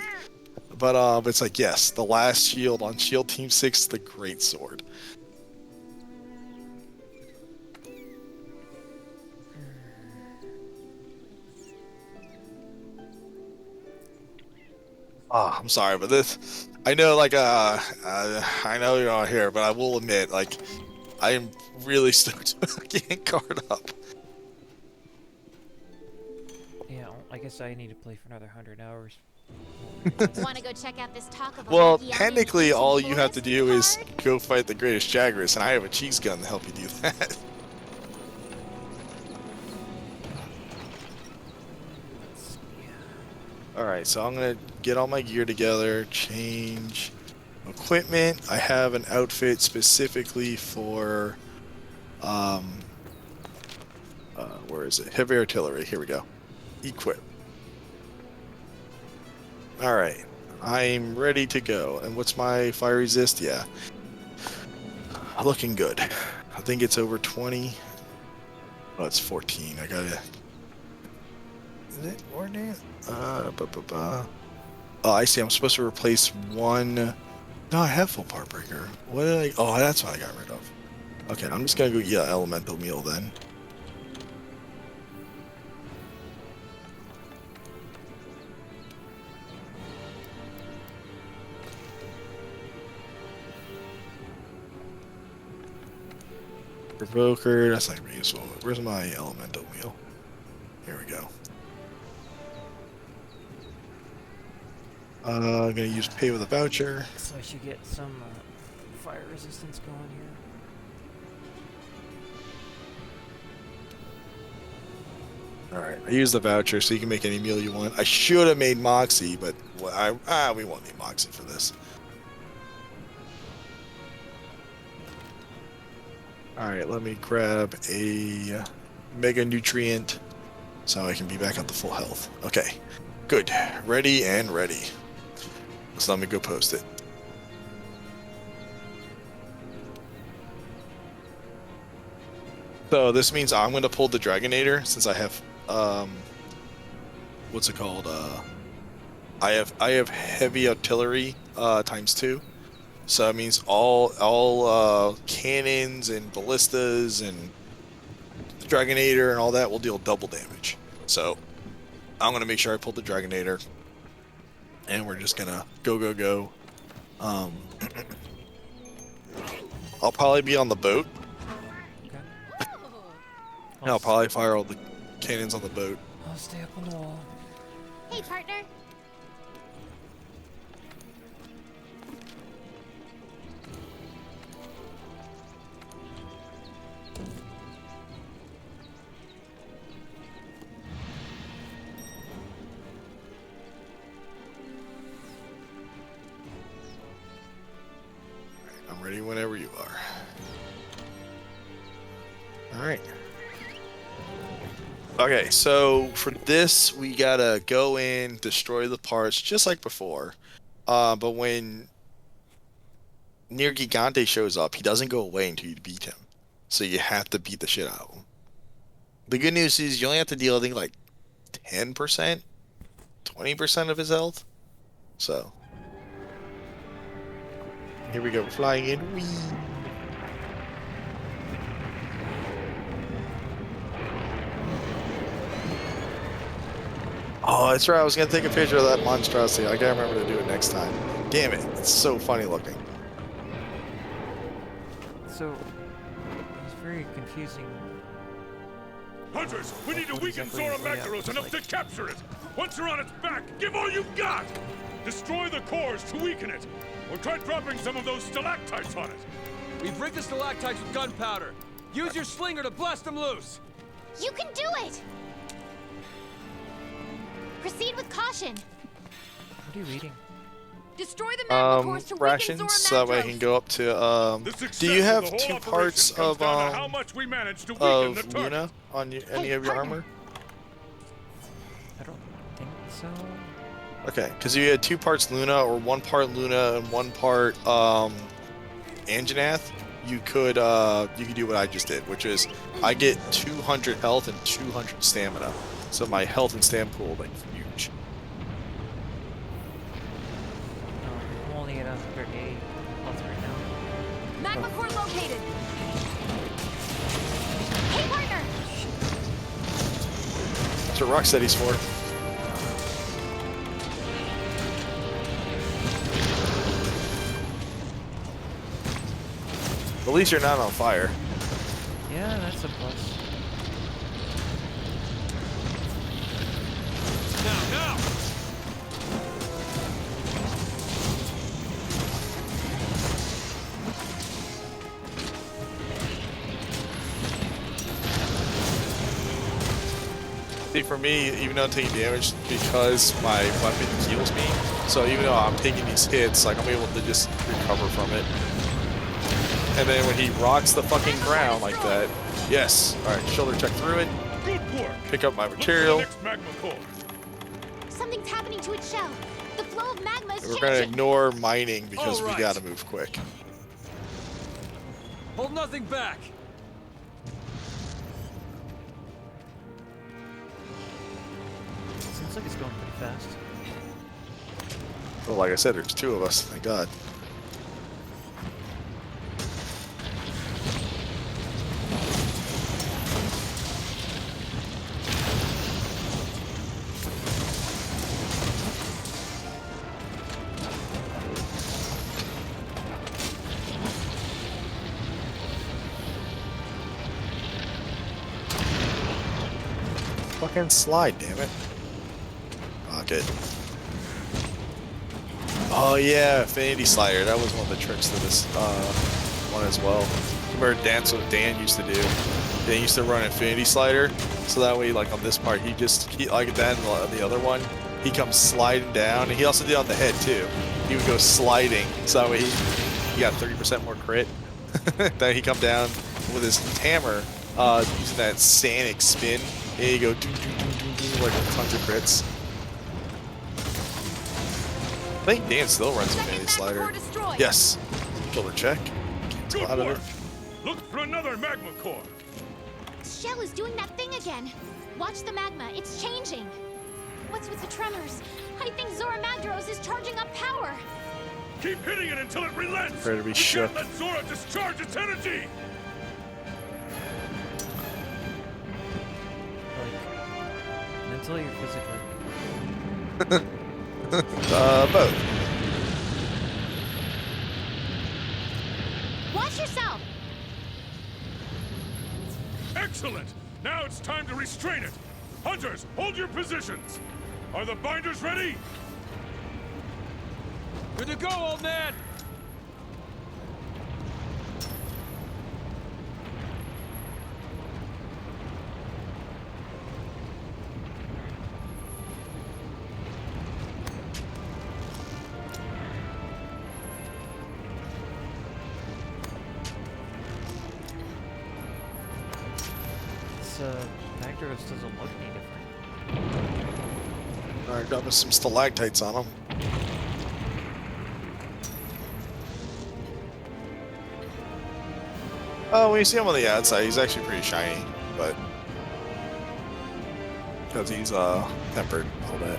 But it's like, yes, the last shield on Shield Team 6, the great sword. Oh, I'm sorry, but this, I know, like, I know you're not here, but I will admit, like, I am really stoked to get card up. Yeah, I guess I need to play for another 100 hours. Want to go check out this talk of a Well, Legion in the technically, ancient all you have to forest? do is Card? go fight the greatest Jagras, and I have a cheese gun to help you do that. Alright, so I'm gonna get all my gear together, change equipment. I have an outfit specifically for, where is it? Heavy artillery. Here we go. Equip. Alright, I'm ready to go. And what's my fire resist? Yeah. Looking good. I think it's over 20. Oh, it's 14. I gotta... Is it more than? Oh, I see. I'm supposed to replace 1. No, I have full part breaker. What did I? Oh, that's what I got rid of. Okay, I'm just gonna go eat an elemental meal then. Provoker. That's not really useful. Where's my elemental meal? Here we go. I'm gonna use pay with a voucher. So I should get some fire resistance going here. Alright, I used the voucher so you can make any meal you want. I should have made Moxie, but we won't need Moxie for this. Alright, let me grab a Mega Nutrient so I can be back up to full health. Okay, good. Ready and ready. So let me go post it. So this means I'm going to pull the Dragonator since I have, what's it called? I have heavy artillery ×2. So it means all cannons and ballistas and the Dragonator and all that will deal double damage. So I'm gonna make sure I pull the Dragonator, and we're just gonna go. I'll probably be on the boat. Okay. And I'll probably fire all the cannons on the boat. I'll stay up on the wall. Hey, partner. I'm ready whenever you are. Alright. Okay, so for this, we gotta go in, destroy the parts, just like before. But when Nier Gigante shows up, he doesn't go away until you beat him. So you have to beat the shit out of him. The good news is you only have to deal, I think, like 10%? 20% of his health? So. Here we go, flying in. Whee! Oh, that's right. I was gonna take a picture of that monstrosity. I gotta remember to do it next time. Damn it! It's so funny looking. So, it's very confusing. Hunters, we need to What weaken exactly Zora is layout Magdaros enough like? to capture it. Once you're on its back, give all you've got. Destroy the cores to weaken it. Or try dropping some of those stalactites on it. We've rigged the stalactites with gunpowder. Use your slinger to blast them loose. You can do it! Proceed with caution. What are you reading? Destroy the magma cores to weaken Rations, Zora so that way I Magdaros. can go up to, The success do you of have the whole 2 operation parts comes of, down to how much we manage to weaken the target. Luna on any of your partner. armor? I don't think so. Okay, because you had 2 parts Luna, or 1 part Luna and 1 part, Anjanath, you could do what I just did, which is, I get 200 health and 200 stamina. So my health and stamina pool, like, huge. No, I'm only at 138 health right now. Magma core located. Hey, partner. That's what Rocksteady's for. At least you're not on fire. Yeah, that's a plus. Now! See, for me, even though I'm taking damage, because my weapon heals me, so even though I'm taking these hits, like, I'm able to just recover from it. And then when he rocks the fucking ground like that, yes. Alright, shoulder check through it, Good work. pick up my Look for the material. next magma core. Something's happening to its shell. The flow of magma is We're gonna changing. ignore mining because we Alright. gotta move quick. Hold nothing back. Seems like it's going pretty fast. Well, like I said, there's 2 of us, thank God. Fucking slide, damn it. Fuck it. Oh yeah, Affinity Slider. That was one of the tricks to this one as well. Remember Dance with Dan used to do. They used to run Infinity Slider, so that way, like on this part, he like that on the other one, he comes sliding down. And he also did it on the head too. He would go sliding, so that way he got 30% more crit. Then he come down with his hammer, using that Sanic spin. And you go do like tons of crits. I think Dan still runs Infinity Slider. Yes. Shoulder check. Cancel Good out of work. it. Look for another magma core. Shell is doing that thing again. Watch the magma. It's changing. What's with the tremors? I think Zora Magdaros is charging up power. Keep hitting it until it relents. Prepare to be You shook. can't let Zora discharge its energy. Like, mentally or physically? Both. Watch yourself. Excellent. Now it's time to restrain it. Hunters, hold your positions. Are the binders ready? Good to go, old man! This Magdaros doesn't look any different. Alright, got some stalactites on him. Oh, when you see him on the outside, he's actually pretty shiny, but because he's tempered a little bit.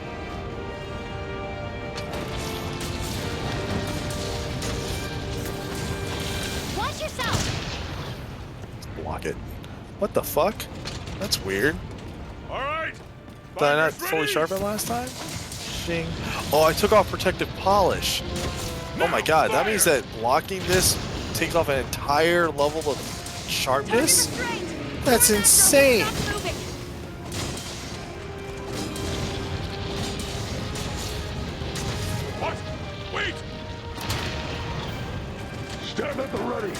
Watch yourself. Block it. What the fuck? That's weird. All right. Did I not Binders fully ready? sharpen last time? Shing. Oh, I took off protective polish. Oh my god, that means that blocking this takes off an entire level of sharpness? That's insane! What? Wait! Stand at the ready.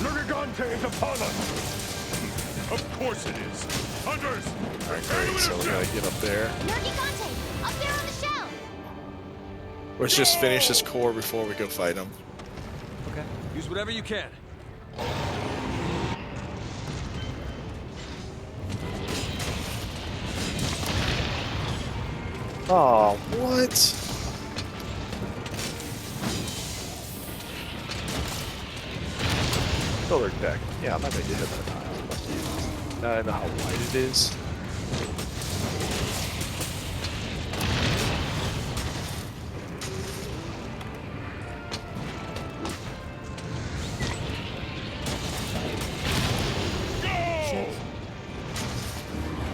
Nergigante is upon us. Of course it is. Hunters, prepare to Alright, so we gotta intercept. get up there. Nergigante, up there on the shell. Let's just finish this core before we go fight him. Okay. Use whatever you can. Oh, what? Solar deck. Yeah, I'm not gonna get hit that time. Fuck you. Now I know how wide it is. Go!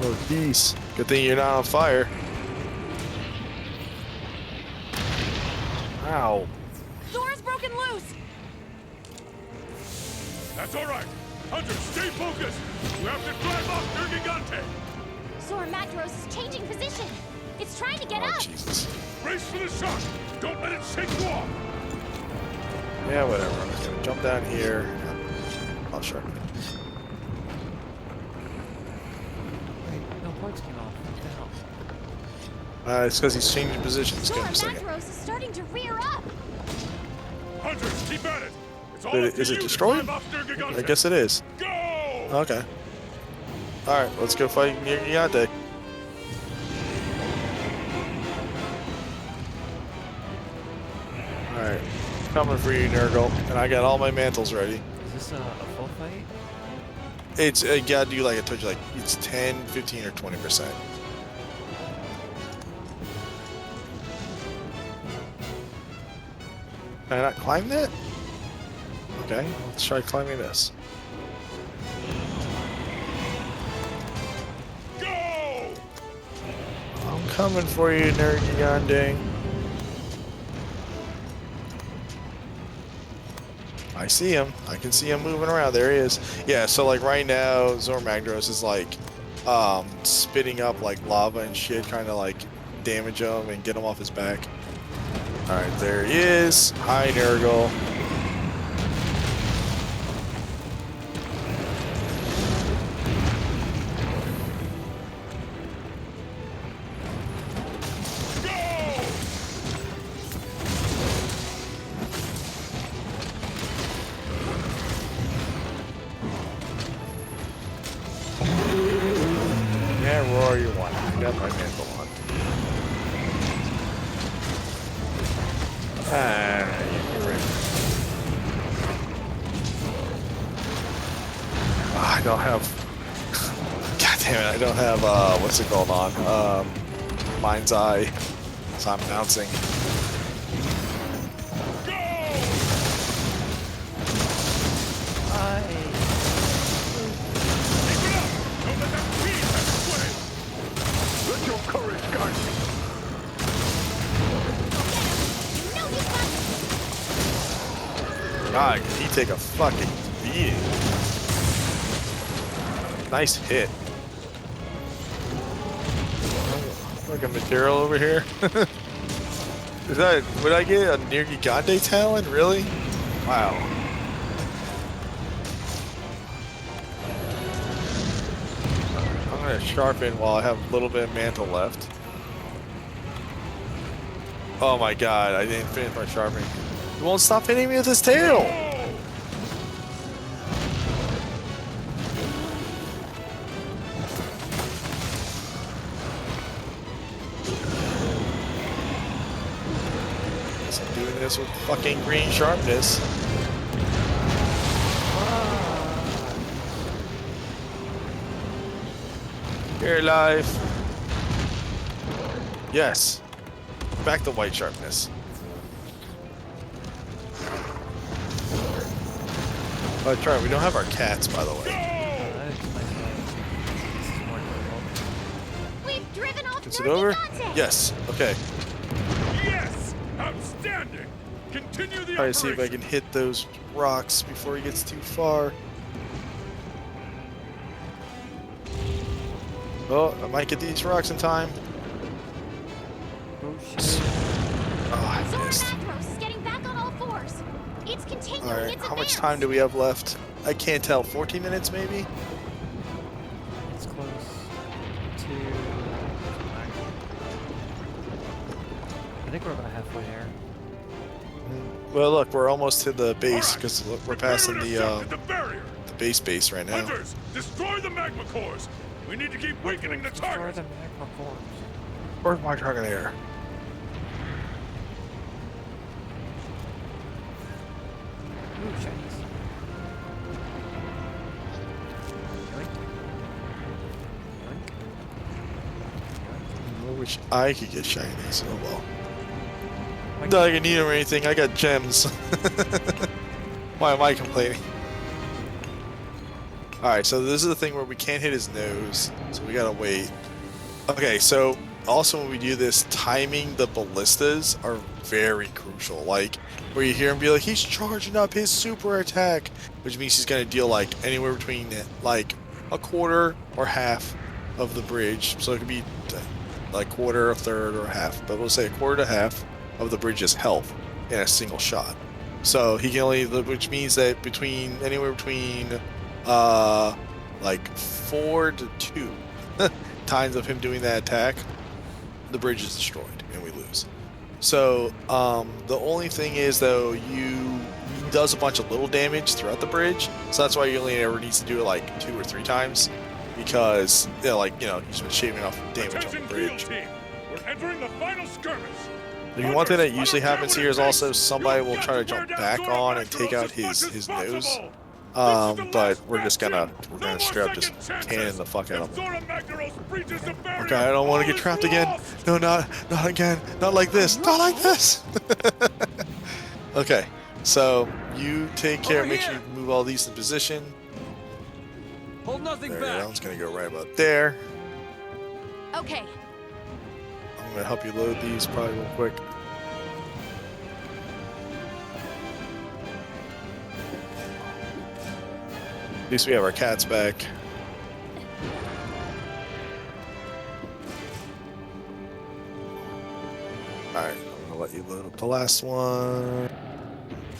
Oh, geez. Good thing you're not on fire. Ow. Zora's broken loose. That's all right. Hunters, stay focused. You have to drive off Nergigante. Zora Magdaros is changing position. It's trying to get Oh, up. Jesus. Brace for the shock. Don't let it shake you off. Yeah, whatever. I'm just gonna jump down here. I'll sharpen it. Wait, no parts came off. What the hell? It's because he's changing positions. Give Zora him a second. Magdaros is starting to rear up. Hunters, keep at it. It's all But up to is it you to destroyed? drive off Nergigante. I guess it is. Go! Okay. Alright, let's go fight Nergigante. Alright. Coming for you, Nurgle. And I got all my mantles ready. Is this a full fight? It's, you gotta do like I told you, like, it's 10, 15, or 20%. Can I not climb that? Okay, let's try climbing this. Go! I'm coming for you, Nergigante. I see him. I can see him moving around. There he is. Yeah, so like right now, Zora Magdaros is like spitting up like lava and shit, trying to like damage him and get him off his back. Alright, there he is. Hi, Nurgle. power you want. I got my mantle on. You're right. I don't have. God damn it! I don't have. What's it called on? Mind's Eye. So I'm bouncing. Let your courage guide you. No, he's not. God, he take a fucking beating. Nice hit. Like a material over here. Is that? Would I get a near Gigante talent? Really? Wow. I'm gonna sharpen while I have a little bit of mantle left. Oh my god! I didn't finish my sharpening. He won't stop hitting me with his tail. Doing this with fucking green sharpness. You're alive. Yes. Back to white sharpness. Oh, try. We don't have our cats, by the way. That explains why this is more difficult. We've driven off Is it over? Gigante. Yes. Okay. Yes! Outstanding! Continue the Try to see if I operation. can hit those rocks before he gets too far. Oh, I might get these rocks in time. Oh shit. Oh, I Zora missed. Magdaros is getting back on all fours. It's continuing Alright, its how much advance. time do we have left? I can't tell. 14 minutes maybe? It's close to. I think we're about halfway there. Well, look, we're almost to the base Alright, because we're passing prepare to the assault the barrier. base right now. Hunters, destroy the magma cores. We need to keep weakening the Destroy target. the magma cores. Where's my target air? Ooh, shinies. Yoink. Yoink. I wish I could get shinies. Oh well. Yoink. Not like I need them or anything. I got gems. Why am I complaining? Alright, so this is the thing where we can't hit his nose, so we gotta wait. Okay, so also when we do this, timing the ballistas are very crucial. Like, where you hear him be like, he's charging up his super attack, which means he's gonna deal like anywhere between like a quarter or half of the bridge. So it could be like quarter, a third, or a half. But we'll say a quarter to half of the bridge's health in a single shot. So he can only, which means that between anywhere between like 4 to 2 times of him doing that attack, the bridge is destroyed and we lose. So the only thing is though, he does a bunch of little damage throughout the bridge, so that's why you only ever needs to do it like 2 or 3 times, because he's been shaving off damage on the Attention bridge. field team. We're entering the final skirmish. The one thing that usually I don't care happens what here it is also takes. somebody You've will got try to bear jump down back Zora on and Magdaros take out as much his as nose. possible. This is the But last we're just gonna bastion. straight up No just more second cannon chances. the fuck out of If him. Zora Magdaros breaches the barrier, Okay, I don't want to all get is trapped again. lost. No, not again. Not like this. Not like this. Okay, so you take care. Over Make sure here. you move all these in position. Hold nothing There, back. that one's gonna go right about there. Okay. I'm gonna help you load these probably real quick. At least we have our cats back. Alright, I'm gonna let you load up the last one.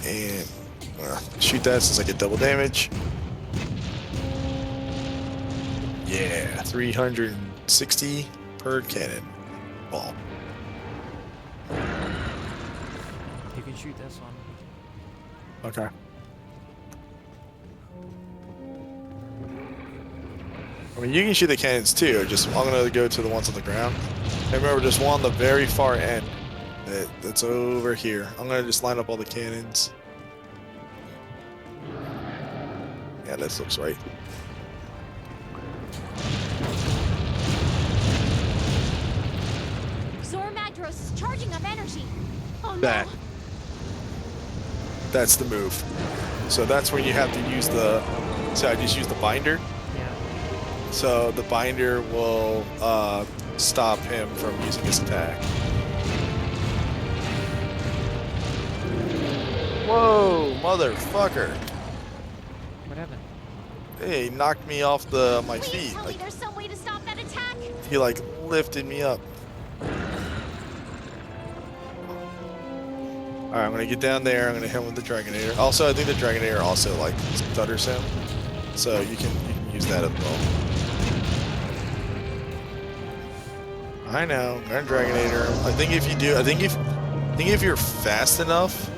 And shoot that since I get double damage. Yeah, 360 per cannon ball. You can shoot this one. Okay. I mean, you can shoot the cannons too. Just I'm gonna go to the ones on the ground. And remember, there's one on the very far end. That's over here. I'm gonna just line up all the cannons. Yeah, this looks right. Zora Magdaros is charging up energy. Oh no. That. That's the move. So that's where you have to use the. So I just use the binder. Yeah. So the binder will stop him from using his attack. Whoa, motherfucker! What happened? Hey, he knocked me off my Please feet. tell me Like, there's some way to stop that attack. he like lifted me up. Alright, I'm gonna get down there, I'm gonna hit him with the Dragonator. Also, I think the Dragonator also like stutters him. So you can use that as well. I know, Grand Dragonator. I think if you do, I think if you're fast enough,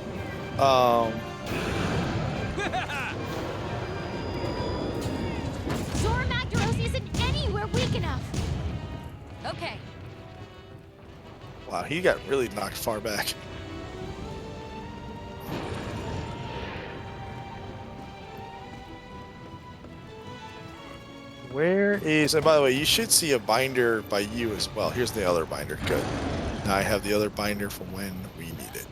Zora Magdaros isn't anywhere weak enough. Okay. wow, he got really knocked far back. Where is, and by the way, you should see a binder by you as well. Here's the other binder. Good. Now I have the other binder for when we need it.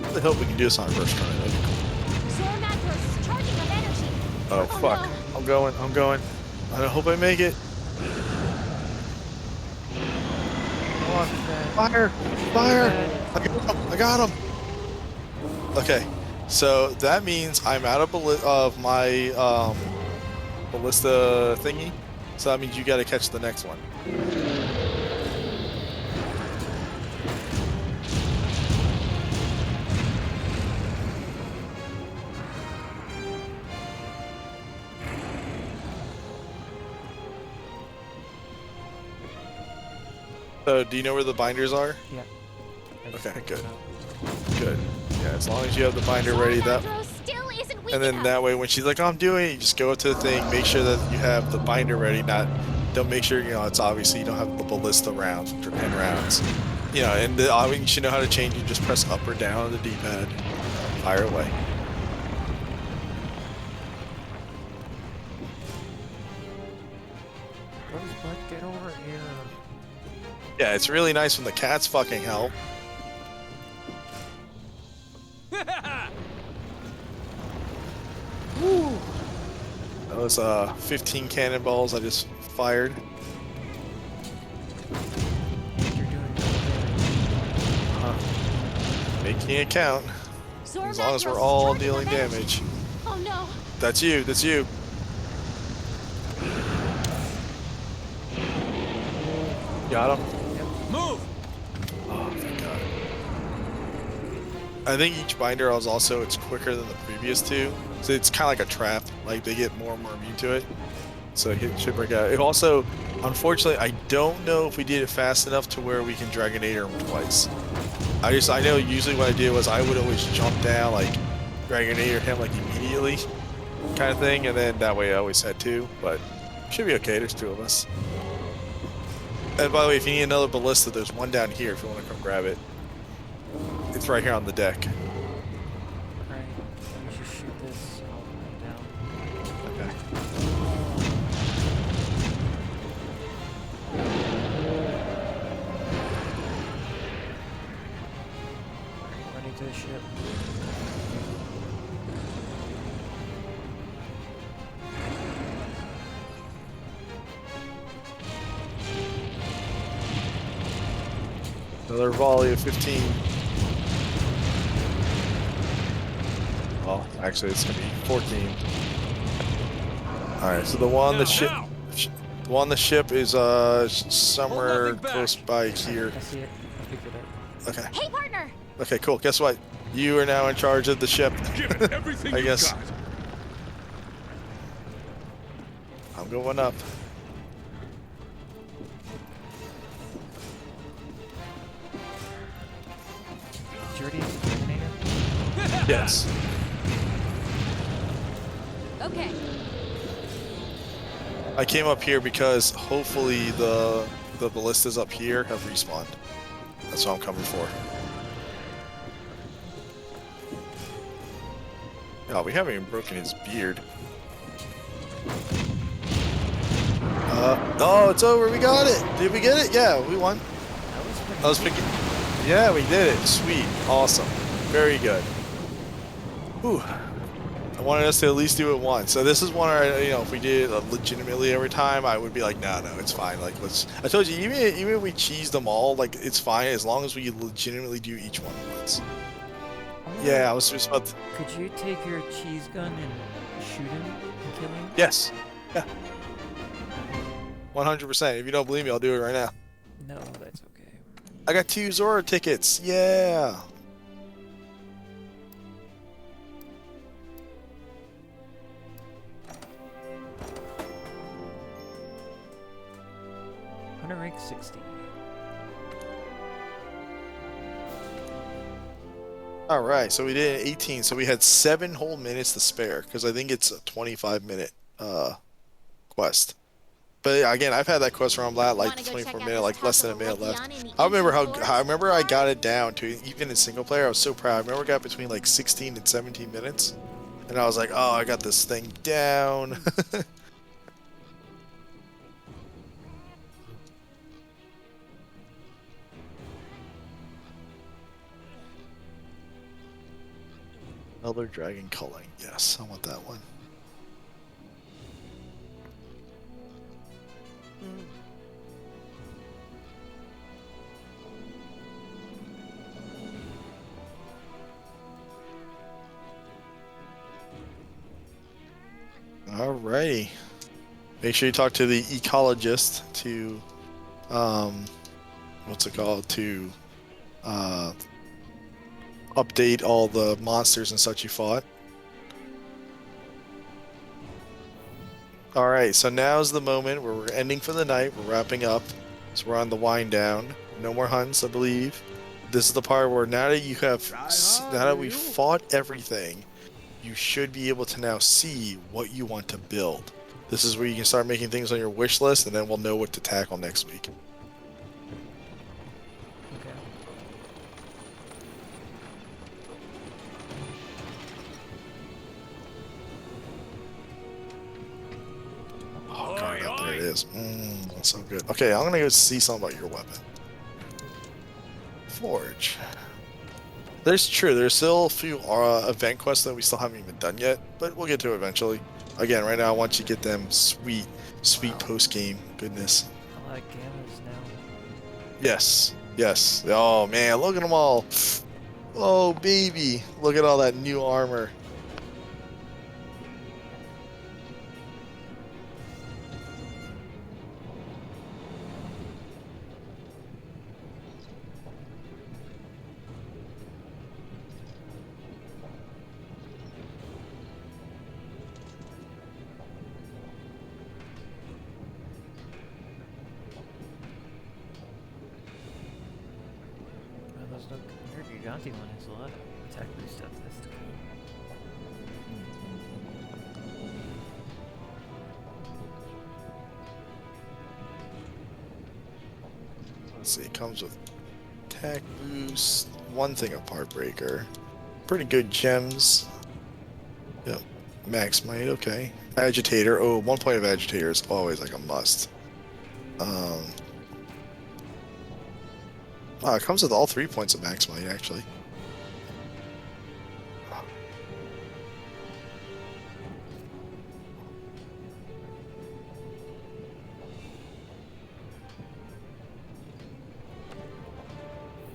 I hope we can do this on a first try. That'd be cool. Zora Magdaros is charging up energy. Oh, fuck. no. I'm going. I hope I make it. Come on. Fire! Fire! I got him! Okay, so that means I'm out of my ballista thingy. So that means you gotta catch the next one. So, do you know where the binders are? Yeah. I just Okay, picked good. it up. Good. Yeah, as long as you have the binder Zora ready, that. Magdaros still isn't weak And then enough. that way, when she's like, "Oh, I'm doing it," you just go up to the thing, make sure that you have the binder ready. Don't make sure it's obviously you don't have the ballista rounds or 10 rounds. And you should know how to change. You just press up or down on the D-pad. Fire away. Rosebud, get over here. Yeah, it's really nice when the cats fucking help. Those 15 cannonballs I just fired. You're doing good. Making it count. Zora As long as Magdaros we're is all charging dealing up energy. damage. Oh no. That's you. That's you. Got him. Move! Oh, thank God. I think each binder is also, it's quicker than the previous two. So it's kind of like a trap. Like, they get more and more immune to it. So it should break out. It also, unfortunately, I don't know if we did it fast enough to where we can Dragonator him twice. I know usually what I did was I would always jump down, like, Dragonator him, like, immediately, kind of thing. And then that way I always had two. But should be okay. There's two of us. And by the way, if you need another ballista, there's one down here if you want to come grab it. It's right here on the deck. Alright, you should shoot this. I'll come down. Okay. Alright, running to the ship. Another volley of 15. Well, actually, it's gonna be 14. All right, so the one the ship, Now! the one the ship is somewhere nothing back. close by here. I see it. I picked it up. Okay. Hey, partner. Okay, cool. Guess what? You are now in charge of the ship. Give it everything I you guess. got. I'm going up. Did you already have the Terminator? Yes. Okay. I came up here because hopefully the ballistas up here have respawned. That's what I'm coming for. Oh, we haven't even broken his beard. Oh, it's over. We got it. Did we get it? Yeah, we won. That was pretty I was picking. Yeah, we did it. Sweet. Awesome. Very good. Whew. I wanted us to at least do it once. So this is one where, you know, if we did it legitimately every time, I would be like, no, it's fine. Like, let's. I told you, even if we cheese them all, like, it's fine as long as we legitimately do each one once. Yeah, I was just about to. Could you take your cheese gun and shoot him and kill him? Yes. Yeah. 100%. If you don't believe me, I'll do it right now. No, that's okay. I got 2 Zora tickets. Yeah. Hunter rank 60. All right, so we did an 18, so we had 7 whole minutes to spare because I think it's a 25-minute quest. But again, I've had that quest where I'm at like Wanna go check 24 out minute, this like less than a Castle minute left. Legion in the I remember ancient forest? I remember I got it down to, even in single player, I was so proud. I remember I got between like 16 and 17 minutes, and I was like, oh, I got this thing down. Elder Dragon Culling. Yes, I want that one. Alrighty. Make sure you talk to the ecologist to, what's it called? To, update all the monsters and such you fought. Alright, so now's the moment where we're ending for the night. We're wrapping up. So we're on the wind down. No more hunts, I believe. This is the part where now that you have, now that we've fought everything, you should be able to now see what you want to build. This is where you can start making things on your wish list, and then we'll know what to tackle next week. Okay. Oh god, there it is. That's so good. Okay, I'm gonna go see something about your weapon. Forge. There's still a few event quests that we still haven't even done yet, but we'll get to it eventually. Again, right now I want you to get them sweet post-game goodness. I like gammas now. Yes, yes. Oh man, look at them all. Oh baby, look at all that new armor. Oh, those look. Your Gigante one has a lot of attack boost stuff. That's cool. Let's see, it comes with attack boost, one thing of Heartbreaker, pretty good gems. Yep, max might, okay. Agitator, oh, 1 point of Agitator is always like a must. Wow, it comes with all 3 points of max might actually.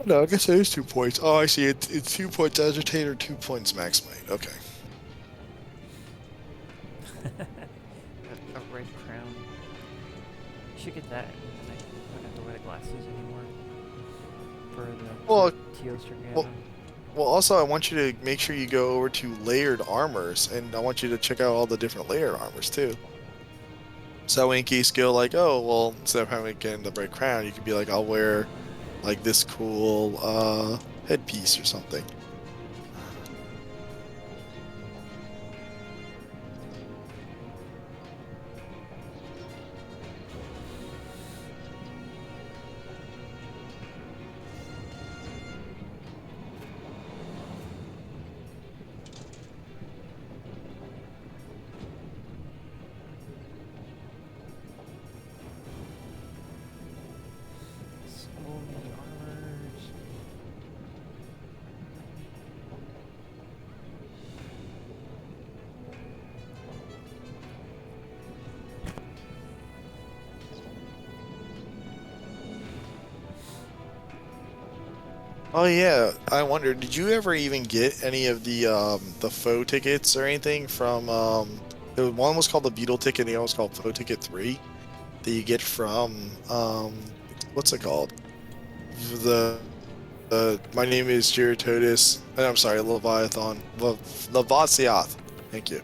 No, I guess it is 2 points. Oh, I see. It's 2 points Agitator, 2 points Max Might. Okay. A red crown. You should get that. And I don't have to wear the glasses anymore. For the Well, Teostrogano. Well, also, I want you to make sure you go over to layered armors, and I want you to check out all the different layered armors too. So in case you go like, oh well, instead of having to get in the red crown, you could be like, I'll wear like this cool headpiece or something. So many armors. Oh yeah, I wonder, did you ever even get any of the faux tickets or anything from the one was called the Beetle ticket, the other was called Faux Ticket 3 that you get from what's it called? The my name is Gerototus, and I'm sorry, Leviathan, Lavasiath. Thank you.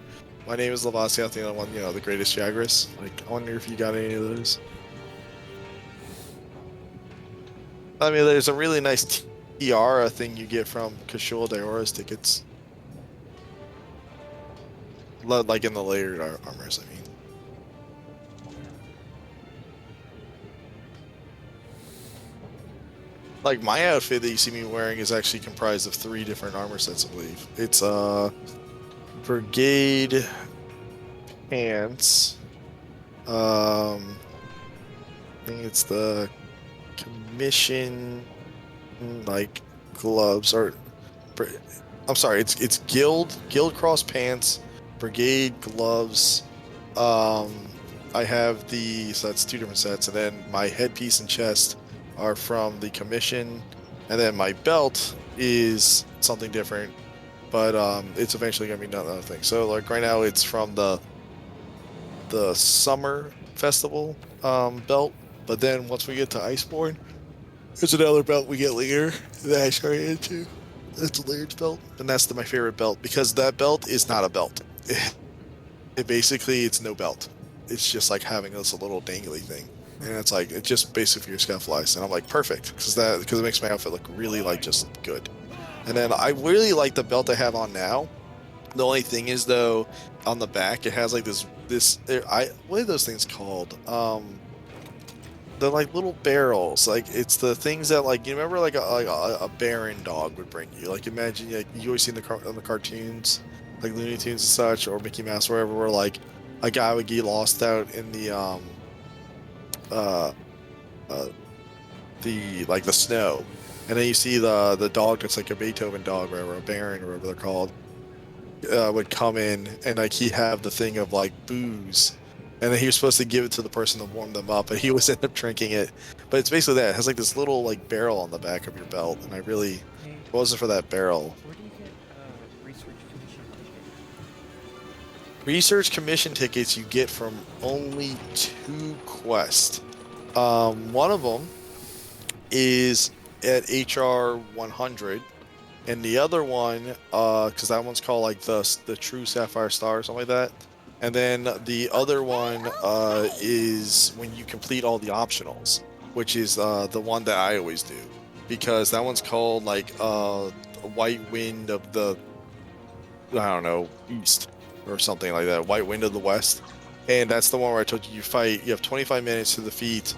My name is Lavasiath, the other one, the greatest Jagras. Like, I wonder if you got any of those. I mean, there's a really nice tiara thing you get from Kashul Diora's tickets. Like in the layered armors, I mean. Like, my outfit that you see me wearing is actually comprised of 3 different armor sets, I believe. It's, Brigade pants. I think it's the Commission, like, gloves, or... I'm sorry, it's Guild Cross pants, Brigade gloves, I have so that's 2 different sets, and then my headpiece and chest are from the Commission, and then my belt is something different, but it's eventually gonna be another thing. So like right now it's from the Summer Festival belt, but then once we get to Iceborne, there's another belt we get later that I show you into. It's a layered belt, and that's my favorite belt because that belt is not a belt. It basically, it's no belt. It's just like having this little dangly thing, and it's like it's just basically your scufflice, and I'm like perfect because it makes my outfit look really like just good. And then I really like the belt I have on now. The only thing is though, on the back it has like this what are those things called? They're like little barrels. Like it's the things that like you remember like a Baron dog would bring you. Like imagine like you always see in on the cartoons, like Looney Tunes and such, or Mickey Mouse, wherever, where like a guy would get lost out in the the snow, and then you see the dog that's like a Beethoven dog, or a Baron, or whatever they're called, would come in, and like he have the thing of like booze, and then he was supposed to give it to the person to warm them up, but he was end up drinking it. But it's basically that. It has like this little like barrel on the back of your belt, and I really, if it wasn't for that barrel. Where do you get research commission tickets? Research commission tickets you get from only 2 quests. One of them is at HR 100, and the other one, because that one's called like the True Sapphire Star or something like that. And then the other one is when you complete all the optionals, which is the one that I always do, because that one's called like White Wind of the, I don't know, East or something like that. White Wind of the West. And that's the one where I told you you have 25 minutes to defeat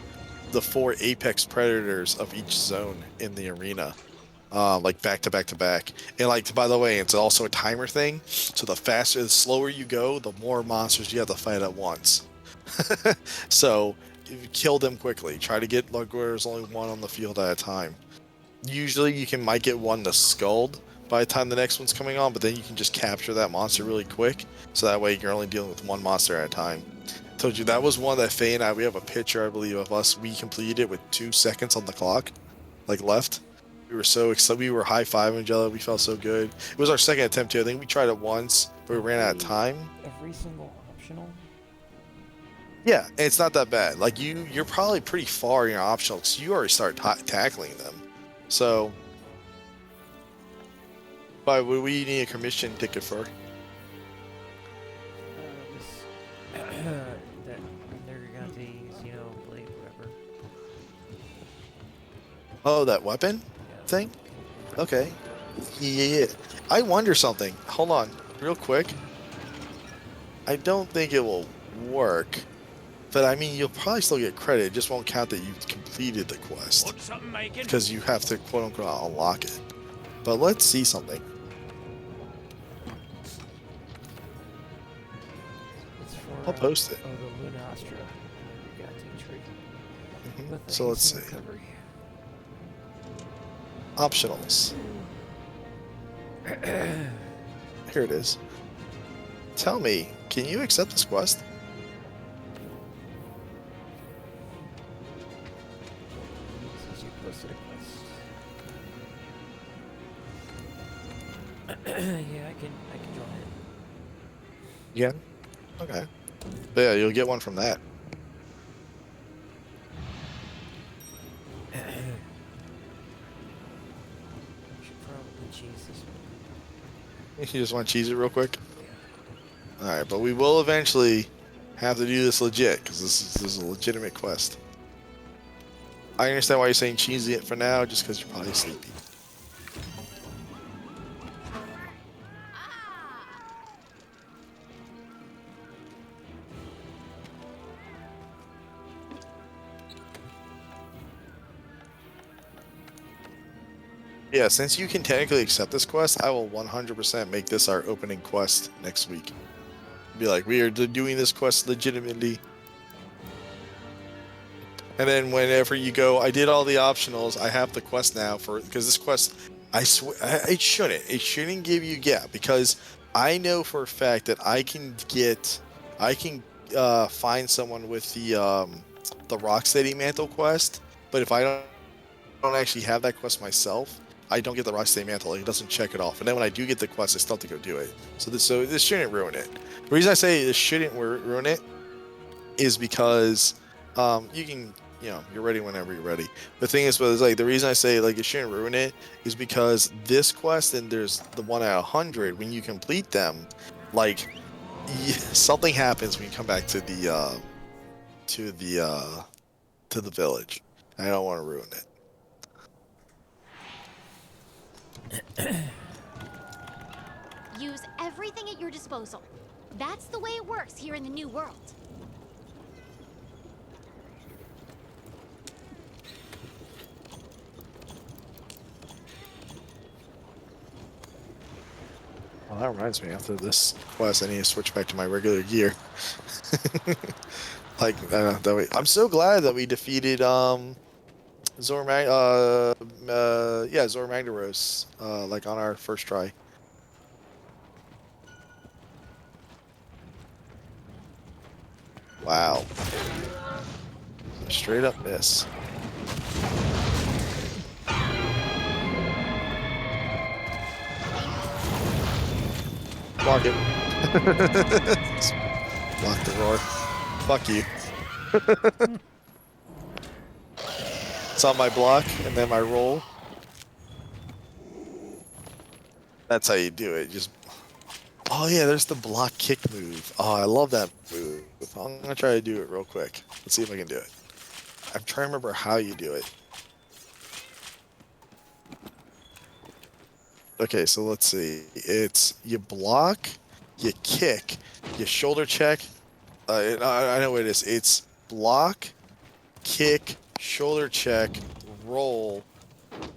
the 4 apex predators of each zone in the arena. Like back to back to back. And like, by the way, it's also a timer thing. So the slower you go, the more monsters you have to fight at once. So kill them quickly. Try to get like where there's only one on the field at a time. Usually you might get one to Scald by the time the next one's coming on, but then you can just capture that monster really quick. So that way you're only dealing with one monster at a time. Told you that was one that Faye and I, we have a picture, I believe, of us. We completed it with 2 seconds on the clock, like left. We were so excited. We were high-fiving each other. We felt so good. It was our second attempt too. I think we tried it once, but we ran out of time. Every single optional? Yeah, and it's not that bad. Like you're probably pretty far in your optional because you already started tackling them. So, but what we need a commission ticket for? That they're Oh, that weapon thing? Okay. Yeah. I wonder something. Hold on, real quick. I don't think it will work. But I mean, you'll probably still get credit. It just won't count that you completed the quest. Want something making? Because you have to quote unquote unlock it. But let's see something. It's for, I'll post it. Oh, the Lunastra. Gatlin tree. Mhm. With the So let's hasten see. recovery. Optionals. Here it is. Tell me, can you accept this quest? Since you posted a quest. Yeah, I can join it. Yeah. Okay. But yeah, you'll get one from that. Should probably cheese this one. You just want to cheese it real quick? Alright, but we will eventually have to do this legit, because this is a legitimate quest. I understand why you're saying cheesy it for now, just because you're probably sleepy. Yeah, since you can technically accept this quest, I will 100% make this our opening quest next week. Be like, we are doing this quest legitimately. And then whenever you go, I did all the optionals, I have the quest now for, because this quest, I swear, it shouldn't give you, yeah, because I know for a fact that I can find someone with the Rocksteady Mantle quest, but if I don't actually have that quest myself, I don't get the Rocksteady Mantle. Like, it doesn't check it off. And then when I do get the quest, I still have to go do it. So this shouldn't ruin it. The reason I say this shouldn't ruin it is because you can, you're ready whenever you're ready. The thing is, but it's like the reason I say like it shouldn't ruin it is because this quest and there's the one at 100. When you complete them, like something happens when you come back to the village. I don't want to ruin it. Use everything at your disposal. That's the way it works here in the New World. Well, that reminds me. After this quest, I need to switch back to my regular gear. Like that way. I'm so glad that we defeated Zor Magdaros like on our first try. Wow. Straight up miss. Block it. Block the roar. Fuck you. It's on my block and then my roll. That's how you do it. Just oh yeah, there's the block kick move. Oh, I love that move. I'm gonna try to do it real quick. Let's see if I can do it. I'm trying to remember how you do it. Okay, so let's see. It's you block, you kick, you shoulder check. I know what it is. It's block, kick, shoulder check, roll,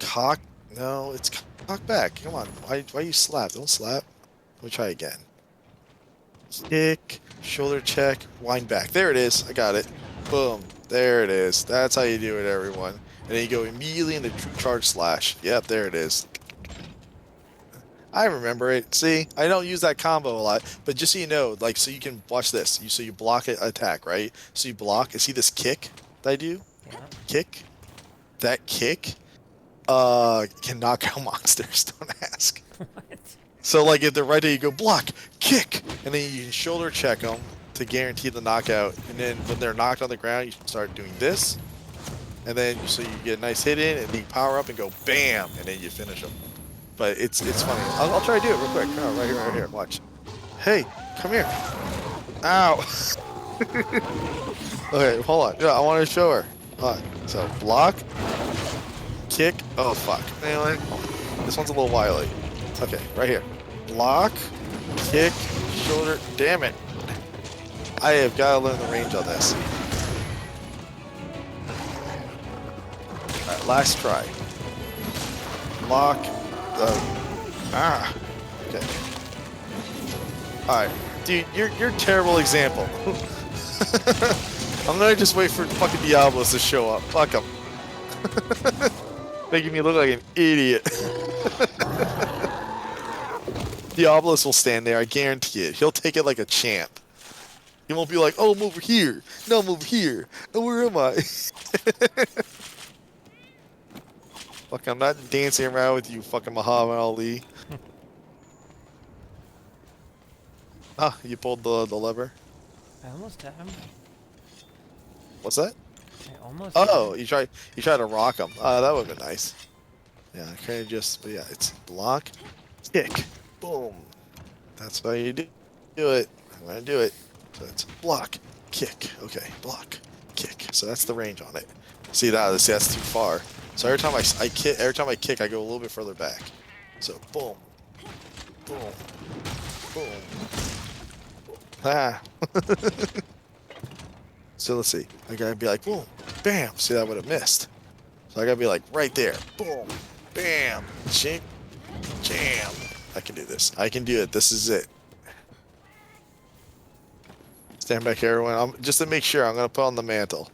cock. No, it's cock back. Come on. Why you slap? Don't slap. Let me try again. Kick, shoulder check, wind back. There it is. I got it. Boom. There it is. That's how you do it, everyone. And then you go immediately into true charge slash. Yep, there it is. I remember it. See, I don't use that combo a lot, but just so you know, like, so you can watch this. So you block an attack, right? So you block. And see this kick that I do? Yeah. Kick. That kick can knock out monsters. Don't ask. What? So like if they're right there, you go block, kick, and then you can shoulder check them to guarantee the knockout. And then when they're knocked on the ground, you start doing this, and then so you get a nice hit in, and then you power up and go bam, and then you finish them. But it's funny. I'll try to do it real quick. Oh, right here. Watch. Hey, come here. Ow. Okay, hold on. Yeah, I want to show her. All right. So block, kick. Oh, fuck. Anyway, this one's a little wily. Okay, right here. Block, kick, shoulder. Damn it. I have got to learn the range on this. Alright, last try. Block. Okay. Alright. Dude, you're a terrible example. I'm gonna just wait for fucking Diablos to show up. Fuck him. Making me look like an idiot. Diablos will stand there, I guarantee it. He'll take it like a champ. He won't be like, oh, I'm over here. No, I'm over here. Oh, where am I? Fuck, I'm not dancing around with you, fucking Muhammad Ali. Ah, you pulled the lever? I almost had him. What's that? I almost had Oh, him. you tried to rock him. That would have been nice. Yeah, I kind of just, but yeah, it's block, kick, boom. That's how you do it. I'm gonna do it. So it's block, kick. Okay, block, kick. So that's the range on it. See that? See, that's too far. So every time I kick, I go a little bit further back. So boom, boom, boom. Ah. So let's see. I gotta be like, boom, bam. See, that would have missed. So I gotta be like right there. Boom, bam, chink, jam. I can do this. I can do it. This is it. Stand back, everyone. Just to make sure, I'm gonna put on the mantle.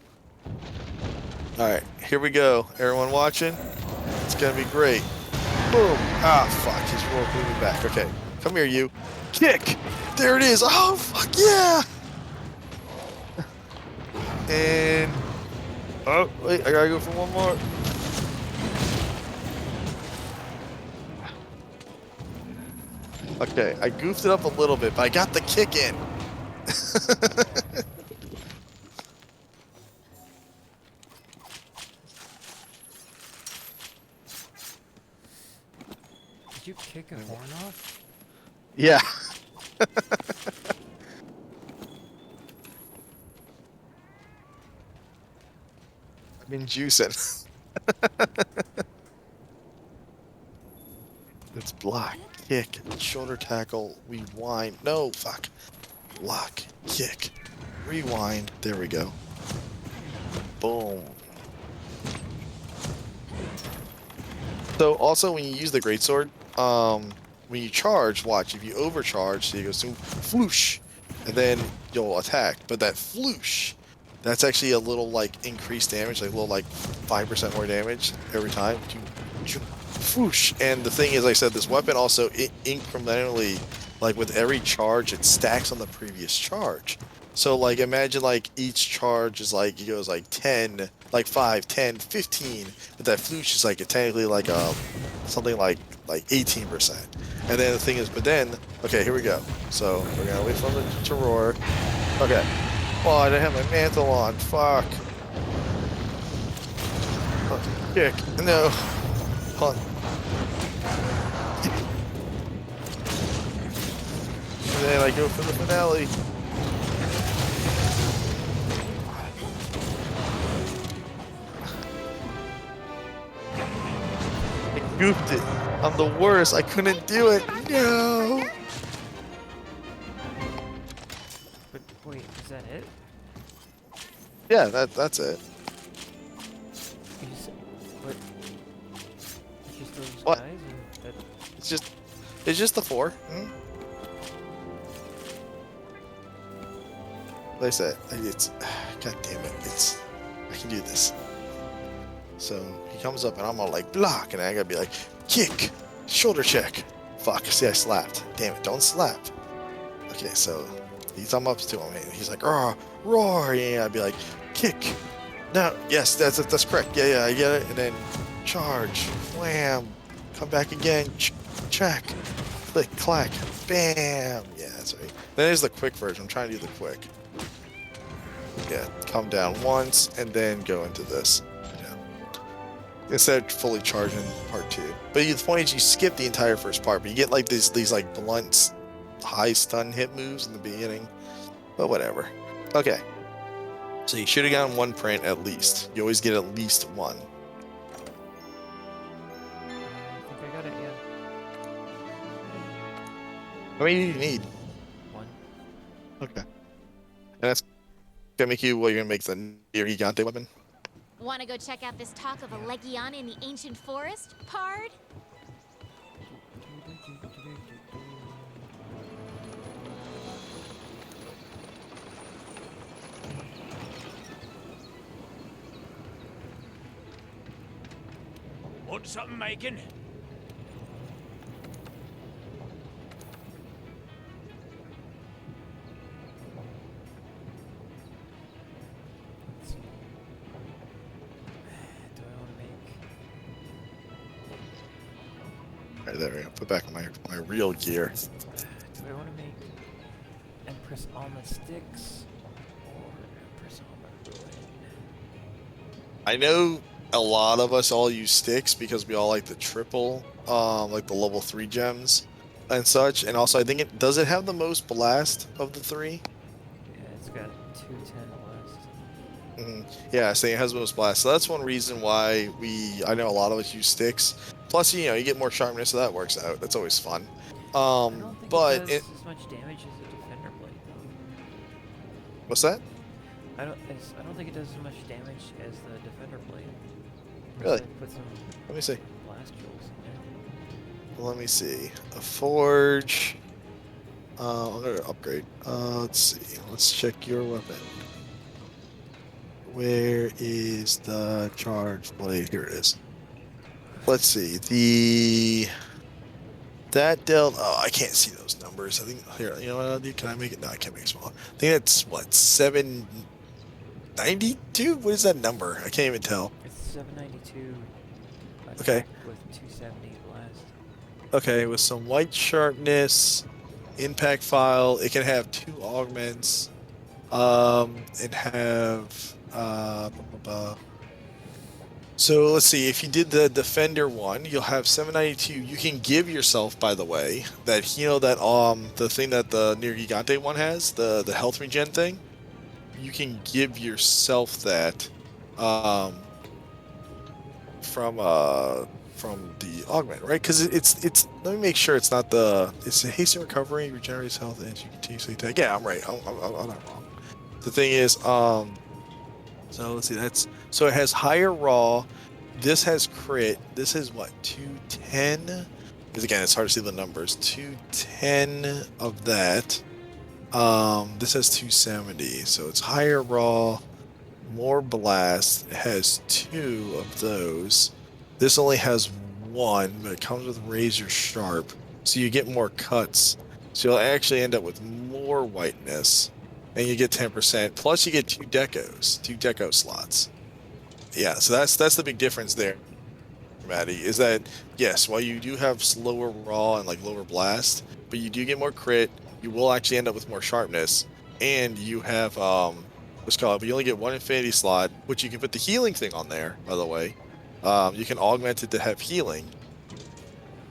All right, here we go. Everyone watching? It's gonna be great. Boom. Ah, fuck. He's rolling me back. Okay, come here, you. Kick. There it is. Oh, fuck yeah. And oh wait, I gotta go for one more. Okay, I goofed it up a little bit, but I got the kick in. Did you kick a horn off? Yeah. I've been juicing. It's block, kick, shoulder tackle, rewind. No, fuck. Block, kick, rewind. There we go. Boom. So also when you use the greatsword, when you charge, watch, if you overcharge, so you go so floosh, and then you'll attack. But that floosh, that's actually a little like increased damage, like a little like 5% more damage every time. Floosh. And the thing is, like I said, this weapon also incrementally, like with every charge, it stacks on the previous charge. So like imagine like each charge is like, it goes like 10, like 5, 10, 15, but that floosh is like technically like something like 18%. And then the thing is, but then, okay, here we go. So we're gonna wait for them to roar. Okay. Oh, I didn't have my mantle on. Fuck. Kick. No. Hold on. And then I go for the finale. I goofed it. I'm the worst. I couldn't do it. No. But wait, is that it? Yeah, that's it. You just, what? It's just those What? guys and that, It's just the 4. Like I said, it's god damn it. I can do this. So he comes up and I'm all like block, and I gotta be like kick, shoulder check. Fuck, see I slapped. Damn it, don't slap. Okay, so I'm up to him and he's like roar, roar. Yeah, I'd be like kick. No, yes, that's correct. Yeah, I get it. And then charge, wham, come back again, check, click, clack, bam. Yeah, that's right. Then there's the quick version. I'm trying to do the quick. Yeah, come down once and then go into this. Instead of fully charging part 2. But the point is you skip the entire first part, but you get like these like blunt, high stun hit moves in the beginning. But whatever. Okay. So you should have gotten 1 print at least. You always get at least 1. How many do you need? 1. Okay. And that's gonna make you, what, you're gonna make the Nier Gigante weapon? Wanna go check out this talk of a Legion in the ancient forest, Pard? Want something making? Let's see. Do I want to make... Alright, there we go. Put back my real gear. Do I want to make Empress Alma sticks or Empress Alma ruin? I know a lot of us all use sticks because we all like the triple, like the level 3 gems and such. And also, I think it does it have the most blast of the 3? Yeah, it's got 210 blast. Yeah, so it has the most blast. So that's one reason why I know a lot of us use sticks. Plus, you know, you get more sharpness, so that works out. That's always fun. I don't think But it does as much damage as a Defender Blade, though. what's that? I don't think it does as much damage as the Defender Blade. Really? Unless I put some Let me see. blast jewels in there. Let me see. A forge. I'm gonna upgrade. Let's see. Let's check your weapon. Where is the charged blade? Here it is. Let's see. That dealt. Oh, I can't see those numbers. I think here. You know what I'll do? Can I make it? No, I can't make it smaller. I think that's what 792. What is that number? I can't even tell. It's 792 Okay. attack with 270 blast. Okay, with some white sharpness, impact file, it can have 2 augments, and have, so let's see, if you did the Defender one, you'll have 792. You can give yourself, by the way, that, you know, that, the thing that the Nier Gigante one has, the health regen thing, you can give yourself that, from the augment, right? Because it's let me make sure it's not it's a hasten recovery, regenerates health, and you continuously attack. Yeah, I'm right. I'm not wrong. The thing is, so let's see. So it has higher raw. This has crit. This is what 210. Because again, it's hard to see the numbers. 210 of that. This has 270. So it's higher raw, more blast. It has 2 of those. This only has 1, but it comes with razor sharp, so you get more cuts. So you'll actually end up with more whiteness, and you get 10%. Plus, you get 2 deco slots. Yeah, so that's the big difference there, Maddie. Is that yes, while you do have slower raw and like lower blast, but you do get more crit. You will actually end up with more sharpness, and you have what's called. But you only get 1 infinity slot, which you can put the healing thing on there. By the way. You can augment it to have healing,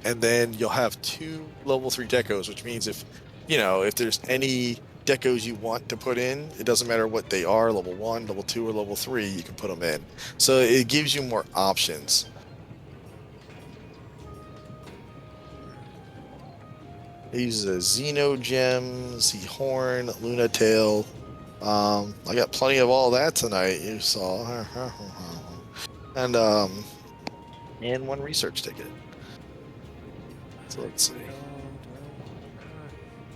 and then you'll have 2 level 3 decos, which means if there's any decos you want to put in, it doesn't matter what they are, level 1, level 2, or level 3, you can put them in. So it gives you more options. It uses Xeno Gems, the Horn, Luna Tail. I got plenty of all that tonight, you saw. And 1 research ticket. So let's see.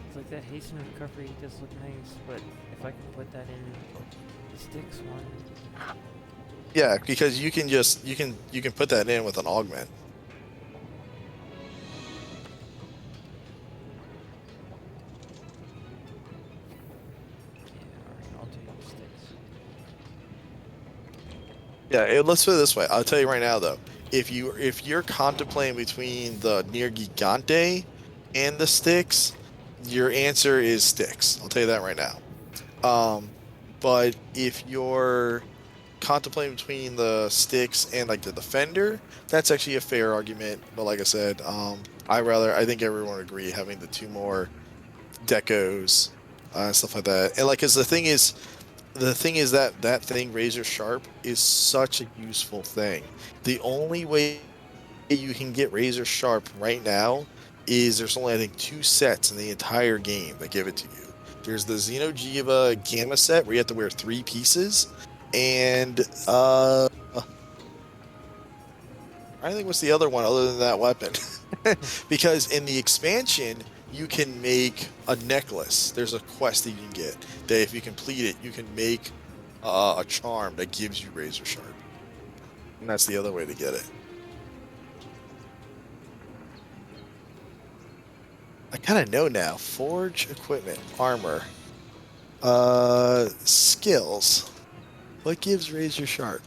It's like that hasten recovery does look nice, but if I can put that in the sticks one. Yeah, because you can put that in with an augment. Yeah, alright, I'll do sticks. Yeah, let's put it this way. I'll tell you right now, though, if you're contemplating between the Nier Gigante and the sticks, your answer is sticks. I'll tell you that right now. But if you're contemplating between the sticks and like the Defender, that's actually a fair argument. But like I said, I think everyone would agree having the 2 more decos and stuff like that. And like, cause the thing is that thing, razor sharp, is such a useful thing. The only way you can get razor sharp right now is there's only I think 2 sets in the entire game that give it to you. There's the Xeno'jiiva Gamma set where you have to wear 3 pieces, and I think what's the other one other than that weapon? Because in the expansion, you can make a necklace. There's a quest that you can get that if you complete it, you can make a charm that gives you Razor Sharp. And that's the other way to get it. I kind of know now. Forge equipment, armor, skills. What gives Razor Sharp?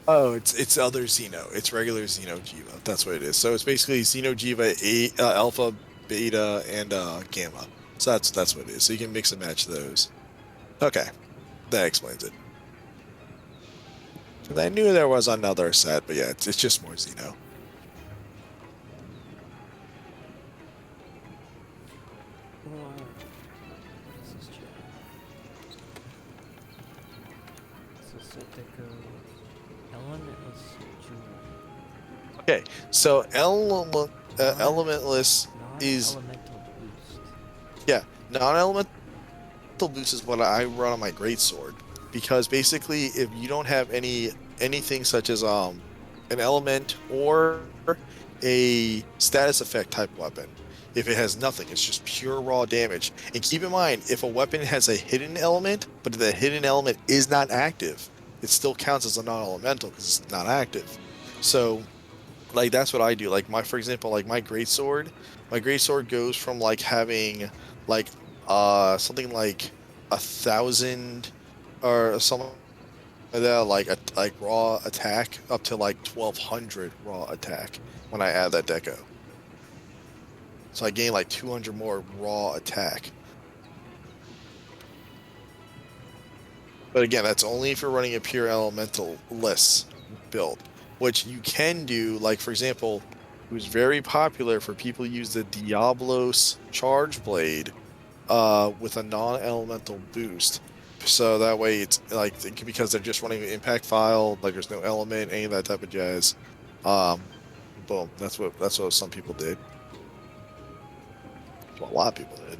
Oh, it's other Xeno. It's regular Xeno'jiiva. That's what it is. So it's basically Xeno'jiiva Alpha, Beta, and Gamma. So that's what it is. So you can mix and match those. Okay, that explains it. I knew there was another set, but yeah, it's just more Xeno. This is Elementless Jewel. Okay, so Elementless is Non-elemental boost. yeah, non-elemental boost is what I run on my greatsword, because basically if you don't have anything such as an element or a status effect type weapon, if it has nothing, it's just pure raw damage. And keep in mind, if a weapon has a hidden element, but the hidden element is not active, it still counts as a non-elemental because it's not active. So like that's what I do. Like for example, like my greatsword goes from like having like something like 1,000 or something like that, like raw attack, up to like 1,200 raw attack when I add that deco. So I gain like 200 more raw attack. But again, that's only if you're running a pure elemental-less build, which you can do. Like for example, it was very popular for people who use the Diablos Charge Blade with a non-elemental boost. So that way it's like, because they're just running an impact file, like there's no element, any of that type of jazz. Boom. That's what some people did. That's what a lot of people did.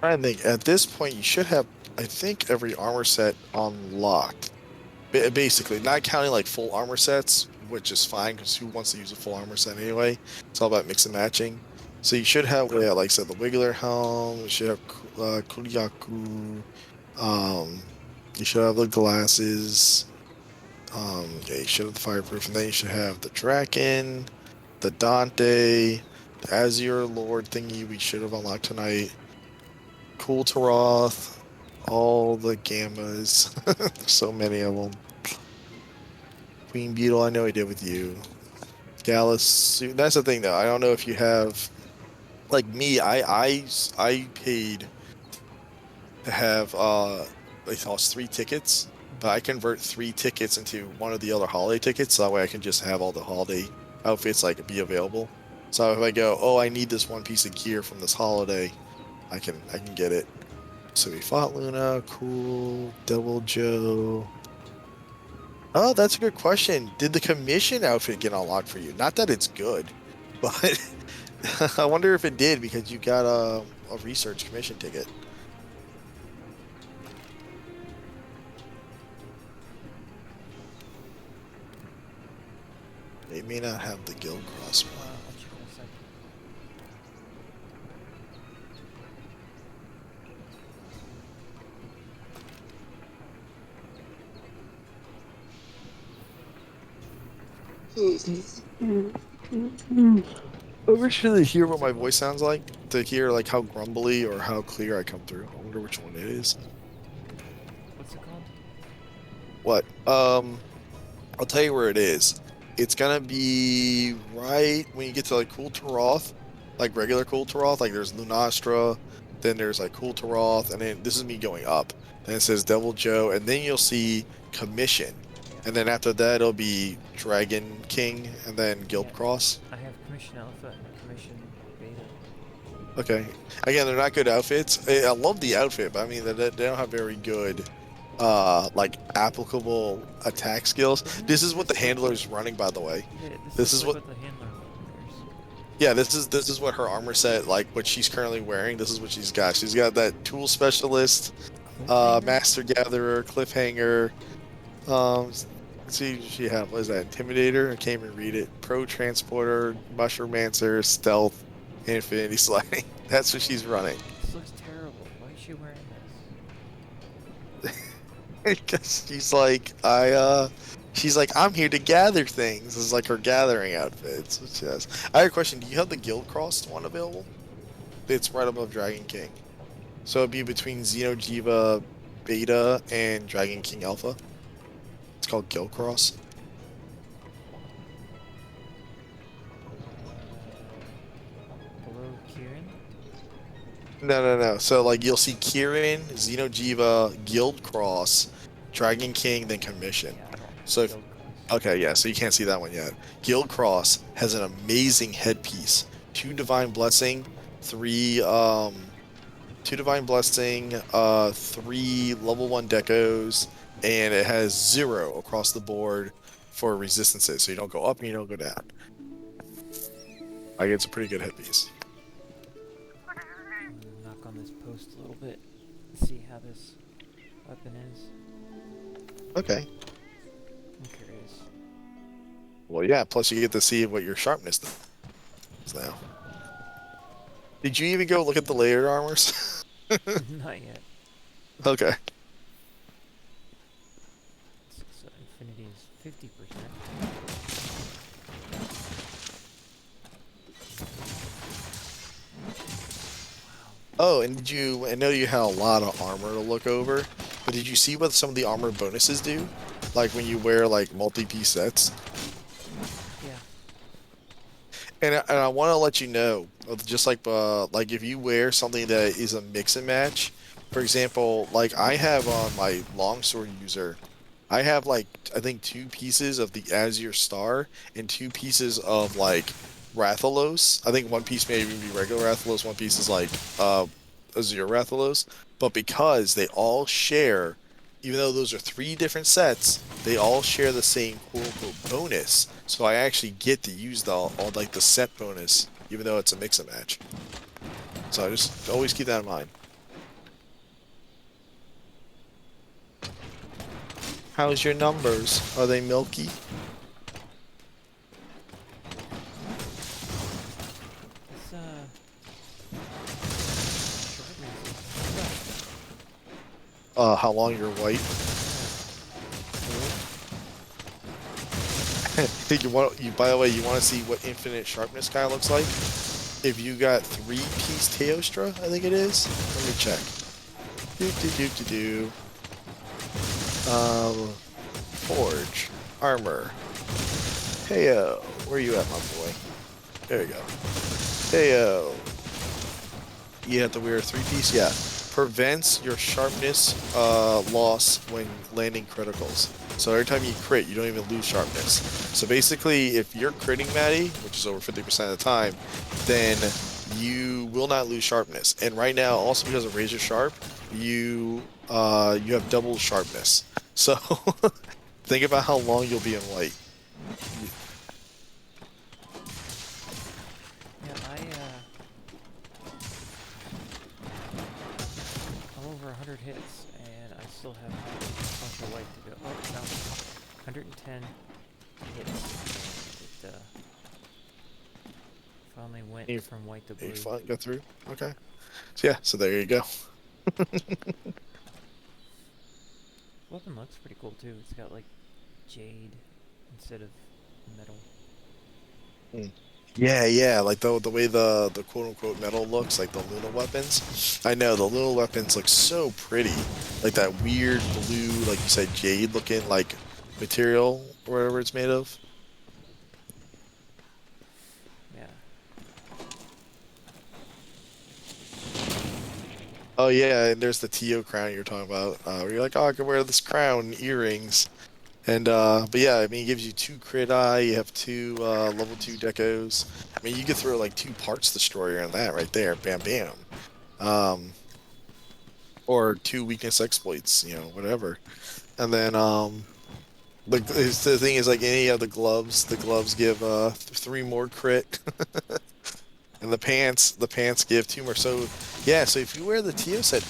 I think at this point you should have, I think, every armor set unlocked. Basically, not counting like full armor sets, which is fine because who wants to use a full armor set anyway? It's all about mix and matching. So you should have, yeah, like I said, the Wiggler helm. You should have Kuryaku. You should have the glasses. Yeah, you should have the fireproof, and then you should have the Draken, the Dante, the Azure Lord thingy we should have unlocked tonight. Cool Taroth, all the Gammas. There's so many of them. Queen Beetle, I know I did with you. Gallus, that's the thing though. I don't know if you have, like me. I paid to have it costs 3 tickets, but I convert 3 tickets into one of the other holiday tickets, so that way I can just have all the holiday outfits like be available. So if I go, oh, I need this one piece of gear from this holiday, I can get it. So we fought Luna, cool. Devil Joe. Oh, that's a good question. Did the commission outfit get unlocked for you? Not that it's good, but I wonder if it did because you got a research commission ticket. They may not have the guild cross one. I'll check in a second. I wish to hear what my voice sounds like, to hear like how grumbly or how clear I come through. I wonder which one it is. What's it called? What? I'll tell you where it is. It's gonna be right when you get to like Cool Taroth, like regular Cool Taroth. Like there's Lunastra, then there's like Cool Taroth, and then this is me going up. Then it says Devil Joe, and then you'll see Commission, and then after that it'll be Dragon King, and then Guild Cross. I have Commission Alpha and Commission Beta. Okay. Again, they're not good outfits. I love the outfit, but I mean they don't have very good, like applicable attack skills. This is what the handler's running, by the way. Yeah, This is like what- the handler wears. Yeah, this is what her armor set, like what she's currently wearing. This is what she's got. She's got that tool specialist, master gatherer, cliffhanger. Let's see, she have what is that? Intimidator. I can't even read it. Pro transporter, mushroomancer, stealth, infinity sliding. That's what she's running. This looks terrible. Why is she wearing this? Because she's like, I'm here to gather things. This is like her gathering outfit. So she has. I have a question. Do you have the Guild Cross one available? It's right above Dragon King. So it'd be between Xeno'jiiva Beta and Dragon King Alpha. It's called Guild Cross. Below Kieran? No. So like you'll see Kieran, Xeno'jiiva, Guild Cross, Dragon King, then Commission. Yeah, I don't So if- Guild Cross. Okay, yeah, so you can't see that one yet. Guild Cross has an amazing headpiece. 2 Divine Blessing, 3 Divine Blessing, 3 level 1 decos, and it has 0 across the board for resistances. So you don't go up and you don't go down. Like it's a pretty good headpiece. I'm gonna knock on this post a little bit. See how this weapon is. Okay. I'm curious. Well, yeah, plus you get to see what your sharpness is now. Did you even go look at the layered armors? Not yet. Okay. So Infinity is 50%. Oh, and I know you had a lot of armor to look over, but did you see what some of the armor bonuses do? Like when you wear like multi-piece sets? Yeah. And I want to let you know, just like if you wear something that is a mix and match, for example, like I have on my longsword user, I have like I think 2 pieces of the Azure Star and 2 pieces of like Rathalos. I think 1 piece may even be regular Rathalos, 1 piece is like Azure Rathalos. But because they all share, even though those are 3 different sets, they all share the same quote-unquote bonus. So I actually get to use all like the set bonus, even though it's a mix and match. So I just always keep that in mind. How's your numbers? Are they milky? This How long you're white? By the way, you want to see what infinite sharpness guy looks like? If you got 3-piece Teostra, I think it is. Let me check. Forge, armor. Heyo, where you at, my boy? There you go. Heyo. You have to wear a 3-piece, yeah. Prevents your sharpness loss when landing criticals. So every time you crit, you don't even lose sharpness. So basically, if you're critting Maddie, which is over 50% of the time, then you will not lose sharpness. And right now, also because of Razor Sharp, you have double sharpness. So think about how long you'll be in white. I'm over 100 hits, and I still have a bunch of white to go. Oh, no. 110 hits. It finally went You- from white to You blue. got through? Okay. So yeah, so there you go. Weapon looks pretty cool too. It's got like jade instead of metal. Yeah, like the way the quote unquote metal looks, like the Luna weapons. I know the Luna weapons look so pretty, like that weird blue, like you said, jade looking like material or whatever it's made of. Oh yeah, and there's the Tio crown you're talking about. Where you're like, oh, I can wear this crown, and earrings, and but yeah, I mean, it gives you 2 crit eye. You have 2 level 2 decos. I mean, you could throw like 2 parts destroyer in that right there, bam, bam. Um, or 2 weakness exploits, whatever. And then the thing is like any of the gloves give 3 more crit. And the pants give 2 more. So yeah, so if you wear the Tio set,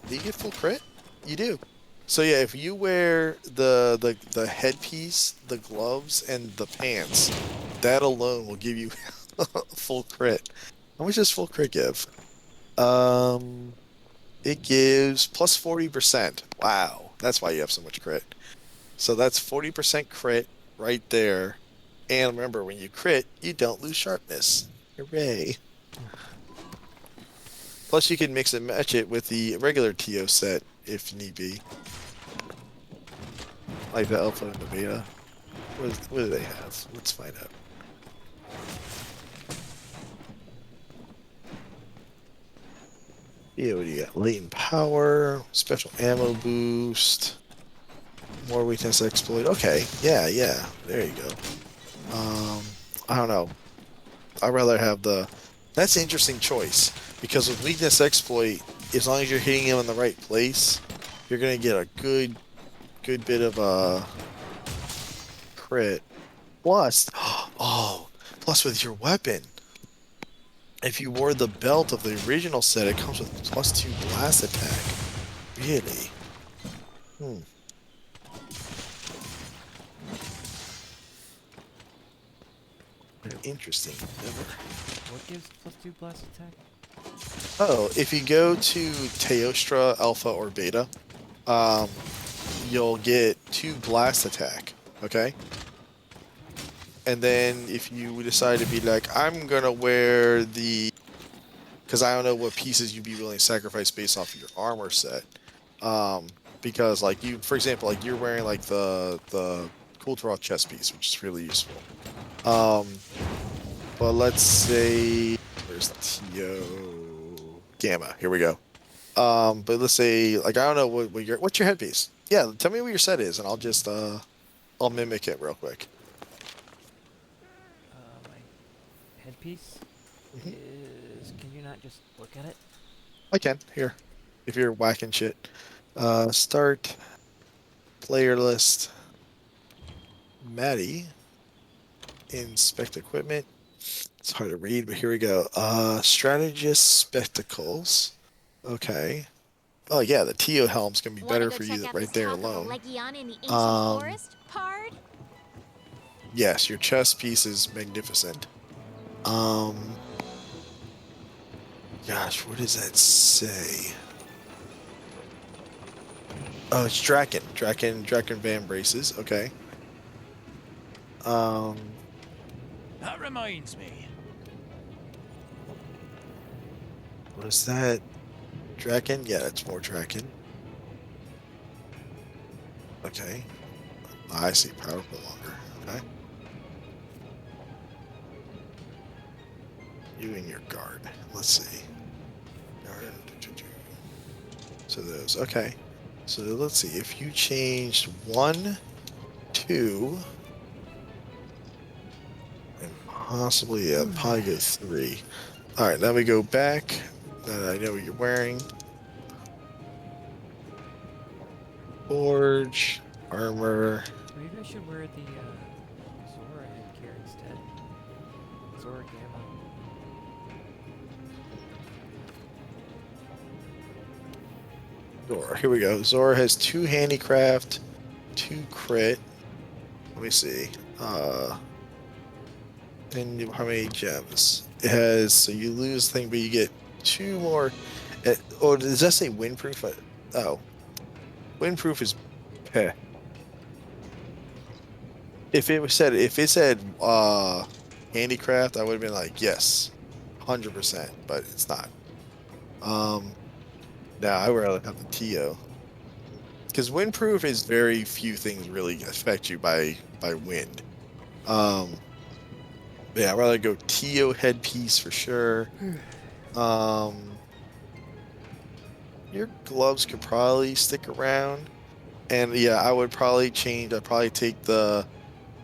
do you get full crit? You do. So yeah, if you wear the headpiece, the gloves, and the pants, that alone will give you full crit. How much does full crit give? Um, it gives plus 40%. Wow, that's why you have so much crit. So that's 40% crit right there. And remember, when you crit, you don't lose sharpness. Hooray. Plus, you can mix and match it with the regular TO set if need be. Like the alpha and the beta. What do they have? Let's find out. Yeah, what do you got? Latent power, special ammo boost, more weakness exploit. Okay, yeah, there you go. I don't know. I'd rather have the. That's an interesting choice because with weakness exploit, as long as you're hitting him in the right place, you're gonna get a good bit of crit. Plus, plus with your weapon, if you wore the belt of the original set, it comes with +2 blast attack. Really? Interesting. Never. What gives +2 blast attack? Oh, if you go to Teostra Alpha or Beta, you'll get 2 blast attack. Okay. And then if you decide to be like, I'm gonna wear the, because I don't know what pieces you'd be willing to sacrifice based off of your armor set. Because like you, for example, like you're wearing like the Kulturov chest piece, which is really useful. But let's say where's Tio Gamma? Here we go. But let's say like I don't know what's your headpiece? Yeah, tell me what your set is, and I'll just I'll mimic it real quick. My headpiece is. Can you not just look at it? I can here, if you're whacking shit. Start player list. Maddie. Inspect equipment. It's hard to read, but here we go. Strategist spectacles. Okay. Oh yeah, the Tio helm's gonna be better for you right there alone. Forest, Pard? Yes, your chest piece is magnificent. Gosh, what does that say? Oh, it's Draken. Draken Van Braces. Okay. That reminds me. What is that? Draken? Yeah, that's more Draken. Okay. I see. Powerful longer. Okay. You and your guard. Let's see. Guard. So those. Okay. So let's see. If you changed 1, 2, and possibly, yeah, probably go 3. Alright, now we go back. Now I know what you're wearing. Forge, armor. Maybe I should wear the Zora headgear instead. Zora Gamma. Zora. Here we go. Zora has 2 handicraft, 2 crit. Let me see. And how many gems? It has, so you lose thing, but you get 2 more. Oh, does that say windproof? Oh. Windproof is heh. If it said handicraft, I would have been like, yes, 100%, but it's not. Now I would rather have the Tio. Because windproof is very few things really affect you by wind. Yeah, I'd rather go Tio headpiece for sure. your gloves could probably stick around. And yeah, I would probably change. I'd probably take the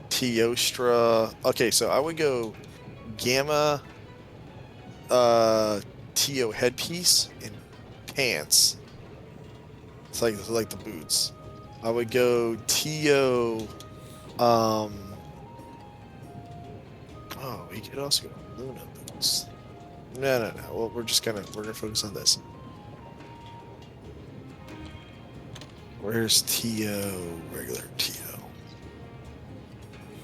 Teostra. Okay, so I would go Gamma, Teo headpiece and pants. It's like the boots. I would go Teo. Oh, we could also go Luna boots. No. Well, we're gonna focus on this. Where's Teo? Regular Teo.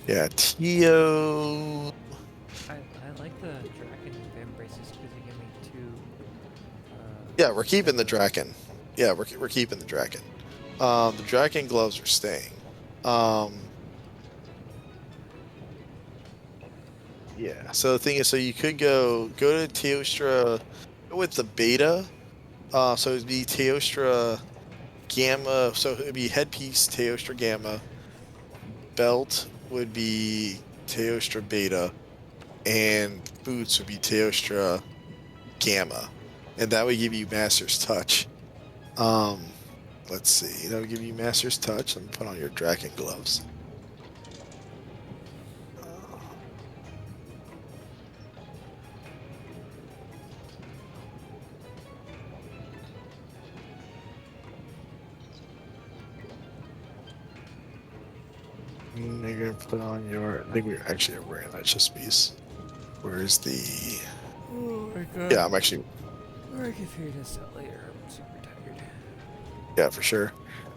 Yeah, Teo. I like the Draken Vim braces because they give me two. Yeah, we're keeping the Draken. Yeah, we're keeping the Draken. The Draken gloves are staying. Yeah. So the thing is, so you could go to Teostra with the beta. So it'd be Teostra Gamma. So it'd be headpiece Teostra Gamma. Belt would be Teostra Beta, and boots would be Teostra Gamma, and that would give you Master's Touch. Let's see. That would give you Master's Touch. Let me put on your Draken gloves. You're gonna put on your. I think we're actually wearing that chest piece. Where's the? Oh my god. Yeah, I'm actually. Or I can figure this out later. I'm super tired. Yeah, for sure.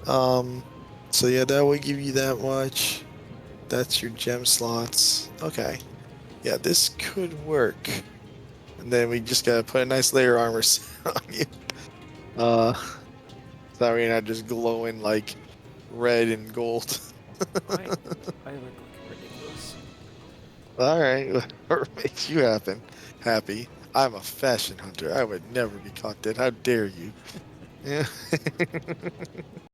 So yeah, that would give you that much. That's your gem slots. Okay. Yeah, this could work. And then we just gotta put a nice layer of armor on you. So you're not just glowing like red and gold. I look like ridiculous. All right, whatever makes you happy. I'm a fashion hunter. I would never be caught dead. How dare you? Yeah.